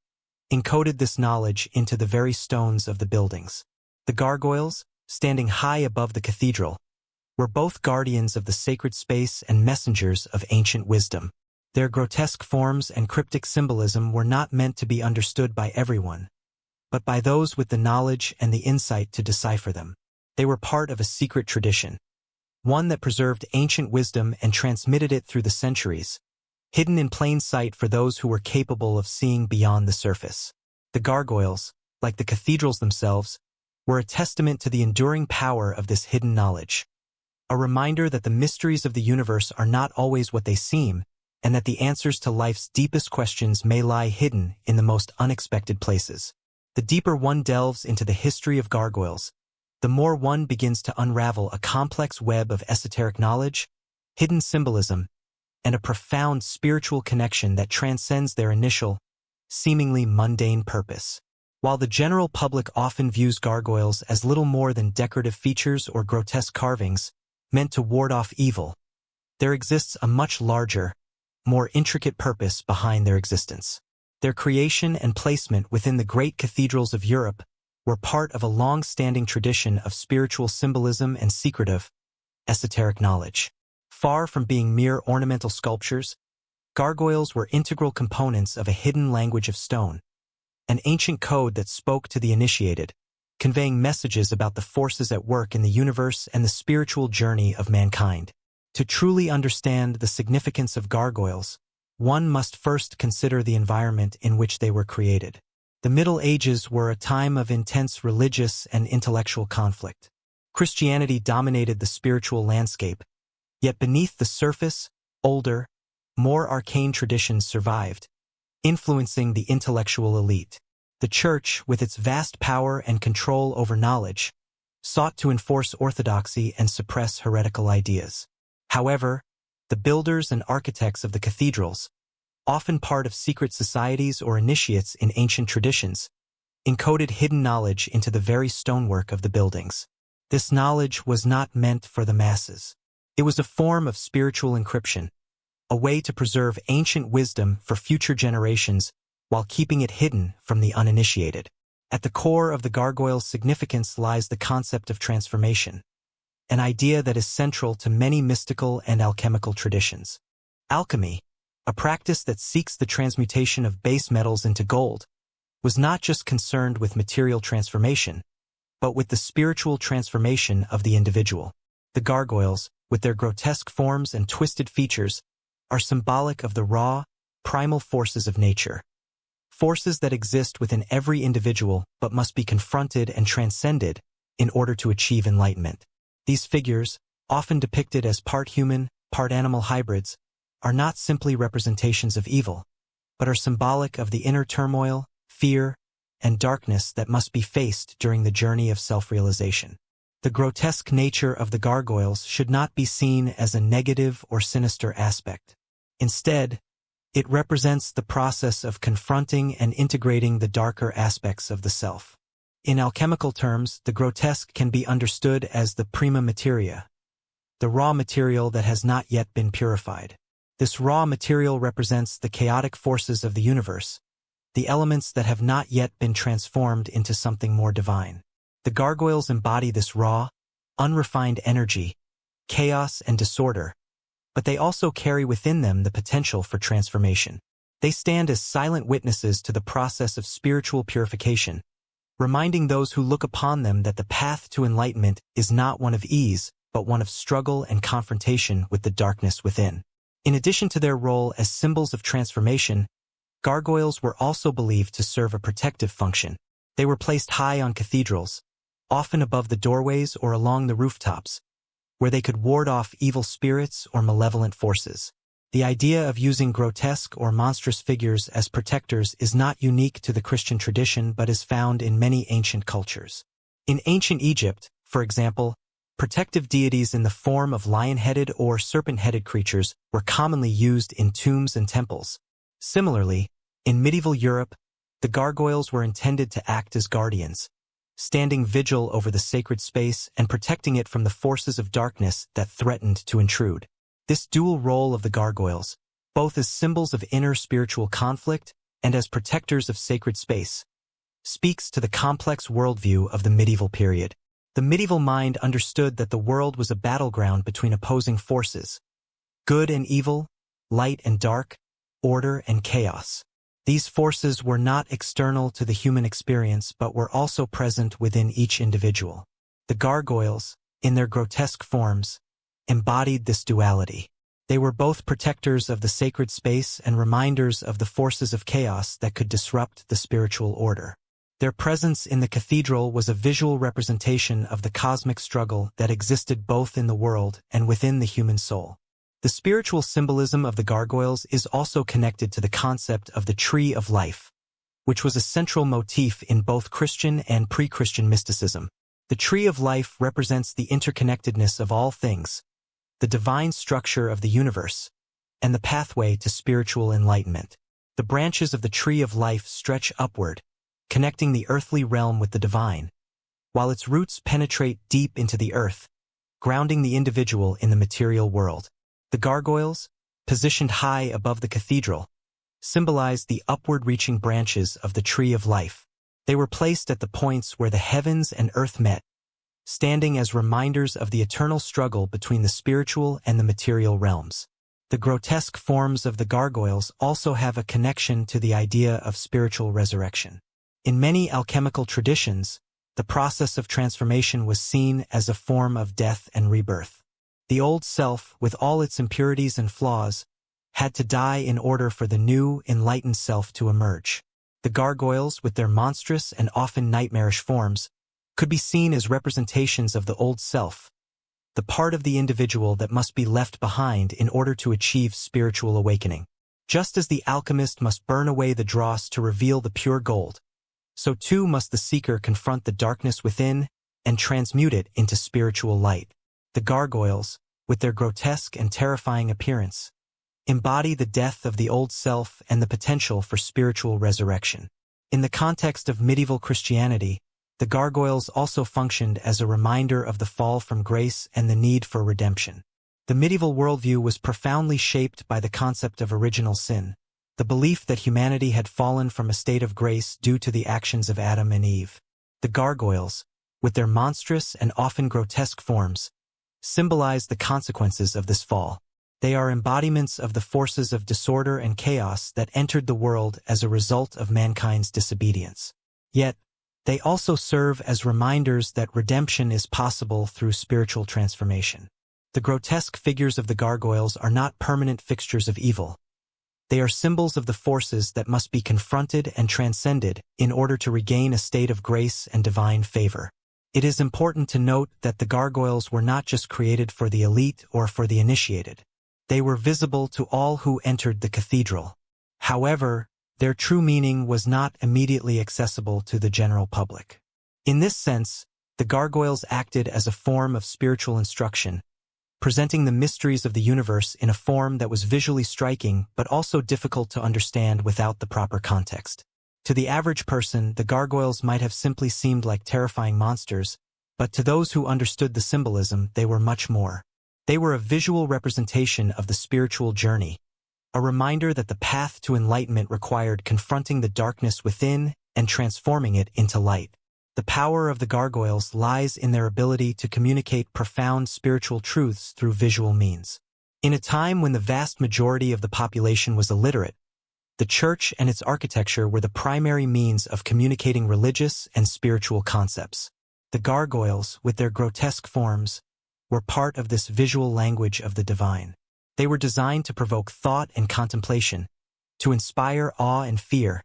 encoded this knowledge into the very stones of the buildings. The gargoyles, standing high above the cathedral, were both guardians of the sacred space and messengers of ancient wisdom. Their grotesque forms and cryptic symbolism were not meant to be understood by everyone, but by those with the knowledge and the insight to decipher them. They were part of a secret tradition, one that preserved ancient wisdom and transmitted it through the centuries, hidden in plain sight for those who were capable of seeing beyond the surface. The gargoyles, like the cathedrals themselves, were a testament to the enduring power of this hidden knowledge, a reminder that the mysteries of the universe are not always what they seem, and that the answers to life's deepest questions may lie hidden in the most unexpected places. The deeper one delves into the history of gargoyles, the more one begins to unravel a complex web of esoteric knowledge, hidden symbolism, and a profound spiritual connection that transcends their initial, seemingly mundane purpose. While the general public often views gargoyles as little more than decorative features or grotesque carvings meant to ward off evil, there exists a much larger, more intricate purpose behind their existence. Their creation and placement within the great cathedrals of Europe were part of a long-standing tradition of spiritual symbolism and secretive, esoteric knowledge. Far from being mere ornamental sculptures, gargoyles were integral components of a hidden language of stone, an ancient code that spoke to the initiated, conveying messages about the forces at work in the universe and the spiritual journey of mankind. To truly understand the significance of gargoyles, one must first consider the environment in which they were created. The Middle Ages were a time of intense religious and intellectual conflict. Christianity dominated the spiritual landscape, yet beneath the surface, older, more arcane traditions survived, influencing the intellectual elite. The Church, with its vast power and control over knowledge, sought to enforce orthodoxy and suppress heretical ideas. However, the builders and architects of the cathedrals, often part of secret societies or initiates in ancient traditions, encoded hidden knowledge into the very stonework of the buildings. This knowledge was not meant for the masses. It was a form of spiritual encryption, a way to preserve ancient wisdom for future generations while keeping it hidden from the uninitiated. At the core of the gargoyle's significance lies the concept of transformation, an idea that is central to many mystical and alchemical traditions. Alchemy, a practice that seeks the transmutation of base metals into gold, was not just concerned with material transformation, but with the spiritual transformation of the individual. The gargoyles, with their grotesque forms and twisted features, are symbolic of the raw, primal forces of nature. Forces that exist within every individual but must be confronted and transcended in order to achieve enlightenment. These figures, often depicted as part human, part animal hybrids, are not simply representations of evil, but are symbolic of the inner turmoil, fear, and darkness that must be faced during the journey of self-realization. The grotesque nature of the gargoyles should not be seen as a negative or sinister aspect. Instead, it represents the process of confronting and integrating the darker aspects of the self. In alchemical terms, the grotesque can be understood as the prima materia, the raw material that has not yet been purified. This raw material represents the chaotic forces of the universe, the elements that have not yet been transformed into something more divine. The gargoyles embody this raw, unrefined energy, chaos and disorder, but they also carry within them the potential for transformation. They stand as silent witnesses to the process of spiritual purification, reminding those who look upon them that the path to enlightenment is not one of ease, but one of struggle and confrontation with the darkness within. In addition to their role as symbols of transformation, gargoyles were also believed to serve a protective function. They were placed high on cathedrals, often above the doorways or along the rooftops, where they could ward off evil spirits or malevolent forces. The idea of using grotesque or monstrous figures as protectors is not unique to the Christian tradition but is found in many ancient cultures. In ancient Egypt, for example, protective deities in the form of lion-headed or serpent-headed creatures were commonly used in tombs and temples. Similarly, in medieval Europe, the gargoyles were intended to act as guardians, standing vigil over the sacred space and protecting it from the forces of darkness that threatened to intrude. This dual role of the gargoyles, both as symbols of inner spiritual conflict and as protectors of sacred space, speaks to the complex worldview of the medieval period. The medieval mind understood that the world was a battleground between opposing forces, good and evil, light and dark, order and chaos. These forces were not external to the human experience but were also present within each individual. The gargoyles, in their grotesque forms, embodied this duality. They were both protectors of the sacred space and reminders of the forces of chaos that could disrupt the spiritual order. Their presence in the cathedral was a visual representation of the cosmic struggle that existed both in the world and within the human soul. The spiritual symbolism of the gargoyles is also connected to the concept of the tree of life, which was a central motif in both Christian and pre-Christian mysticism. The tree of life represents the interconnectedness of all things, the divine structure of the universe, and the pathway to spiritual enlightenment. The branches of the tree of life stretch upward, connecting the earthly realm with the divine, while its roots penetrate deep into the earth, grounding the individual in the material world. The gargoyles, positioned high above the cathedral, symbolized the upward-reaching branches of the tree of life. They were placed at the points where the heavens and earth met, standing as reminders of the eternal struggle between the spiritual and the material realms. The grotesque forms of the gargoyles also have a connection to the idea of spiritual resurrection. In many alchemical traditions, the process of transformation was seen as a form of death and rebirth. The old self, with all its impurities and flaws, had to die in order for the new, enlightened self to emerge. The gargoyles, with their monstrous and often nightmarish forms, could be seen as representations of the old self, the part of the individual that must be left behind in order to achieve spiritual awakening. Just as the alchemist must burn away the dross to reveal the pure gold, so too must the seeker confront the darkness within and transmute it into spiritual light. The gargoyles, with their grotesque and terrifying appearance, embody the death of the old self and the potential for spiritual resurrection. In the context of medieval Christianity, the gargoyles also functioned as a reminder of the fall from grace and the need for redemption. The medieval worldview was profoundly shaped by the concept of original sin, the belief that humanity had fallen from a state of grace due to the actions of Adam and Eve. The gargoyles, with their monstrous and often grotesque forms, symbolize the consequences of this fall. They are embodiments of the forces of disorder and chaos that entered the world as a result of mankind's disobedience. Yet, they also serve as reminders that redemption is possible through spiritual transformation. The grotesque figures of the gargoyles are not permanent fixtures of evil. They are symbols of the forces that must be confronted and transcended in order to regain a state of grace and divine favor. It is important to note that the gargoyles were not just created for the elite or for the initiated. They were visible to all who entered the cathedral. However, their true meaning was not immediately accessible to the general public. In this sense, the gargoyles acted as a form of spiritual instruction, presenting the mysteries of the universe in a form that was visually striking but also difficult to understand without the proper context. To the average person, the gargoyles might have simply seemed like terrifying monsters, but to those who understood the symbolism, they were much more. They were a visual representation of the spiritual journey, a reminder that the path to enlightenment required confronting the darkness within and transforming it into light. The power of the gargoyles lies in their ability to communicate profound spiritual truths through visual means. In a time when the vast majority of the population was illiterate, the church and its architecture were the primary means of communicating religious and spiritual concepts. The gargoyles, with their grotesque forms, were part of this visual language of the divine. They were designed to provoke thought and contemplation, to inspire awe and fear,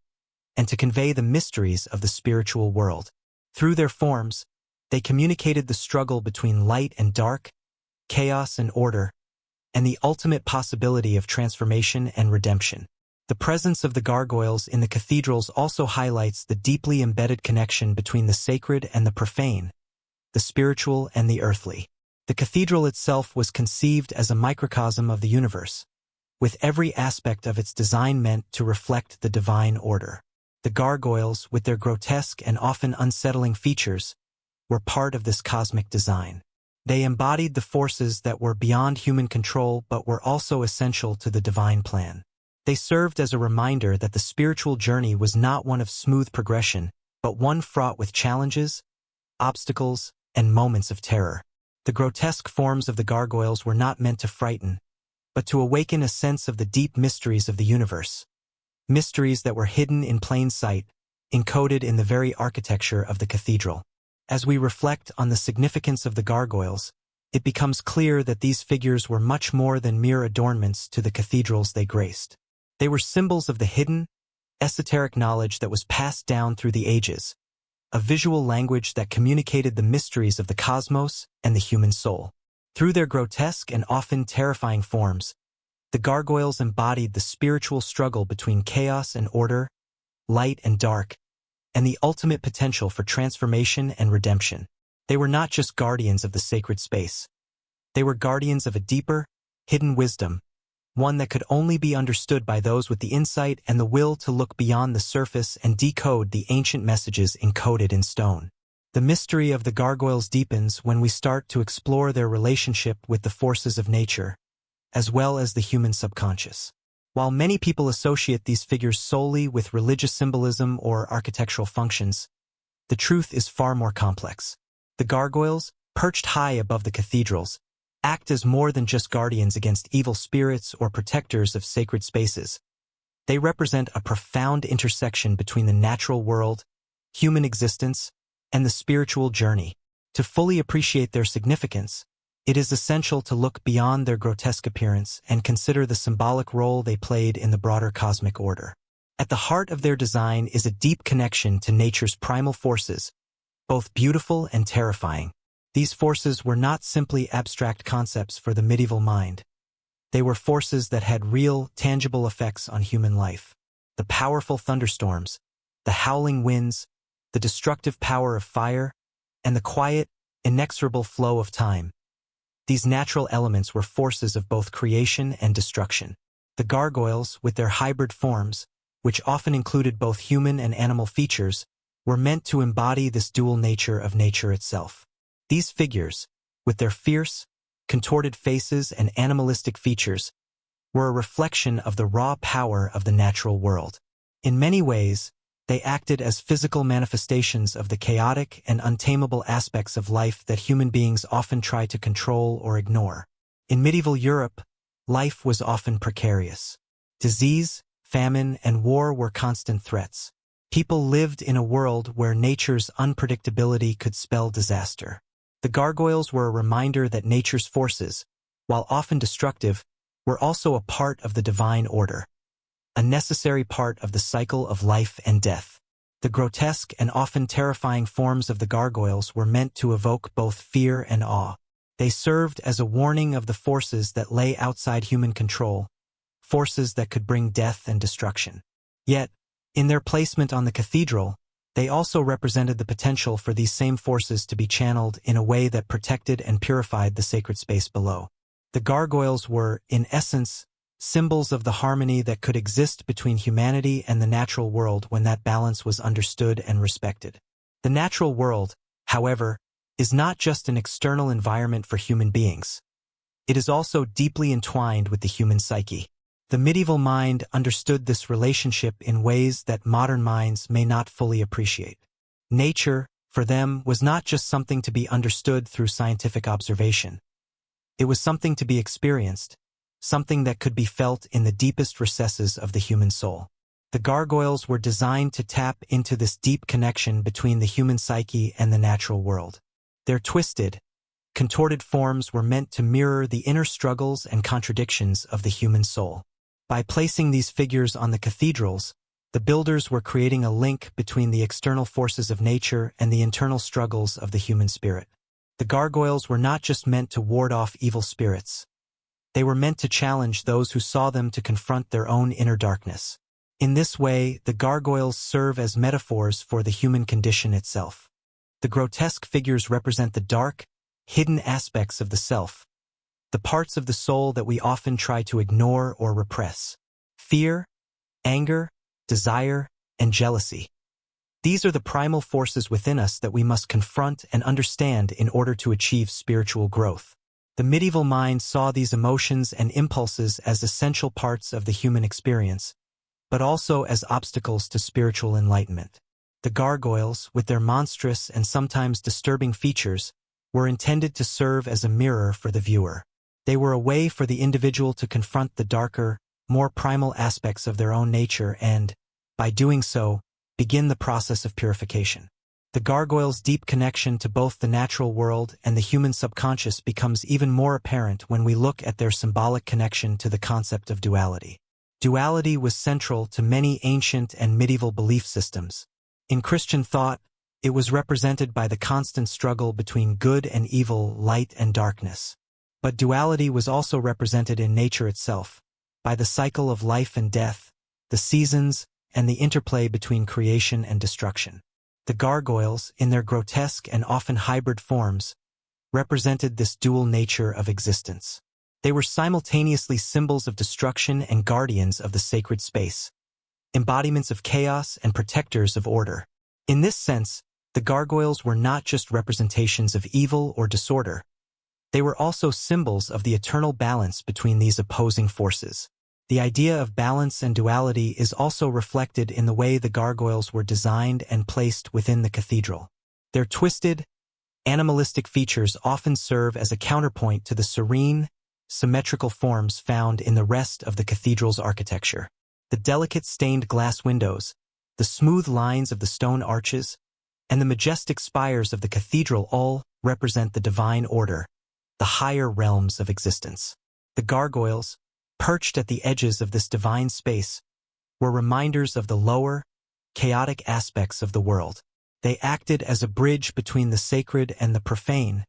and to convey the mysteries of the spiritual world. Through their forms, they communicated the struggle between light and dark, chaos and order, and the ultimate possibility of transformation and redemption. The presence of the gargoyles in the cathedrals also highlights the deeply embedded connection between the sacred and the profane, the spiritual and the earthly. The cathedral itself was conceived as a microcosm of the universe, with every aspect of its design meant to reflect the divine order. The gargoyles, with their grotesque and often unsettling features, were part of this cosmic design. They embodied the forces that were beyond human control but were also essential to the divine plan. They served as a reminder that the spiritual journey was not one of smooth progression, but one fraught with challenges, obstacles, and moments of terror. The grotesque forms of the gargoyles were not meant to frighten, but to awaken a sense of the deep mysteries of the universe. Mysteries that were hidden in plain sight, encoded in the very architecture of the cathedral. As we reflect on the significance of the gargoyles, it becomes clear that these figures were much more than mere adornments to the cathedrals they graced. They were symbols of the hidden, esoteric knowledge that was passed down through the ages, a visual language that communicated the mysteries of the cosmos and the human soul. Through their grotesque and often terrifying forms, the gargoyles embodied the spiritual struggle between chaos and order, light and dark, and the ultimate potential for transformation and redemption. They were not just guardians of the sacred space. They were guardians of a deeper, hidden wisdom, one that could only be understood by those with the insight and the will to look beyond the surface and decode the ancient messages encoded in stone. The mystery of the gargoyles deepens when we start to explore their relationship with the forces of nature, as well as the human subconscious. While many people associate these figures solely with religious symbolism or architectural functions, the truth is far more complex. The gargoyles, perched high above the cathedrals, act as more than just guardians against evil spirits or protectors of sacred spaces. They represent a profound intersection between the natural world, human existence, and the spiritual journey. To fully appreciate their significance, it is essential to look beyond their grotesque appearance and consider the symbolic role they played in the broader cosmic order. At the heart of their design is a deep connection to nature's primal forces, both beautiful and terrifying. These forces were not simply abstract concepts for the medieval mind. They were forces that had real, tangible effects on human life. The powerful thunderstorms, the howling winds, the destructive power of fire, and the quiet, inexorable flow of time. These natural elements were forces of both creation and destruction. The gargoyles, with their hybrid forms, which often included both human and animal features, were meant to embody this dual nature of nature itself. These figures, with their fierce, contorted faces and animalistic features, were a reflection of the raw power of the natural world. In many ways, they acted as physical manifestations of the chaotic and untamable aspects of life that human beings often try to control or ignore. In medieval Europe, life was often precarious. Disease, famine, and war were constant threats. People lived in a world where nature's unpredictability could spell disaster. The gargoyles were a reminder that nature's forces, while often destructive, were also a part of the divine order, a necessary part of the cycle of life and death. The grotesque and often terrifying forms of the gargoyles were meant to evoke both fear and awe. They served as a warning of the forces that lay outside human control, forces that could bring death and destruction. Yet, in their placement on the cathedral, they also represented the potential for these same forces to be channeled in a way that protected and purified the sacred space below. The gargoyles were, in essence, symbols of the harmony that could exist between humanity and the natural world when that balance was understood and respected. The natural world, however, is not just an external environment for human beings. It is also deeply entwined with the human psyche. The medieval mind understood this relationship in ways that modern minds may not fully appreciate. Nature, for them, was not just something to be understood through scientific observation. It was something to be experienced, something that could be felt in the deepest recesses of the human soul. The gargoyles were designed to tap into this deep connection between the human psyche and the natural world. Their twisted, contorted forms were meant to mirror the inner struggles and contradictions of the human soul. By placing these figures on the cathedrals, the builders were creating a link between the external forces of nature and the internal struggles of the human spirit. The gargoyles were not just meant to ward off evil spirits. They were meant to challenge those who saw them to confront their own inner darkness. In this way, the gargoyles serve as metaphors for the human condition itself. The grotesque figures represent the dark, hidden aspects of the self, the parts of the soul that we often try to ignore or repress. Fear, anger, desire, and jealousy. These are the primal forces within us that we must confront and understand in order to achieve spiritual growth. The medieval mind saw these emotions and impulses as essential parts of the human experience, but also as obstacles to spiritual enlightenment. The gargoyles, with their monstrous and sometimes disturbing features, were intended to serve as a mirror for the viewer. They were a way for the individual to confront the darker, more primal aspects of their own nature and, by doing so, begin the process of purification. The gargoyles' deep connection to both the natural world and the human subconscious becomes even more apparent when we look at their symbolic connection to the concept of duality. Duality was central to many ancient and medieval belief systems. In Christian thought, it was represented by the constant struggle between good and evil, light and darkness. But duality was also represented in nature itself, by the cycle of life and death, the seasons, and the interplay between creation and destruction. The gargoyles, in their grotesque and often hybrid forms, represented this dual nature of existence. They were simultaneously symbols of destruction and guardians of the sacred space, embodiments of chaos and protectors of order. In this sense, the gargoyles were not just representations of evil or disorder. They were also symbols of the eternal balance between these opposing forces. The idea of balance and duality is also reflected in the way the gargoyles were designed and placed within the cathedral. Their twisted, animalistic features often serve as a counterpoint to the serene, symmetrical forms found in the rest of the cathedral's architecture. The delicate stained glass windows, the smooth lines of the stone arches, and the majestic spires of the cathedral all represent the divine order, the higher realms of existence. The gargoyles, perched at the edges of this divine space, were reminders of the lower, chaotic aspects of the world. They acted as a bridge between the sacred and the profane,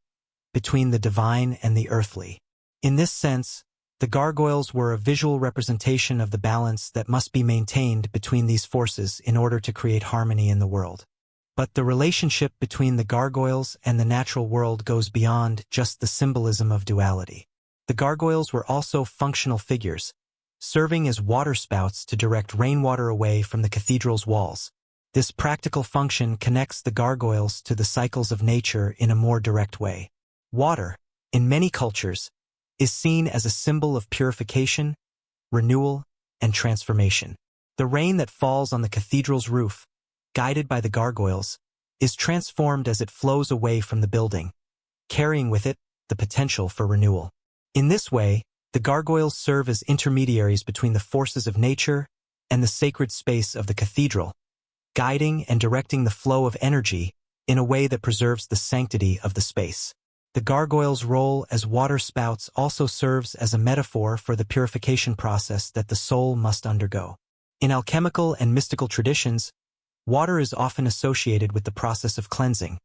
between the divine and the earthly. In this sense, the gargoyles were a visual representation of the balance that must be maintained between these forces in order to create harmony in the world. But the relationship between the gargoyles and the natural world goes beyond just the symbolism of duality. The gargoyles were also functional figures, serving as waterspouts to direct rainwater away from the cathedral's walls. This practical function connects the gargoyles to the cycles of nature in a more direct way. Water, in many cultures, is seen as a symbol of purification, renewal, and transformation. The rain that falls on the cathedral's roof, guided by the gargoyles, is transformed as it flows away from the building, carrying with it the potential for renewal. In this way, the gargoyles serve as intermediaries between the forces of nature and the sacred space of the cathedral, guiding and directing the flow of energy in a way that preserves the sanctity of the space. The gargoyles' role as waterspouts also serves as a metaphor for the purification process that the soul must undergo. In alchemical and mystical traditions, water is often associated with the process of cleansing,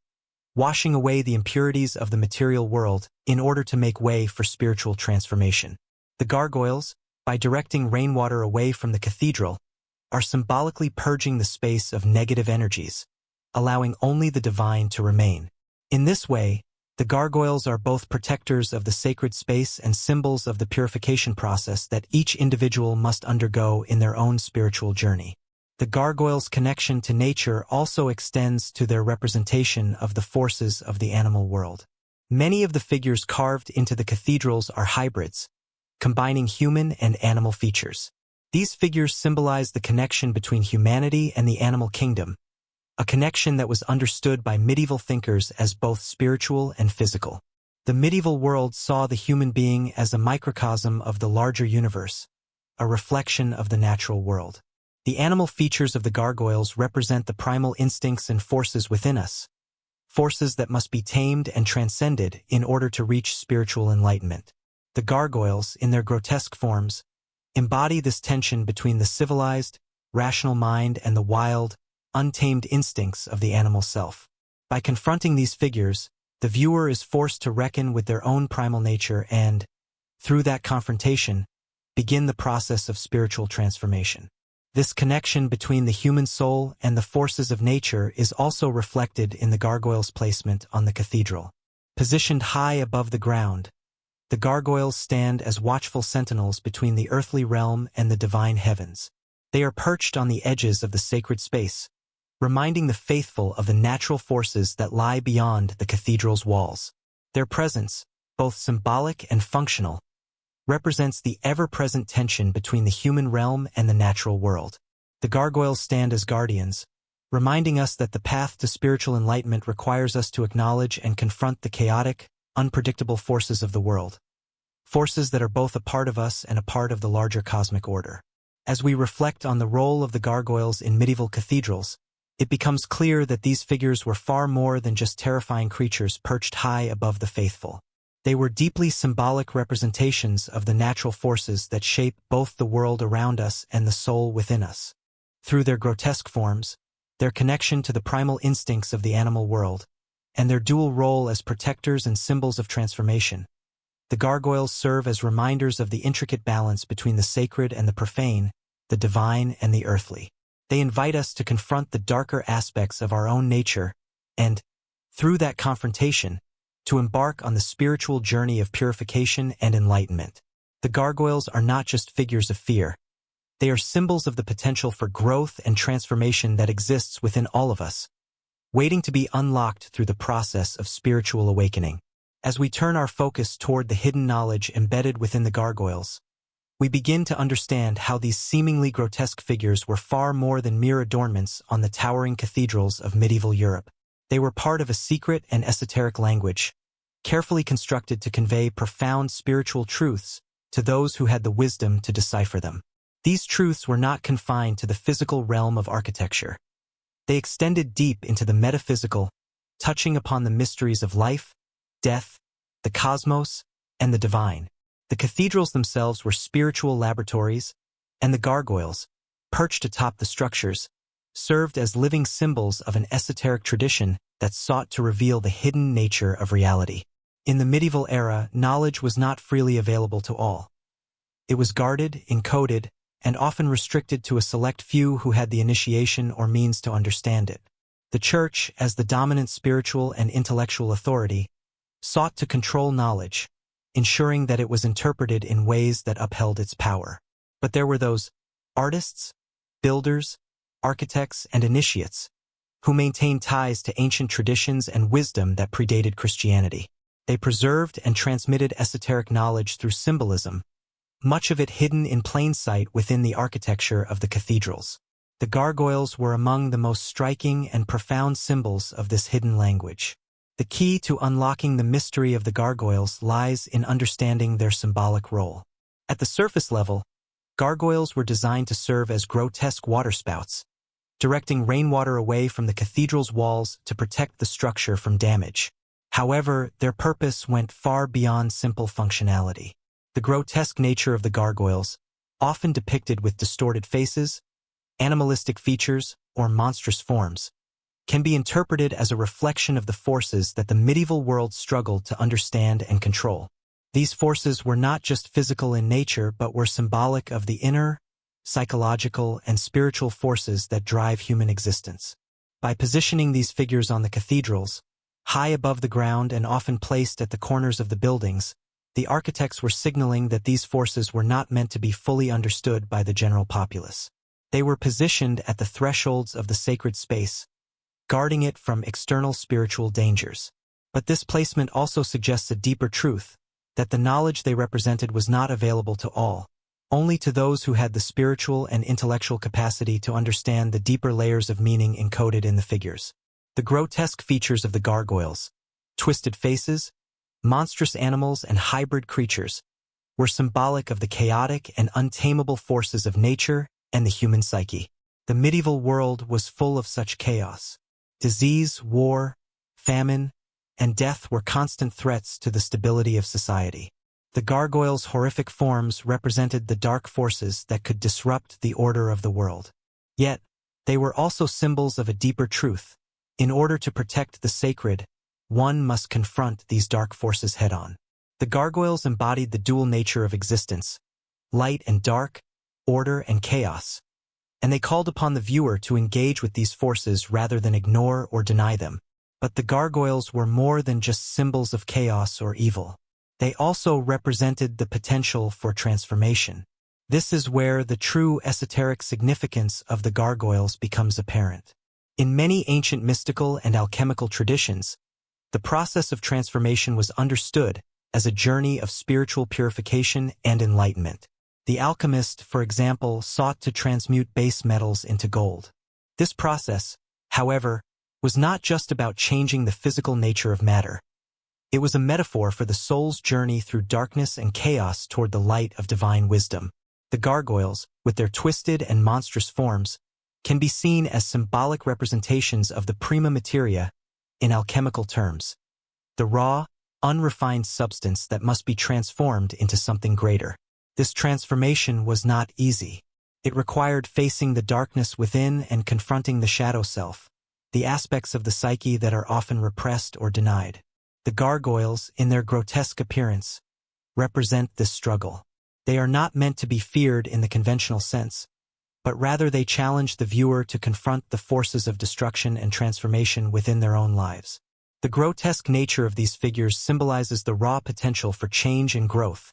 washing away the impurities of the material world in order to make way for spiritual transformation. The gargoyles, by directing rainwater away from the cathedral, are symbolically purging the space of negative energies, allowing only the divine to remain. In this way, the gargoyles are both protectors of the sacred space and symbols of the purification process that each individual must undergo in their own spiritual journey. The gargoyles' connection to nature also extends to their representation of the forces of the animal world. Many of the figures carved into the cathedrals are hybrids, combining human and animal features. These figures symbolize the connection between humanity and the animal kingdom, a connection that was understood by medieval thinkers as both spiritual and physical. The medieval world saw the human being as a microcosm of the larger universe, a reflection of the natural world. The animal features of the gargoyles represent the primal instincts and forces within us, forces that must be tamed and transcended in order to reach spiritual enlightenment. The gargoyles, in their grotesque forms, embody this tension between the civilized, rational mind and the wild, untamed instincts of the animal self. By confronting these figures, the viewer is forced to reckon with their own primal nature and, through that confrontation, begin the process of spiritual transformation. This connection between the human soul and the forces of nature is also reflected in the gargoyles' placement on the cathedral. Positioned high above the ground, the gargoyles stand as watchful sentinels between the earthly realm and the divine heavens. They are perched on the edges of the sacred space, reminding the faithful of the natural forces that lie beyond the cathedral's walls. Their presence, both symbolic and functional, represents the ever-present tension between the human realm and the natural world. The gargoyles stand as guardians, reminding us that the path to spiritual enlightenment requires us to acknowledge and confront the chaotic, unpredictable forces of the world, forces that are both a part of us and a part of the larger cosmic order. As we reflect on the role of the gargoyles in medieval cathedrals, it becomes clear that these figures were far more than just terrifying creatures perched high above the faithful. They were deeply symbolic representations of the natural forces that shape both the world around us and the soul within us. Through their grotesque forms, their connection to the primal instincts of the animal world, and their dual role as protectors and symbols of transformation, the gargoyles serve as reminders of the intricate balance between the sacred and the profane, the divine and the earthly. They invite us to confront the darker aspects of our own nature and, through that confrontation, to embark on the spiritual journey of purification and enlightenment. The gargoyles are not just figures of fear. They are symbols of the potential for growth and transformation that exists within all of us, waiting to be unlocked through the process of spiritual awakening. As we turn our focus toward the hidden knowledge embedded within the gargoyles, we begin to understand how these seemingly grotesque figures were far more than mere adornments on the towering cathedrals of medieval Europe. They were part of a secret and esoteric language, carefully constructed to convey profound spiritual truths to those who had the wisdom to decipher them. These truths were not confined to the physical realm of architecture. They extended deep into the metaphysical, touching upon the mysteries of life, death, the cosmos, and the divine. The cathedrals themselves were spiritual laboratories, and the gargoyles, perched atop the structures, served as living symbols of an esoteric tradition that sought to reveal the hidden nature of reality. In the medieval era, knowledge was not freely available to all. It was guarded, encoded, and often restricted to a select few who had the initiation or means to understand it. The Church, as the dominant spiritual and intellectual authority, sought to control knowledge, ensuring that it was interpreted in ways that upheld its power. But there were those artists, builders, architects, and initiates who maintained ties to ancient traditions and wisdom that predated Christianity. They preserved and transmitted esoteric knowledge through symbolism, much of it hidden in plain sight within the architecture of the cathedrals. The gargoyles were among the most striking and profound symbols of this hidden language. The key to unlocking the mystery of the gargoyles lies in understanding their symbolic role. At the surface level, gargoyles were designed to serve as grotesque waterspouts, directing rainwater away from the cathedral's walls to protect the structure from damage. However, their purpose went far beyond simple functionality. The grotesque nature of the gargoyles, often depicted with distorted faces, animalistic features, or monstrous forms, can be interpreted as a reflection of the forces that the medieval world struggled to understand and control. These forces were not just physical in nature but were symbolic of the inner, psychological, and spiritual forces that drive human existence. By positioning these figures on the cathedrals, high above the ground and often placed at the corners of the buildings, the architects were signaling that these forces were not meant to be fully understood by the general populace. They were positioned at the thresholds of the sacred space, guarding it from external spiritual dangers. But this placement also suggests a deeper truth, that the knowledge they represented was not available to all, only to those who had the spiritual and intellectual capacity to understand the deeper layers of meaning encoded in the figures. The grotesque features of the gargoyles, twisted faces, monstrous animals, and hybrid creatures, were symbolic of the chaotic and untamable forces of nature and the human psyche. The medieval world was full of such chaos. Disease, war, famine, and death were constant threats to the stability of society. The gargoyles' horrific forms represented the dark forces that could disrupt the order of the world. Yet, they were also symbols of a deeper truth. In order to protect the sacred, one must confront these dark forces head-on. The gargoyles embodied the dual nature of existence, light and dark, order and chaos, and they called upon the viewer to engage with these forces rather than ignore or deny them. But the gargoyles were more than just symbols of chaos or evil. They also represented the potential for transformation. This is where the true esoteric significance of the gargoyles becomes apparent. In many ancient mystical and alchemical traditions, the process of transformation was understood as a journey of spiritual purification and enlightenment. The alchemist, for example, sought to transmute base metals into gold. This process, however, was not just about changing the physical nature of matter. It was a metaphor for the soul's journey through darkness and chaos toward the light of divine wisdom. The gargoyles, with their twisted and monstrous forms, can be seen as symbolic representations of the prima materia in alchemical terms, the raw, unrefined substance that must be transformed into something greater. This transformation was not easy. It required facing the darkness within and confronting the shadow self, the aspects of the psyche that are often repressed or denied. The gargoyles, in their grotesque appearance, represent this struggle. They are not meant to be feared in the conventional sense, but rather they challenge the viewer to confront the forces of destruction and transformation within their own lives. The grotesque nature of these figures symbolizes the raw potential for change and growth,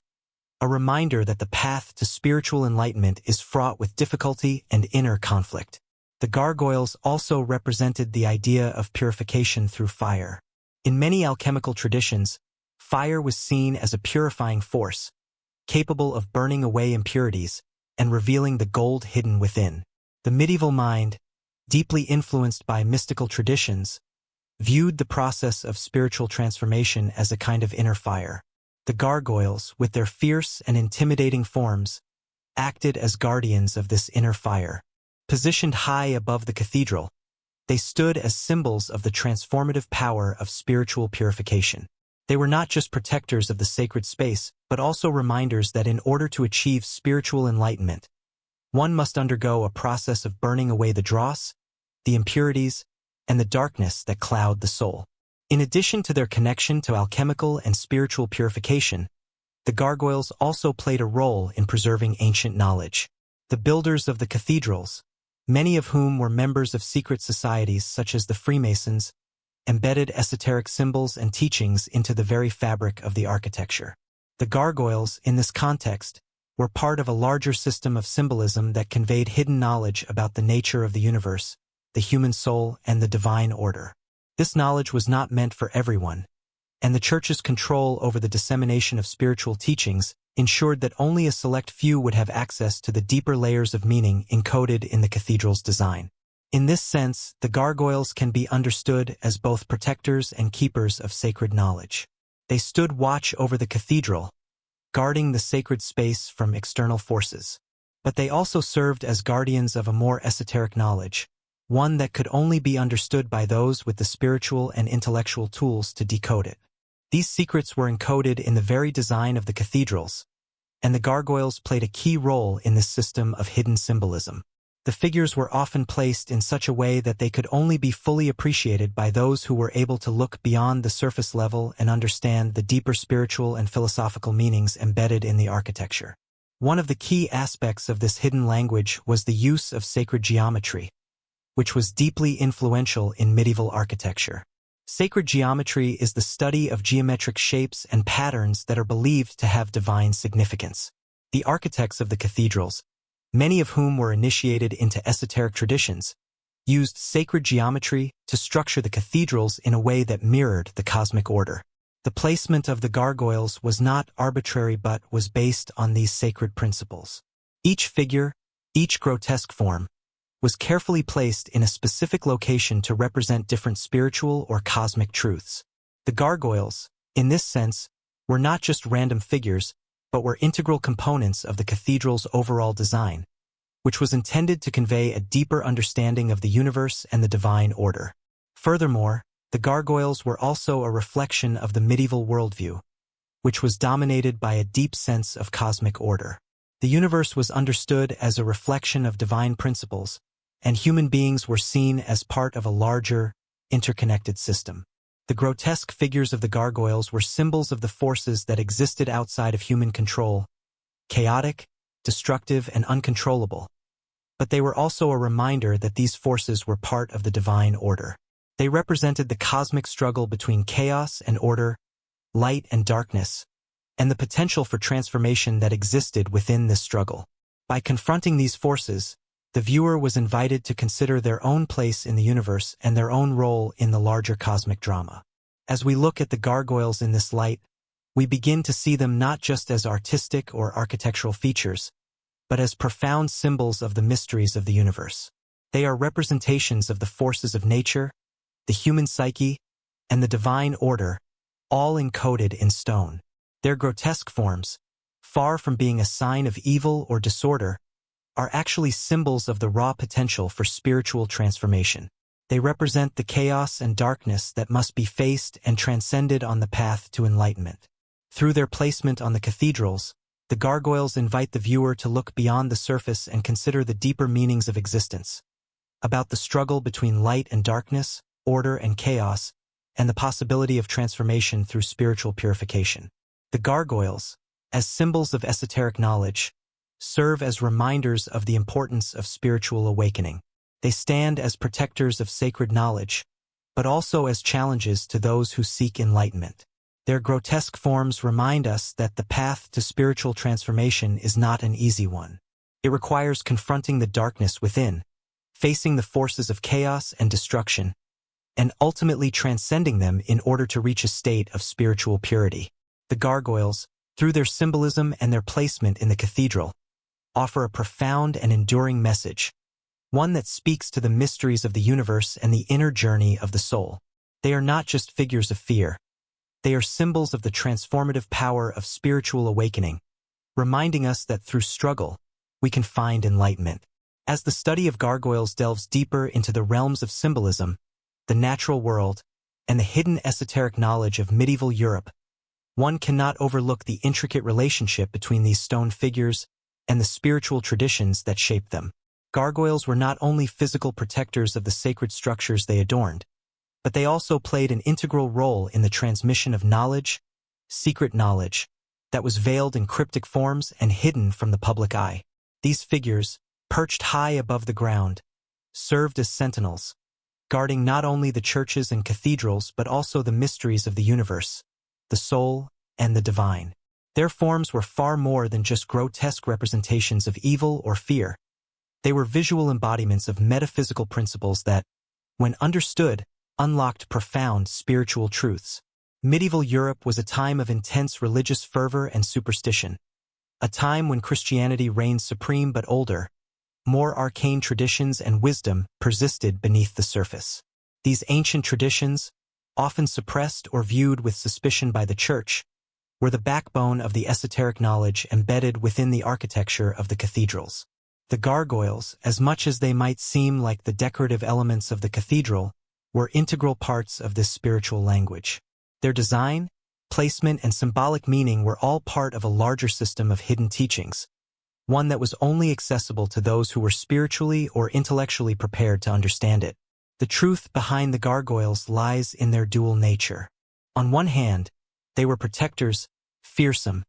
a reminder that the path to spiritual enlightenment is fraught with difficulty and inner conflict. The gargoyles also represented the idea of purification through fire. In many alchemical traditions, fire was seen as a purifying force, capable of burning away impurities and revealing the gold hidden within. The medieval mind, deeply influenced by mystical traditions, viewed the process of spiritual transformation as a kind of inner fire. The gargoyles, with their fierce and intimidating forms, acted as guardians of this inner fire. Positioned high above the cathedral, they stood as symbols of the transformative power of spiritual purification. They were not just protectors of the sacred space, but also reminders that in order to achieve spiritual enlightenment, one must undergo a process of burning away the dross, the impurities, and the darkness that cloud the soul. In addition to their connection to alchemical and spiritual purification, the gargoyles also played a role in preserving ancient knowledge. The builders of the cathedrals, many of whom were members of secret societies such as the Freemasons, embedded esoteric symbols and teachings into the very fabric of the architecture. The gargoyles, in this context, were part of a larger system of symbolism that conveyed hidden knowledge about the nature of the universe, the human soul, and the divine order. This knowledge was not meant for everyone, and the Church's control over the dissemination of spiritual teachings ensured that only a select few would have access to the deeper layers of meaning encoded in the cathedral's design. In this sense, the gargoyles can be understood as both protectors and keepers of sacred knowledge. They stood watch over the cathedral, guarding the sacred space from external forces. But they also served as guardians of a more esoteric knowledge, one that could only be understood by those with the spiritual and intellectual tools to decode it. These secrets were encoded in the very design of the cathedrals, and the gargoyles played a key role in this system of hidden symbolism. The figures were often placed in such a way that they could only be fully appreciated by those who were able to look beyond the surface level and understand the deeper spiritual and philosophical meanings embedded in the architecture. One of the key aspects of this hidden language was the use of sacred geometry, which was deeply influential in medieval architecture. Sacred geometry is the study of geometric shapes and patterns that are believed to have divine significance. The architects of the cathedrals, many of whom were initiated into esoteric traditions, used sacred geometry to structure the cathedrals in a way that mirrored the cosmic order. The placement of the gargoyles was not arbitrary but was based on these sacred principles. Each figure, each grotesque form, was carefully placed in a specific location to represent different spiritual or cosmic truths. The gargoyles, in this sense, were not just random figures, but were integral components of the cathedral's overall design, which was intended to convey a deeper understanding of the universe and the divine order. Furthermore, the gargoyles were also a reflection of the medieval worldview, which was dominated by a deep sense of cosmic order. The universe was understood as a reflection of divine principles, and human beings were seen as part of a larger, interconnected system. The grotesque figures of the gargoyles were symbols of the forces that existed outside of human control, chaotic, destructive, and uncontrollable. But they were also a reminder that these forces were part of the divine order. They represented the cosmic struggle between chaos and order, light and darkness, and the potential for transformation that existed within this struggle. By confronting these forces, the viewer was invited to consider their own place in the universe and their own role in the larger cosmic drama. As we look at the gargoyles in this light, we begin to see them not just as artistic or architectural features, but as profound symbols of the mysteries of the universe. They are representations of the forces of nature, the human psyche, and the divine order, all encoded in stone. Their grotesque forms, far from being a sign of evil or disorder, are actually symbols of the raw potential for spiritual transformation. They represent the chaos and darkness that must be faced and transcended on the path to enlightenment. Through their placement on the cathedrals, the gargoyles invite the viewer to look beyond the surface and consider the deeper meanings of existence, about the struggle between light and darkness, order and chaos, and the possibility of transformation through spiritual purification. The gargoyles, as symbols of esoteric knowledge, serve as reminders of the importance of spiritual awakening. They stand as protectors of sacred knowledge, but also as challenges to those who seek enlightenment. Their grotesque forms remind us that the path to spiritual transformation is not an easy one. It requires confronting the darkness within, facing the forces of chaos and destruction, and ultimately transcending them in order to reach a state of spiritual purity. The gargoyles, through their symbolism and their placement in the cathedral, offer a profound and enduring message, one that speaks to the mysteries of the universe and the inner journey of the soul. They are not just figures of fear. They are symbols of the transformative power of spiritual awakening, reminding us that through struggle, we can find enlightenment. As the study of gargoyles delves deeper into the realms of symbolism, the natural world, and the hidden esoteric knowledge of medieval Europe, one cannot overlook the intricate relationship between these stone figures and the spiritual traditions that shaped them. Gargoyles were not only physical protectors of the sacred structures they adorned, but they also played an integral role in the transmission of knowledge, secret knowledge, that was veiled in cryptic forms and hidden from the public eye. These figures, perched high above the ground, served as sentinels, guarding not only the churches and cathedrals but also the mysteries of the universe, the soul, and the divine. Their forms were far more than just grotesque representations of evil or fear. They were visual embodiments of metaphysical principles that, when understood, unlocked profound spiritual truths. Medieval Europe was a time of intense religious fervor and superstition, a time when Christianity reigned supreme, but older, more arcane traditions and wisdom persisted beneath the surface. These ancient traditions, often suppressed or viewed with suspicion by the Church, were the backbone of the esoteric knowledge embedded within the architecture of the cathedrals. The gargoyles, as much as they might seem like the decorative elements of the cathedral, were integral parts of this spiritual language. Their design, placement, and symbolic meaning were all part of a larger system of hidden teachings, one that was only accessible to those who were spiritually or intellectually prepared to understand it. The truth behind the gargoyles lies in their dual nature. On one hand, they were protectors, fearsome,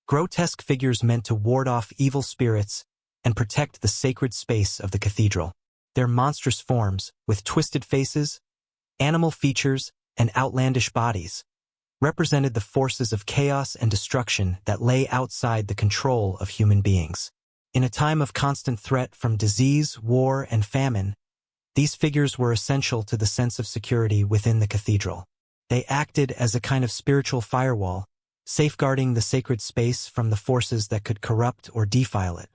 grotesque figures meant to ward off evil spirits and protect the sacred space of the cathedral. Their monstrous forms, with twisted faces, animal features, and outlandish bodies, represented the forces of chaos and destruction that lay outside the control of human beings. In a time of constant threat from disease, war, and famine, these figures were essential to the sense of security within the cathedral. They acted as a kind of spiritual firewall, safeguarding the sacred space from the forces that could corrupt or defile it.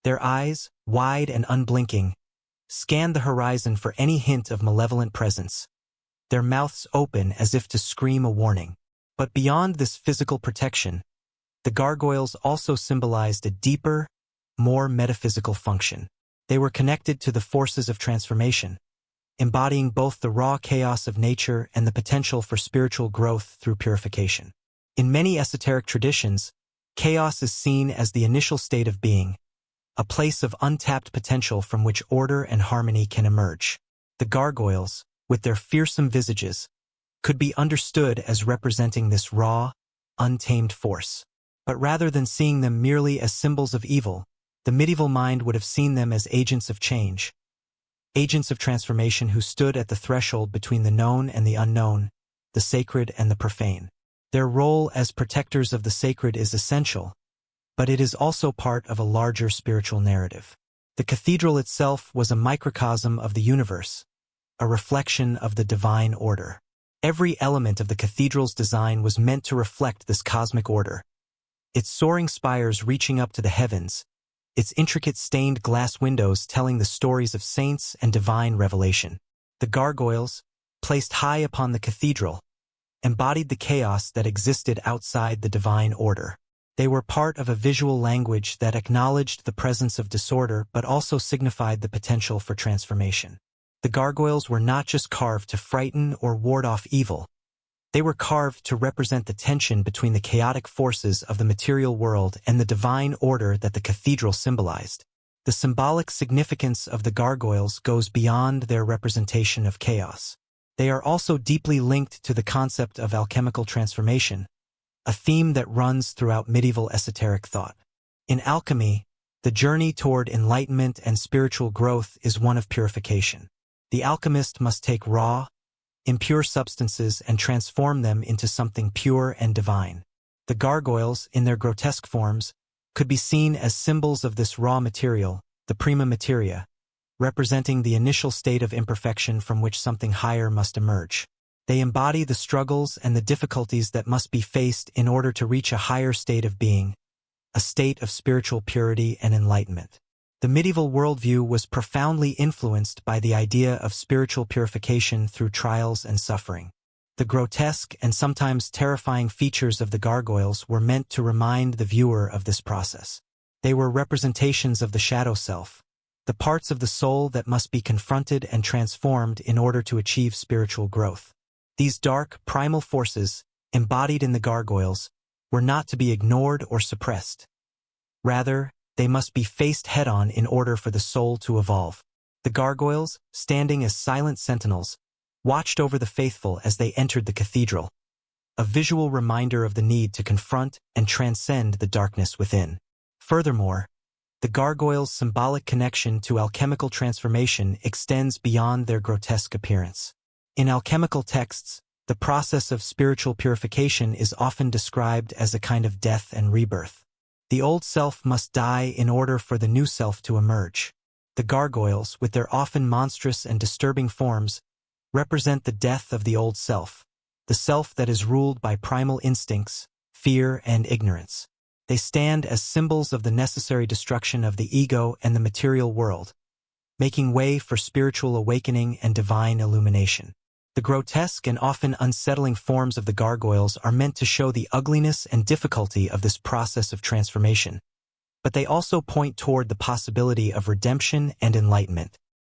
Their eyes, wide and unblinking, scanned the horizon for any hint of malevolent presence, their mouths open as if to scream a warning. But beyond this physical protection, the gargoyles also symbolized a deeper, more metaphysical function. They were connected to the forces of transformation, embodying both the raw chaos of nature and the potential for spiritual growth through purification. In many esoteric traditions, chaos is seen as the initial state of being, a place of untapped potential from which order and harmony can emerge. The gargoyles, with their fearsome visages, could be understood as representing this raw, untamed force. But rather than seeing them merely as symbols of evil, the medieval mind would have seen them as agents of change, agents of transformation who stood at the threshold between the known and the unknown, the sacred and the profane. Their role as protectors of the sacred is essential, but it is also part of a larger spiritual narrative. The cathedral itself was a microcosm of the universe, a reflection of the divine order. Every element of the cathedral's design was meant to reflect this cosmic order. Its soaring spires reaching up to the heavens, its intricate stained glass windows telling the stories of saints and divine revelation. The gargoyles, placed high upon the cathedral, embodied the chaos that existed outside the divine order. They were part of a visual language that acknowledged the presence of disorder but also signified the potential for transformation. The gargoyles were not just carved to frighten or ward off evil. They were carved to represent the tension between the chaotic forces of the material world and the divine order that the cathedral symbolized. The symbolic significance of the gargoyles goes beyond their representation of chaos. They are also deeply linked to the concept of alchemical transformation, a theme that runs throughout medieval esoteric thought. In alchemy, the journey toward enlightenment and spiritual growth is one of purification. The alchemist must take raw, impure substances and transform them into something pure and divine. The gargoyles, in their grotesque forms, could be seen as symbols of this raw material, the prima materia, representing the initial state of imperfection from which something higher must emerge. They embody the struggles and the difficulties that must be faced in order to reach a higher state of being, a state of spiritual purity and enlightenment. The medieval worldview was profoundly influenced by the idea of spiritual purification through trials and suffering. The grotesque and sometimes terrifying features of the gargoyles were meant to remind the viewer of this process. They were representations of the shadow self, the parts of the soul that must be confronted and transformed in order to achieve spiritual growth. These dark, primal forces, embodied in the gargoyles, were not to be ignored or suppressed. Rather, they must be faced head-on in order for the soul to evolve. The gargoyles, standing as silent sentinels, watched over the faithful as they entered the cathedral, a visual reminder of the need to confront and transcend the darkness within. Furthermore, the gargoyles' symbolic connection to alchemical transformation extends beyond their grotesque appearance. In alchemical texts, the process of spiritual purification is often described as a kind of death and rebirth. The old self must die in order for the new self to emerge. The gargoyles, with their often monstrous and disturbing forms, represent the death of the old self, the self that is ruled by primal instincts, fear, and ignorance. They stand as symbols of the necessary destruction of the ego and the material world, making way for spiritual awakening and divine illumination. The grotesque and often unsettling forms of the gargoyles are meant to show the ugliness and difficulty of this process of transformation, but they also point toward the possibility of redemption and enlightenment.